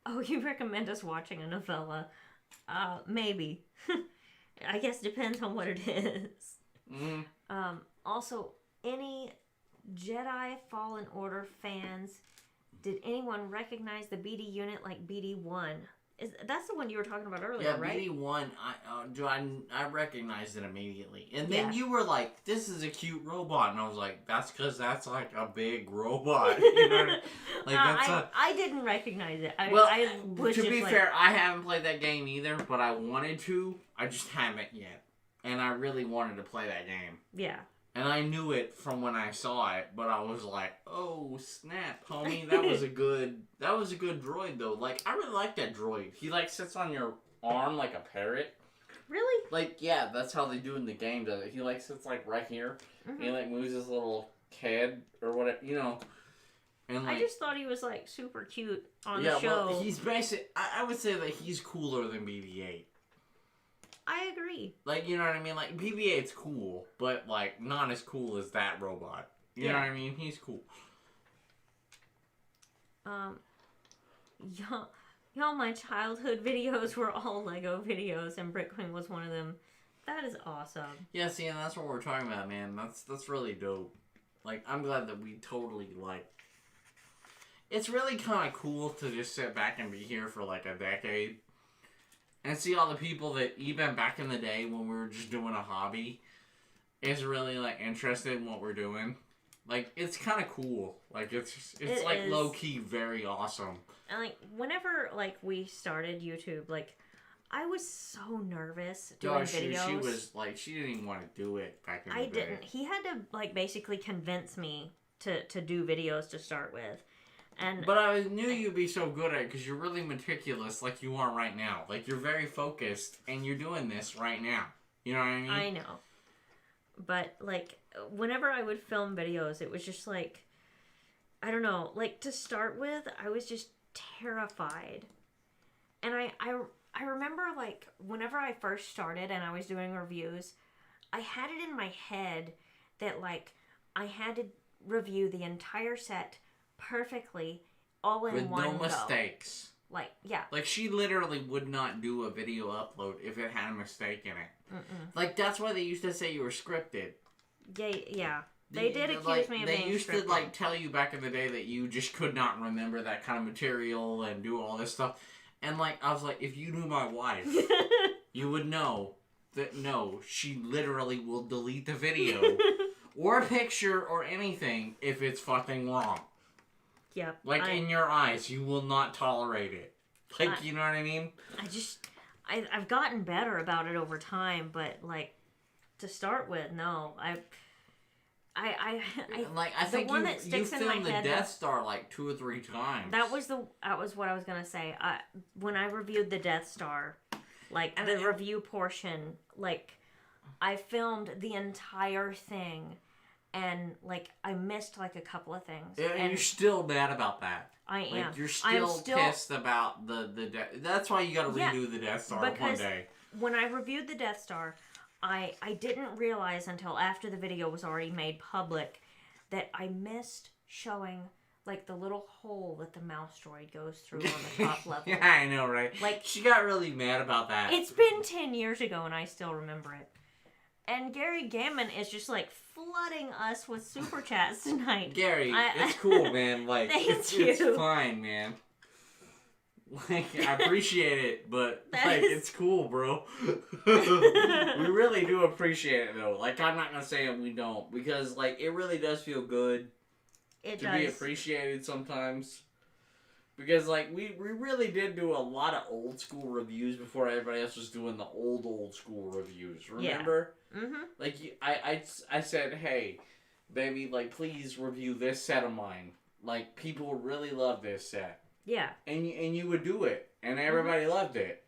Speaker 1: Oh, you recommend us watching a novella? Maybe. I guess depends on what it is.
Speaker 2: Mm-hmm.
Speaker 1: Also, any Jedi Fallen Order fans, did anyone recognize the BD unit like BD-1? That's the one you were talking about earlier, right?
Speaker 2: Yeah, BD-1, I recognized it immediately. And then you were like, this is a cute robot. And I was like, that's because that's like a big robot. You know what I mean? Like,
Speaker 1: I didn't recognize it.
Speaker 2: Well,
Speaker 1: I was
Speaker 2: to
Speaker 1: just
Speaker 2: be
Speaker 1: like,
Speaker 2: fair, I haven't played that game either, but I wanted to. I just haven't yet. And I really wanted to play that game.
Speaker 1: Yeah.
Speaker 2: And I knew it from when I saw it, but I was like, "Oh snap, homie! That was a good droid though. Like, I really like that droid. He like sits on your arm like a parrot.
Speaker 1: Really?
Speaker 2: Like, yeah, that's how they do in the game. Does it? He like sits like right here.
Speaker 1: Mm-hmm.
Speaker 2: And he like moves his little head or whatever, you know. And like,
Speaker 1: I just thought he was like super cute on
Speaker 2: yeah,
Speaker 1: the show.
Speaker 2: well, he's basic. I would say that he's cooler than BB-8.
Speaker 1: I agree.
Speaker 2: Like, you know what I mean? Like, BB-8's cool, but, like, not as cool as that robot. You know what I mean? He's cool.
Speaker 1: Y'all, my childhood videos were all Lego videos, and BrickQueen was one of them. That is awesome.
Speaker 2: Yeah, see, and that's what we're talking about, man. That's really dope. Like, I'm glad that we totally, like... It's really kind of cool to just sit back and be here for, like, a decade. And see all the people that, even back in the day when we were just doing a hobby, is really, like, interested in what we're doing. Like, it's kind of cool. Like, it's like, low-key very awesome.
Speaker 1: And, like, whenever, like, we started YouTube, like, I was so nervous doing videos.
Speaker 2: She was, like, she didn't even want to do it back in the day.
Speaker 1: I didn't. He had to, like, basically convince me to do videos to start with.
Speaker 2: But I knew you'd be so good at it because you're really meticulous like you are right now. Like, you're very focused, and you're doing this right now. You know what I mean?
Speaker 1: I know. But, like, whenever I would film videos, it was just, like, I don't know. Like, to start with, I was just terrified. And I remember, like, whenever I first started and I was doing reviews, I had it in my head that, like, I had to review the entire set perfectly, all in one go.
Speaker 2: With no mistakes.
Speaker 1: Like, yeah.
Speaker 2: Like, she literally would not do a video upload if it had a mistake in it. Mm-mm. Like, that's why they used to say you were scripted.
Speaker 1: Yeah. They did accuse me of being scripted.
Speaker 2: They used to, like, tell you back in the day that you just could not remember that kind of material and do all this stuff. And, like, I was like, if you knew my wife, you would know that, no, she literally will delete the video or a picture or anything if it's fucking wrong.
Speaker 1: Yep.
Speaker 2: Like, in your eyes, you will not tolerate it. Like, you know what I mean?
Speaker 1: I've gotten better about it over time, but, like, to start with, no. I
Speaker 2: think
Speaker 1: the one that sticks in my
Speaker 2: filmed the
Speaker 1: head
Speaker 2: Death Star, like, 2 or 3 times.
Speaker 1: That was what I was gonna say. When I reviewed the Death Star, like, the review portion, like, I filmed the entire thing. And, like, I missed, like, a couple of things.
Speaker 2: Yeah, and you're still mad about that.
Speaker 1: I am.
Speaker 2: Like, you're still pissed about the That's why you gotta redo the Death Star one day.
Speaker 1: When I reviewed the Death Star, I didn't realize until after the video was already made public that I missed showing, like, the little hole that the mouse droid goes through on the top level.
Speaker 2: Yeah, I know, right?
Speaker 1: Like,
Speaker 2: she got really mad about that.
Speaker 1: It's been 10 years ago, and I still remember it. And Gary Gammon is just, like, flooding us with super chats tonight.
Speaker 2: Gary, it's cool, man. Like, it's fine, man. Like, I appreciate it, but, like,
Speaker 1: is-
Speaker 2: it's cool, bro. We really do appreciate it, though. Like, I'm not gonna say that we don't, because, like, it really does feel good
Speaker 1: It
Speaker 2: to
Speaker 1: does.
Speaker 2: be appreciated sometimes. Because, like, we really did do a lot of old school reviews before everybody else was doing the old school reviews. Remember?
Speaker 1: Yeah. Mm-hmm.
Speaker 2: Like, I said, hey, baby, like, please review this set of mine. Like, people really love this set.
Speaker 1: Yeah.
Speaker 2: And you would do it. And everybody loved it.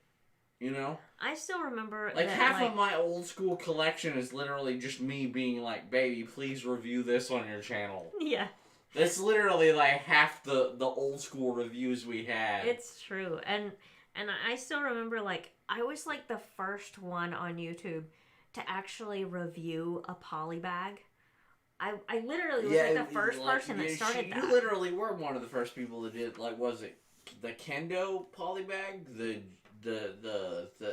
Speaker 2: You know?
Speaker 1: I still remember
Speaker 2: Like,
Speaker 1: that,
Speaker 2: half of my old school collection is literally just me being like, baby, please review this on your channel.
Speaker 1: Yeah.
Speaker 2: That's literally like half the old school reviews we had.
Speaker 1: It's true. And I still remember, like, I was like the first one on YouTube to actually review a polybag. I literally was like the first person that started that.
Speaker 2: You literally were one of the first people that did, like, was it the Kendo polybag?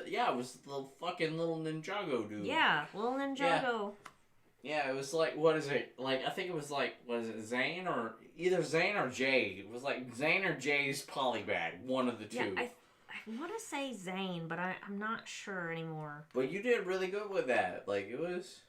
Speaker 2: Yeah, it was the fucking little Ninjago dude.
Speaker 1: Yeah, little Ninjago.
Speaker 2: Yeah, it was like, what is it? Like, I think it was like, was it Zane or either Zane or Jay? It was like Zane or Jay's polybag, one of the two.
Speaker 1: Yeah, I want to say Zane, but I'm not sure anymore.
Speaker 2: But you did really good with that. Like, it was.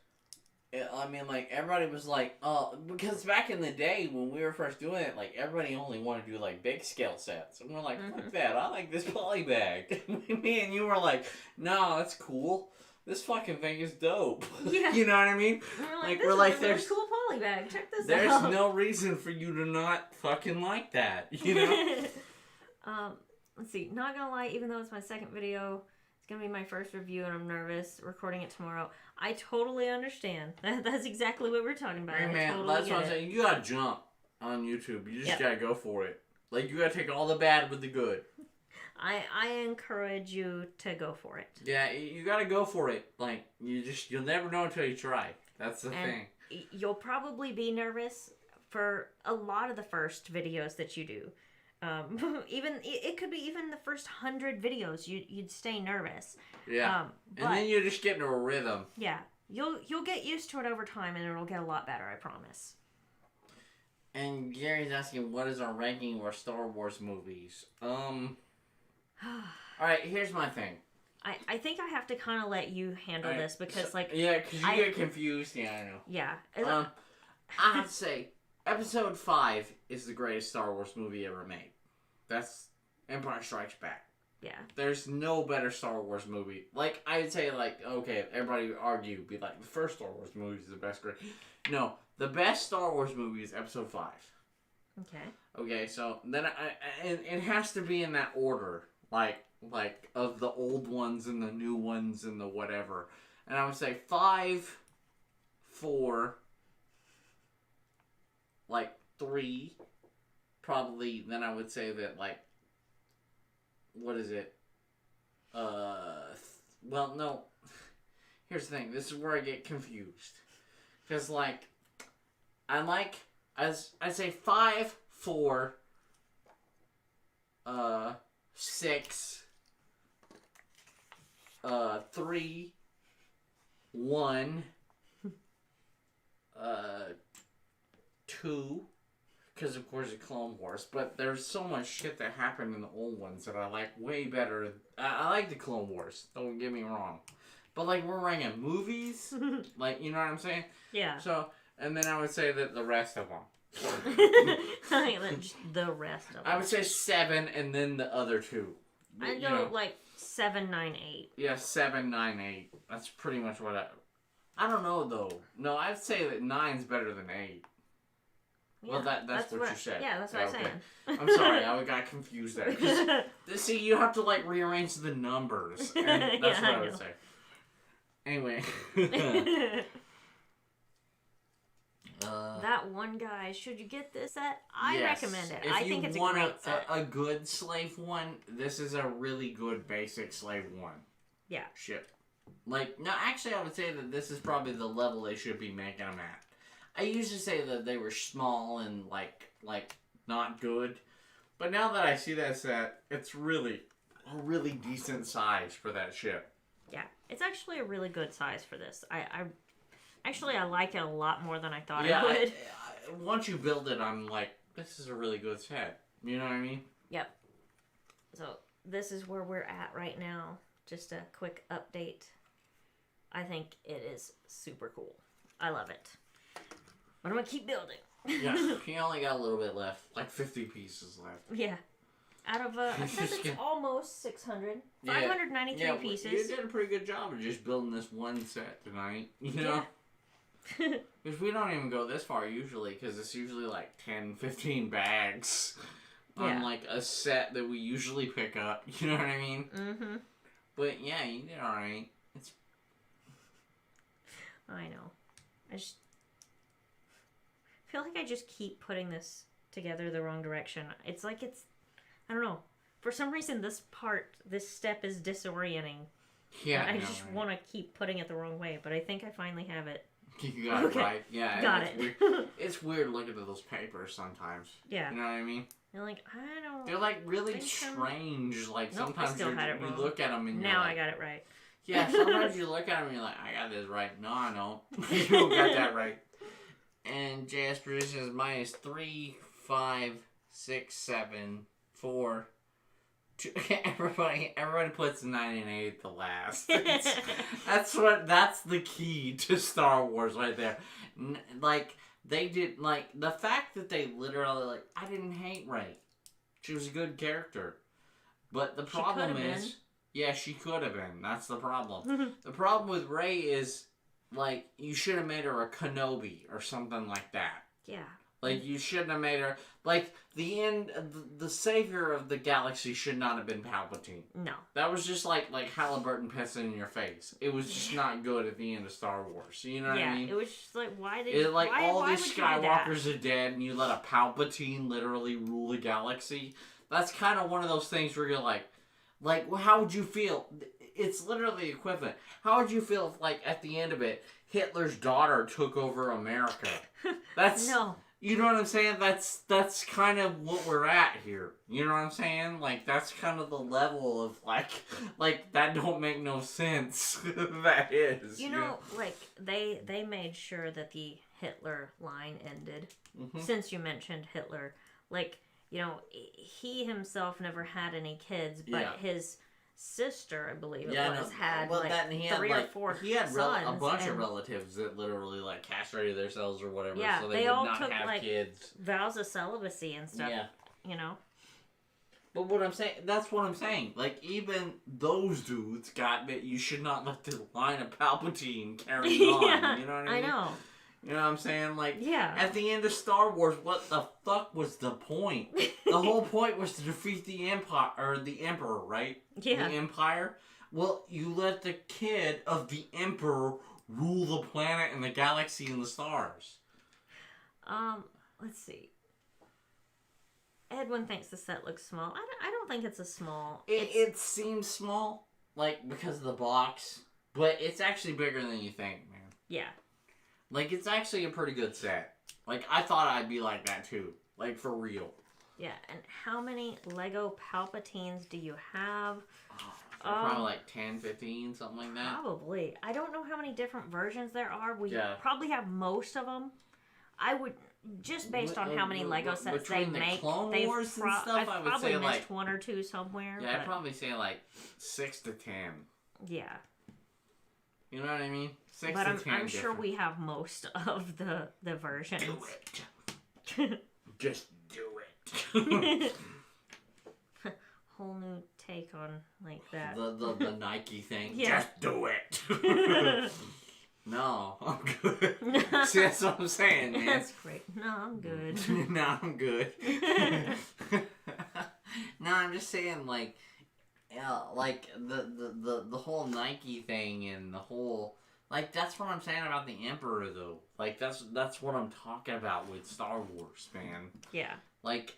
Speaker 2: I mean, like, everybody was like, oh, because back in the day when we were first doing it, like, everybody only wanted to do, like, big scale sets. And we're like, fuck that, I like this polybag. Me and you were like, no, that's cool. This fucking thing is dope.
Speaker 1: Yeah.
Speaker 2: You know what I mean?
Speaker 1: Like,
Speaker 2: we're like,
Speaker 1: there's a really cool polybag. Check this out.
Speaker 2: There's no reason for you to not fucking like that, you know?
Speaker 1: Let's see. Not gonna lie, even though it's my second video, it's gonna be my first review and I'm nervous recording it tomorrow. I totally understand. That's exactly what we're talking about.
Speaker 2: Hey, man,
Speaker 1: totally
Speaker 2: that's what I'm saying. You gotta jump on YouTube. You just
Speaker 1: Yep.
Speaker 2: gotta go for it. Like, you gotta take all the bad with the good.
Speaker 1: I encourage you to go for it.
Speaker 2: Yeah, you gotta go for it. Like, you'll never know until you try. That's the thing.
Speaker 1: You'll probably be nervous for a lot of the first videos that you do. Even it could be even the first 100 videos you'd stay nervous.
Speaker 2: Yeah.
Speaker 1: But,
Speaker 2: And then you just get into a rhythm.
Speaker 1: Yeah, you'll get used to it over time, and it'll get a lot better. I promise.
Speaker 2: And Gary's asking, what is our ranking of our Star Wars movies? Alright, here's my thing.
Speaker 1: I think I have to kind of let you handle this because, like...
Speaker 2: Yeah, because you get confused. Yeah, I know.
Speaker 1: Yeah.
Speaker 2: I have to say, Episode 5 is the greatest Star Wars movie ever made. That's Empire Strikes Back.
Speaker 1: Yeah.
Speaker 2: There's no better Star Wars movie. Like, I'd say, like, okay, everybody would argue, be like, the first Star Wars movie is the best. No, the best Star Wars movie is Episode 5.
Speaker 1: Okay.
Speaker 2: Okay, so then it has to be in that order, like of the old ones and the new ones and the whatever. And I would say 5, 4, like 3, probably. Then I would say that, like, what is it? Well, no. Here's the thing. This is where I get confused. Because, like, I'd say 5, 4, 6, 3, 1, 2, because of course it's Clone Wars, but there's so much shit that happened in the old ones that I like way better. I like the Clone Wars, don't get me wrong. But, like, we're ranking movies, like, you know what I'm saying?
Speaker 1: Yeah.
Speaker 2: So, and then I would say that the rest of them.
Speaker 1: The rest of them.
Speaker 2: I would say 7 and then the other 2.
Speaker 1: I know, like 7, 9, 8.
Speaker 2: Yeah, 7, 9, 8. That's pretty much what I don't know, though. No, I'd say that 9's better than 8.
Speaker 1: Yeah,
Speaker 2: Well, that's what you said.
Speaker 1: Yeah, that's what I'm saying.
Speaker 2: I'm sorry, I got confused there. 'Cause, see, you have to, like, rearrange the numbers. And that's what I would say. Anyway.
Speaker 1: That one guy, should you get this set? I recommend it. I think it's a
Speaker 2: want
Speaker 1: great set.
Speaker 2: a good slave one, this is a really good basic slave one.
Speaker 1: Yeah.
Speaker 2: Ship. Like, no, actually I would say that this is probably the level they should be making them at. I used to say that they were small and, like not good. But now that I see that set, it's really a really decent size for that ship.
Speaker 1: Yeah. It's actually a really good size for this. I like it a lot more than I thought I would.
Speaker 2: Once you build it, I'm like, this is a really good set. You know what I mean?
Speaker 1: Yep. So this is where we're at right now. Just a quick update. I think it is super cool. I love it. But I'm gonna keep building.
Speaker 2: Yeah, he only got a little bit left. Like 50 pieces left.
Speaker 1: Yeah. Out of, I said it's almost 600.
Speaker 2: Yeah.
Speaker 1: 593 pieces.
Speaker 2: You did a pretty good job of just building this one set tonight. You know? Because we don't even go this far usually, because it's usually like 10, 15 bags on like a set that we usually pick up. You know what I mean? Mm-hmm. But yeah, you did alright.
Speaker 1: I know. I feel like I just keep putting this together the wrong direction. It's like I don't know. For some reason, this step is disorienting.
Speaker 2: Yeah,
Speaker 1: I just want to keep putting it the wrong way, but I think I finally have it.
Speaker 2: You got it right. Yeah,
Speaker 1: got it.
Speaker 2: Weird. It's weird looking at those papers sometimes.
Speaker 1: Yeah.
Speaker 2: You know what I mean?
Speaker 1: You're like, I don't.
Speaker 2: They're like really strange. Like
Speaker 1: nope,
Speaker 2: sometimes you look at them and
Speaker 1: now I got it right.
Speaker 2: Yeah, sometimes you look at them and you're like, I got this right. No, I don't. You don't got that right. And JS produces mine is 3, 5, 6, 7, 4, 2. Everybody puts 9 and 8 at the last. That's the key to Star Wars right there. Like they did, like the fact that they literally like I didn't hate Rey. She was a good character, but the problem is. Yeah, she could have been. That's the problem. The problem with Rey is, like, you should have made her a Kenobi or something like that.
Speaker 1: Yeah.
Speaker 2: Like, you shouldn't have made her... Like, the savior of the galaxy should not have been Palpatine. No. That was just like Halliburton pissing in your face. It was just not good at the end of Star Wars. You know what I mean?
Speaker 1: Yeah, it was just like, why did...
Speaker 2: all these Skywalkers are dead and you let a Palpatine literally rule the galaxy. That's kind of one of those things where you're like, well, how would you feel? It's literally equivalent. How would you feel if, like, at the end of it, Hitler's daughter took over America? That's... No. You know what I'm saying? That's kind of what we're at here. You know what I'm saying? Like, that's kind of the level of, like that don't make no sense. That is.
Speaker 1: You know, like, they made sure that the Hitler line ended. Mm-hmm. Since you mentioned Hitler. Like... You know, he himself never had any kids, but his sister, I believe had 3 or 4
Speaker 2: He had
Speaker 1: sons,
Speaker 2: a bunch of relatives that literally, like, castrated themselves or whatever,
Speaker 1: yeah,
Speaker 2: so they would
Speaker 1: all
Speaker 2: not
Speaker 1: took,
Speaker 2: have
Speaker 1: like,
Speaker 2: kids.
Speaker 1: Vows of celibacy and stuff, you know?
Speaker 2: But what I'm saying, that's what I'm saying. Like, even those dudes got that you should not let the line of Palpatine carry on, you know what I mean? I know. You know what I'm saying? Like, at the end of Star Wars, what the fuck was the point? The whole point was to defeat the Empire, or the Emperor, right? Yeah. The Empire? Well, you let the kid of the Emperor rule the planet and the galaxy and the stars.
Speaker 1: Let's see. Edwin thinks the set looks small. I don't think it's a small...
Speaker 2: It seems small, like, because of the box, but it's actually bigger than you think, man. Yeah. Like, it's actually a pretty good set. Like, I thought I'd be like that, too. Like, for real.
Speaker 1: Yeah, and how many Lego Palpatines do you have?
Speaker 2: Probably like 10, 15, something like that.
Speaker 1: Probably. I don't know how many different versions there are. We probably have most of them. I would... Just based on how many Lego sets they make,
Speaker 2: Clone Wars and stuff,
Speaker 1: I've
Speaker 2: I would
Speaker 1: probably
Speaker 2: say
Speaker 1: missed
Speaker 2: like
Speaker 1: 1 or 2 somewhere.
Speaker 2: Yeah, I'd probably say like 6 to 10.
Speaker 1: Yeah.
Speaker 2: You know what I mean? 6
Speaker 1: but
Speaker 2: to 10.
Speaker 1: I'm sure we have most of the versions.
Speaker 2: Do it. Just do it.
Speaker 1: Whole new take on like that.
Speaker 2: The Nike thing. Yeah. Just do it. No, I'm good. See, that's what I'm saying, man.
Speaker 1: That's great. No, I'm good.
Speaker 2: No, I'm good. No, I'm just saying, like, the whole Nike thing and the whole, like, that's what I'm saying about the Emperor, though. Like, that's what I'm talking about with Star Wars, man. Yeah. Like,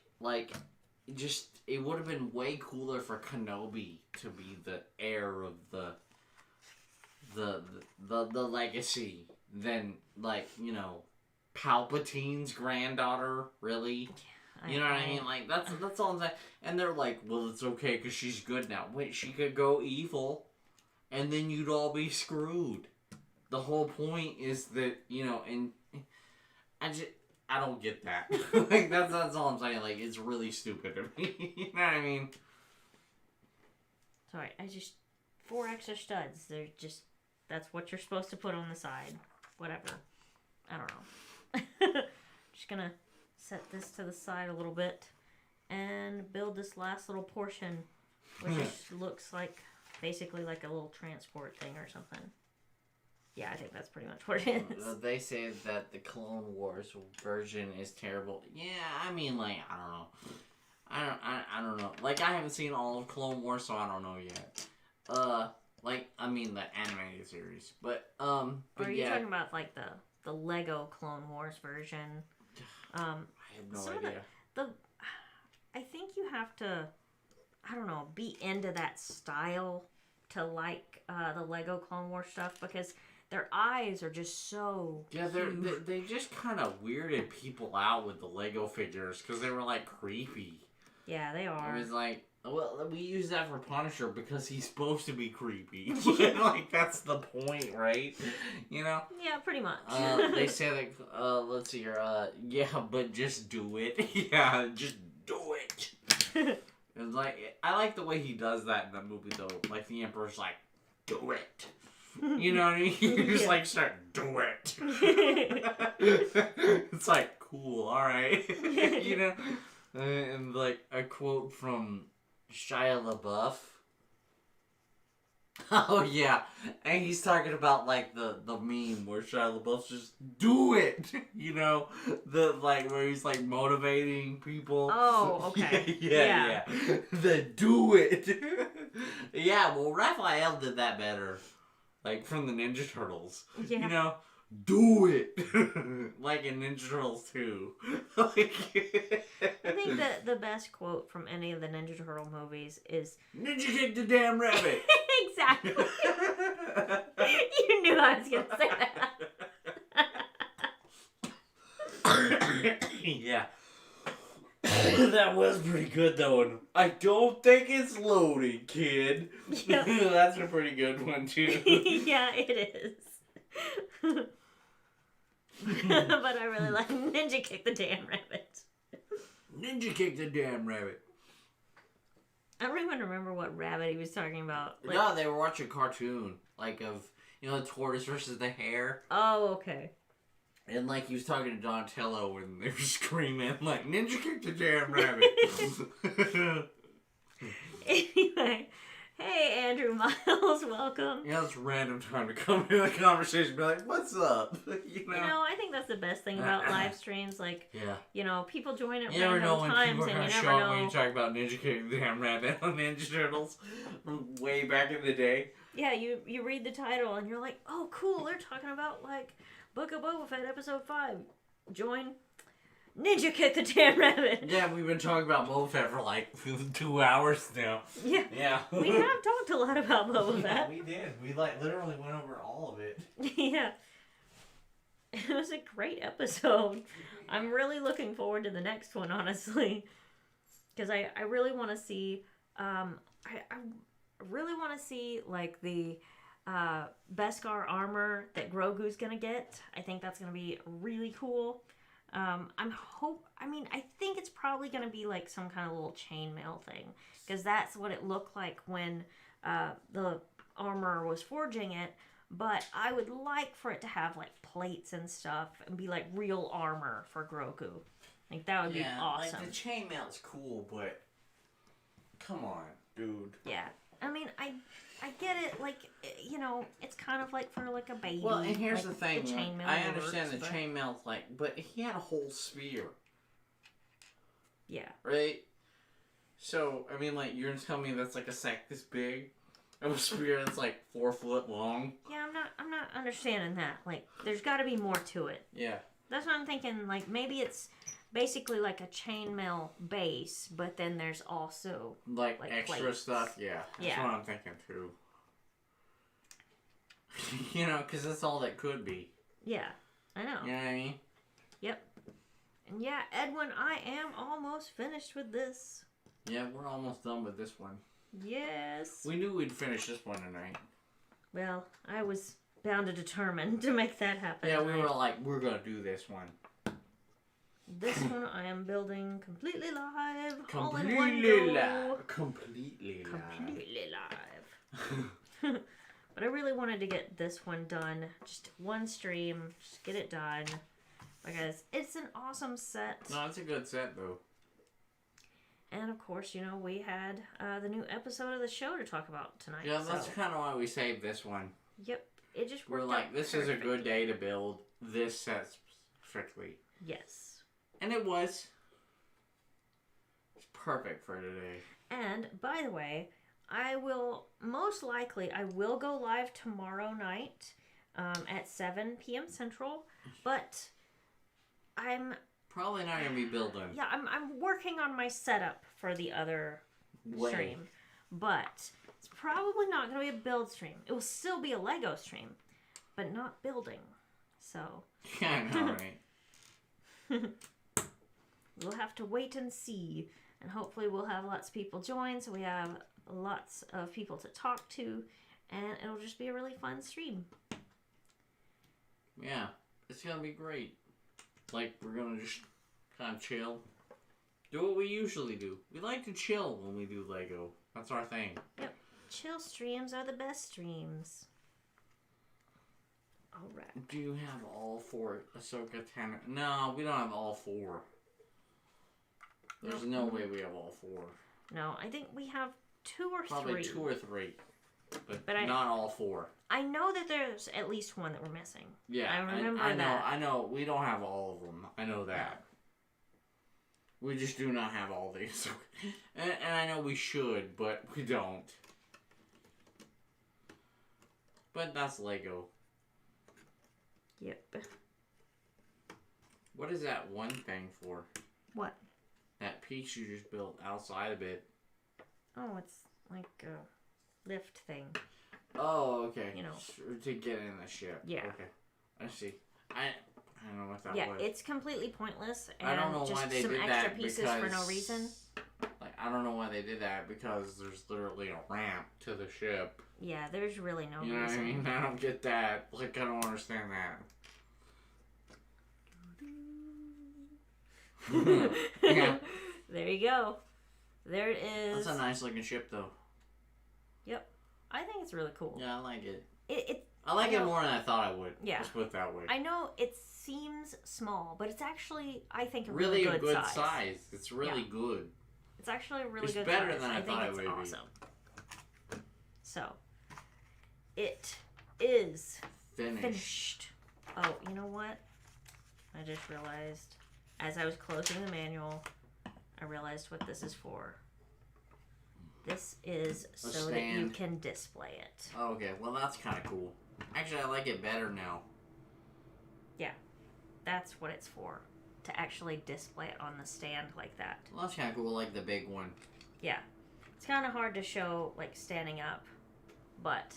Speaker 2: just, it would have been way cooler for Kenobi to be the heir of the legacy than, like, you know, Palpatine's granddaughter, really? You know what I mean? Like, that's all I'm saying. And they're like, well, it's okay because she's good now. Wait, she could go evil, and then you'd all be screwed. The whole point is that, you know, and I don't get that. Like, that's all I'm saying. Like, it's really stupid to me. You know what I mean?
Speaker 1: Sorry, I just 4 extra studs. They're just that's what you're supposed to put on the side. Whatever. I don't know. Just gonna set this to the side a little bit and build this last little portion, which just looks like basically like a little transport thing or something. Yeah, I think that's pretty much what it is.
Speaker 2: They say that the Clone Wars version is terrible. Yeah, I mean, like, I don't know. I don't know. Like, I haven't seen all of Clone Wars, so I don't know yet. Like, I mean, the animated series. But
Speaker 1: Or are you talking about, like, the Lego Clone Wars version?
Speaker 2: I have no idea.
Speaker 1: I think you have to, I don't know, be into that style to like the Lego Clone Wars stuff, because their eyes are just so
Speaker 2: they just kind of weirded people out with the Lego figures because they were like creepy.
Speaker 1: Yeah, they are.
Speaker 2: It was like, well, we use that for Punisher because he's supposed to be creepy. Like, that's the point, right? You know?
Speaker 1: Yeah, pretty much.
Speaker 2: They say that, let's see here, yeah, but just do it. Yeah, just do it. It's like, I like the way he does that in the movie, though. Like, the Emperor's like, do it. You know what I mean? You just like start, do it. It's like, cool, alright. You know? And like a quote from Shia LaBeouf. Oh yeah. And he's talking about like the meme where Shia LaBeouf's just do it. You know? The like where he's like motivating people.
Speaker 1: Oh, okay.
Speaker 2: Yeah. The do it. Yeah, well Raphael did that better. Like, from the Ninja Turtles.
Speaker 1: Yeah.
Speaker 2: You know? Do it! Like in Ninja Turtles 2. Like,
Speaker 1: I think that the best quote from any of the Ninja Turtle movies is...
Speaker 2: Ninja kick the damn rabbit!
Speaker 1: Exactly! You knew I was going to say
Speaker 2: that. Yeah. That was pretty good, though. And I don't think it's loaded, kid. Yeah. That's a pretty good one, too.
Speaker 1: Yeah, it is. But I really like Ninja Kick the Damn Rabbit.
Speaker 2: Ninja Kick the Damn Rabbit.
Speaker 1: I don't even remember what rabbit he was talking about.
Speaker 2: Like, no, they were watching a cartoon. Like, of, you know, the tortoise versus the hare.
Speaker 1: Oh, okay.
Speaker 2: And, like, he was talking to Donatello when they were screaming, like, Ninja Kick the Damn Rabbit.
Speaker 1: Anyway, hey, Andrew Miles, welcome.
Speaker 2: Yeah, it's a random time to come in the conversation and be like, what's up?
Speaker 1: You know, I think that's the best thing about live streams. Like,
Speaker 2: yeah.
Speaker 1: You know, people join at
Speaker 2: you never know
Speaker 1: random
Speaker 2: when
Speaker 1: times,
Speaker 2: people are
Speaker 1: and
Speaker 2: going
Speaker 1: you
Speaker 2: to
Speaker 1: never
Speaker 2: show
Speaker 1: know.
Speaker 2: up when you talk about Ninja Kick the Damn Rabbit on Ninja Turtles from way back in the day.
Speaker 1: Yeah, you read the title and you're like, oh, cool, they're talking about, like, Book of Boba Fett, Episode 5. Join Ninja Kick the Damn Rabbit.
Speaker 2: Yeah, we've been talking about Boba Fett for like 2 hours now.
Speaker 1: Yeah.
Speaker 2: Yeah.
Speaker 1: We have talked a lot about Boba Fett.
Speaker 2: Yeah, we did. We like literally went over all of it.
Speaker 1: Yeah. It was a great episode. I'm really looking forward to the next one, honestly. Because I really want to see, I really want to see, like, the Beskar armor that Grogu's gonna get. I think that's gonna be really cool. I think it's probably gonna be like some kind of little chainmail thing, because that's what it looked like when the armor was forging it. But I would like for it to have like plates and stuff and be like real armor for Grogu. I think that would be awesome.
Speaker 2: Like the chainmail's cool, but come on, dude.
Speaker 1: Yeah, I mean, I get it, like, you know, it's kind of like for, like, a baby.
Speaker 2: Well, and here's
Speaker 1: like,
Speaker 2: the thing,
Speaker 1: chainmail
Speaker 2: I understand
Speaker 1: works,
Speaker 2: the chainmail's like, but he had a whole spear.
Speaker 1: Yeah.
Speaker 2: Right? So, I mean, like, you're gonna tell me that's like a sack this big? Of a spear that's like 4 foot long?
Speaker 1: Yeah, I'm not understanding that. Like, there's gotta be more to it.
Speaker 2: Yeah.
Speaker 1: That's what I'm thinking, like, maybe it's basically like a chainmail base, but then there's also
Speaker 2: like extra
Speaker 1: plates.
Speaker 2: stuff. Yeah, that's what I'm thinking too. You know, because that's all that could be.
Speaker 1: Yeah, I know.
Speaker 2: You know what I mean?
Speaker 1: Yep. And yeah, Edwin, I am almost finished with this.
Speaker 2: Yeah, we're almost done with this one.
Speaker 1: Yes.
Speaker 2: We knew we'd finish this one tonight.
Speaker 1: Well, I was bound and determined to make that happen.
Speaker 2: Yeah, we were like, we're gonna do this one.
Speaker 1: This one I am building completely live. All in one go.
Speaker 2: Completely live. Completely
Speaker 1: live. But I really wanted to get this one done. Just one stream. Just get it done. Because it's an awesome set.
Speaker 2: No, it's a good set, though.
Speaker 1: And of course, you know, we had the new episode of the show to talk about tonight.
Speaker 2: Yeah, that's kind of why we saved this one.
Speaker 1: Yep. It just worked
Speaker 2: We're like,
Speaker 1: out
Speaker 2: this
Speaker 1: perfectly.
Speaker 2: is a good day to build this set strictly.
Speaker 1: Yes.
Speaker 2: And it was. It's perfect for today.
Speaker 1: And, by the way, I will go live tomorrow night at 7 p.m. Central, but I'm
Speaker 2: Probably not gonna be building.
Speaker 1: Yeah, I'm working on my setup for the other stream. But it's probably not going to be a build stream. It will still be a Lego stream, but not building. So.
Speaker 2: Yeah, I know, right?
Speaker 1: We'll have to wait and see. And hopefully we'll have lots of people join, so we have lots of people to talk to. And it'll just be a really fun stream.
Speaker 2: Yeah, it's gonna be great. Like, we're gonna just kind of chill. Do what we usually do. We like to chill when we do Lego. That's our thing.
Speaker 1: Yep. Chill streams are the best streams. Alright.
Speaker 2: Do you have all 4 Ahsoka Tano? No, we don't have all 4. There's no way we have all 4.
Speaker 1: No, I think we have 2 or 3.
Speaker 2: Probably 2 or 3. But
Speaker 1: But
Speaker 2: not all 4.
Speaker 1: I know that there's at least one that we're missing.
Speaker 2: Yeah,
Speaker 1: I remember
Speaker 2: I know,
Speaker 1: that.
Speaker 2: I know. We don't have all of them. I know that. We just do not have all these. And I know we should, but we don't. But that's Lego.
Speaker 1: Yep.
Speaker 2: What is that one thing for?
Speaker 1: What?
Speaker 2: That piece you just built outside of it.
Speaker 1: Oh, it's like a lift thing.
Speaker 2: Oh, okay.
Speaker 1: You know.
Speaker 2: To get in the ship.
Speaker 1: Yeah.
Speaker 2: Okay. I see. I don't know what that was.
Speaker 1: Yeah, it's completely pointless. And
Speaker 2: I don't know
Speaker 1: just
Speaker 2: why they
Speaker 1: some
Speaker 2: did
Speaker 1: extra
Speaker 2: that
Speaker 1: pieces
Speaker 2: because,
Speaker 1: for no reason.
Speaker 2: Like, I don't know why they did that because there's literally a ramp to the ship.
Speaker 1: Yeah, there's really no
Speaker 2: You know
Speaker 1: reason.
Speaker 2: what I mean? I don't get that. Like, I don't understand that. Yeah.
Speaker 1: There you go. There it is.
Speaker 2: That's a nice looking ship, though.
Speaker 1: Yep. I think it's really cool.
Speaker 2: Yeah, I like it.
Speaker 1: I
Speaker 2: like it
Speaker 1: know-
Speaker 2: more than I thought I would.
Speaker 1: Yeah.
Speaker 2: Let's put it that way.
Speaker 1: I know it seems small, but it's actually, I think, a
Speaker 2: really
Speaker 1: really
Speaker 2: a good size. It's really good.
Speaker 1: It's actually a really
Speaker 2: It's
Speaker 1: good
Speaker 2: better
Speaker 1: size.
Speaker 2: than I
Speaker 1: think
Speaker 2: thought it
Speaker 1: it's
Speaker 2: would be.
Speaker 1: awesome. So, it is
Speaker 2: Finished.
Speaker 1: Oh, you know what? I just realized, as I was closing the manual, I realized what this is for. This is so that you
Speaker 2: stand.
Speaker 1: can display it.
Speaker 2: Oh, okay. Well, that's kind of cool. Actually, I like it better now.
Speaker 1: That's what it's for. To actually display it on the stand like that.
Speaker 2: Well, that's kind of cool, like the big one.
Speaker 1: Yeah. It's kind of hard to show, like, standing up. But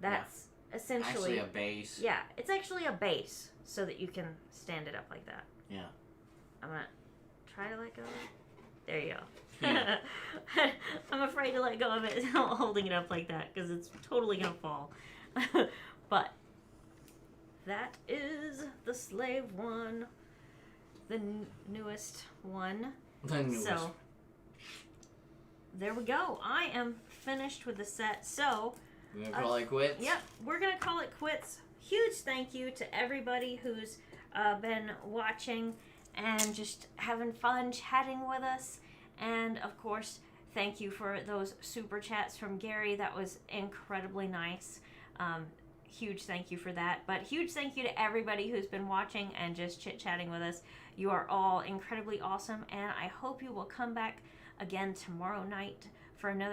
Speaker 1: that's essentially...
Speaker 2: Actually, a base.
Speaker 1: Yeah, it's actually a base so that you can stand it up like that.
Speaker 2: Yeah.
Speaker 1: I'm going to try to let go of it. There you go.
Speaker 2: Yeah.
Speaker 1: I'm afraid to let go of it holding it up like that because it's totally going to fall. But that is the slave one. The newest one.
Speaker 2: The newest.
Speaker 1: So, there we go. I am finished with the set. So,
Speaker 2: You gonna call it quits?
Speaker 1: yep, we're going to call it quits. Huge thank you to everybody who's been watching and just having fun chatting with us. And, of course, thank you for those super chats from Gary. That was incredibly nice. Huge thank you for that. But huge thank you to everybody who's been watching and just chit-chatting with us. You are all incredibly awesome, and I hope you will come back again tomorrow night for another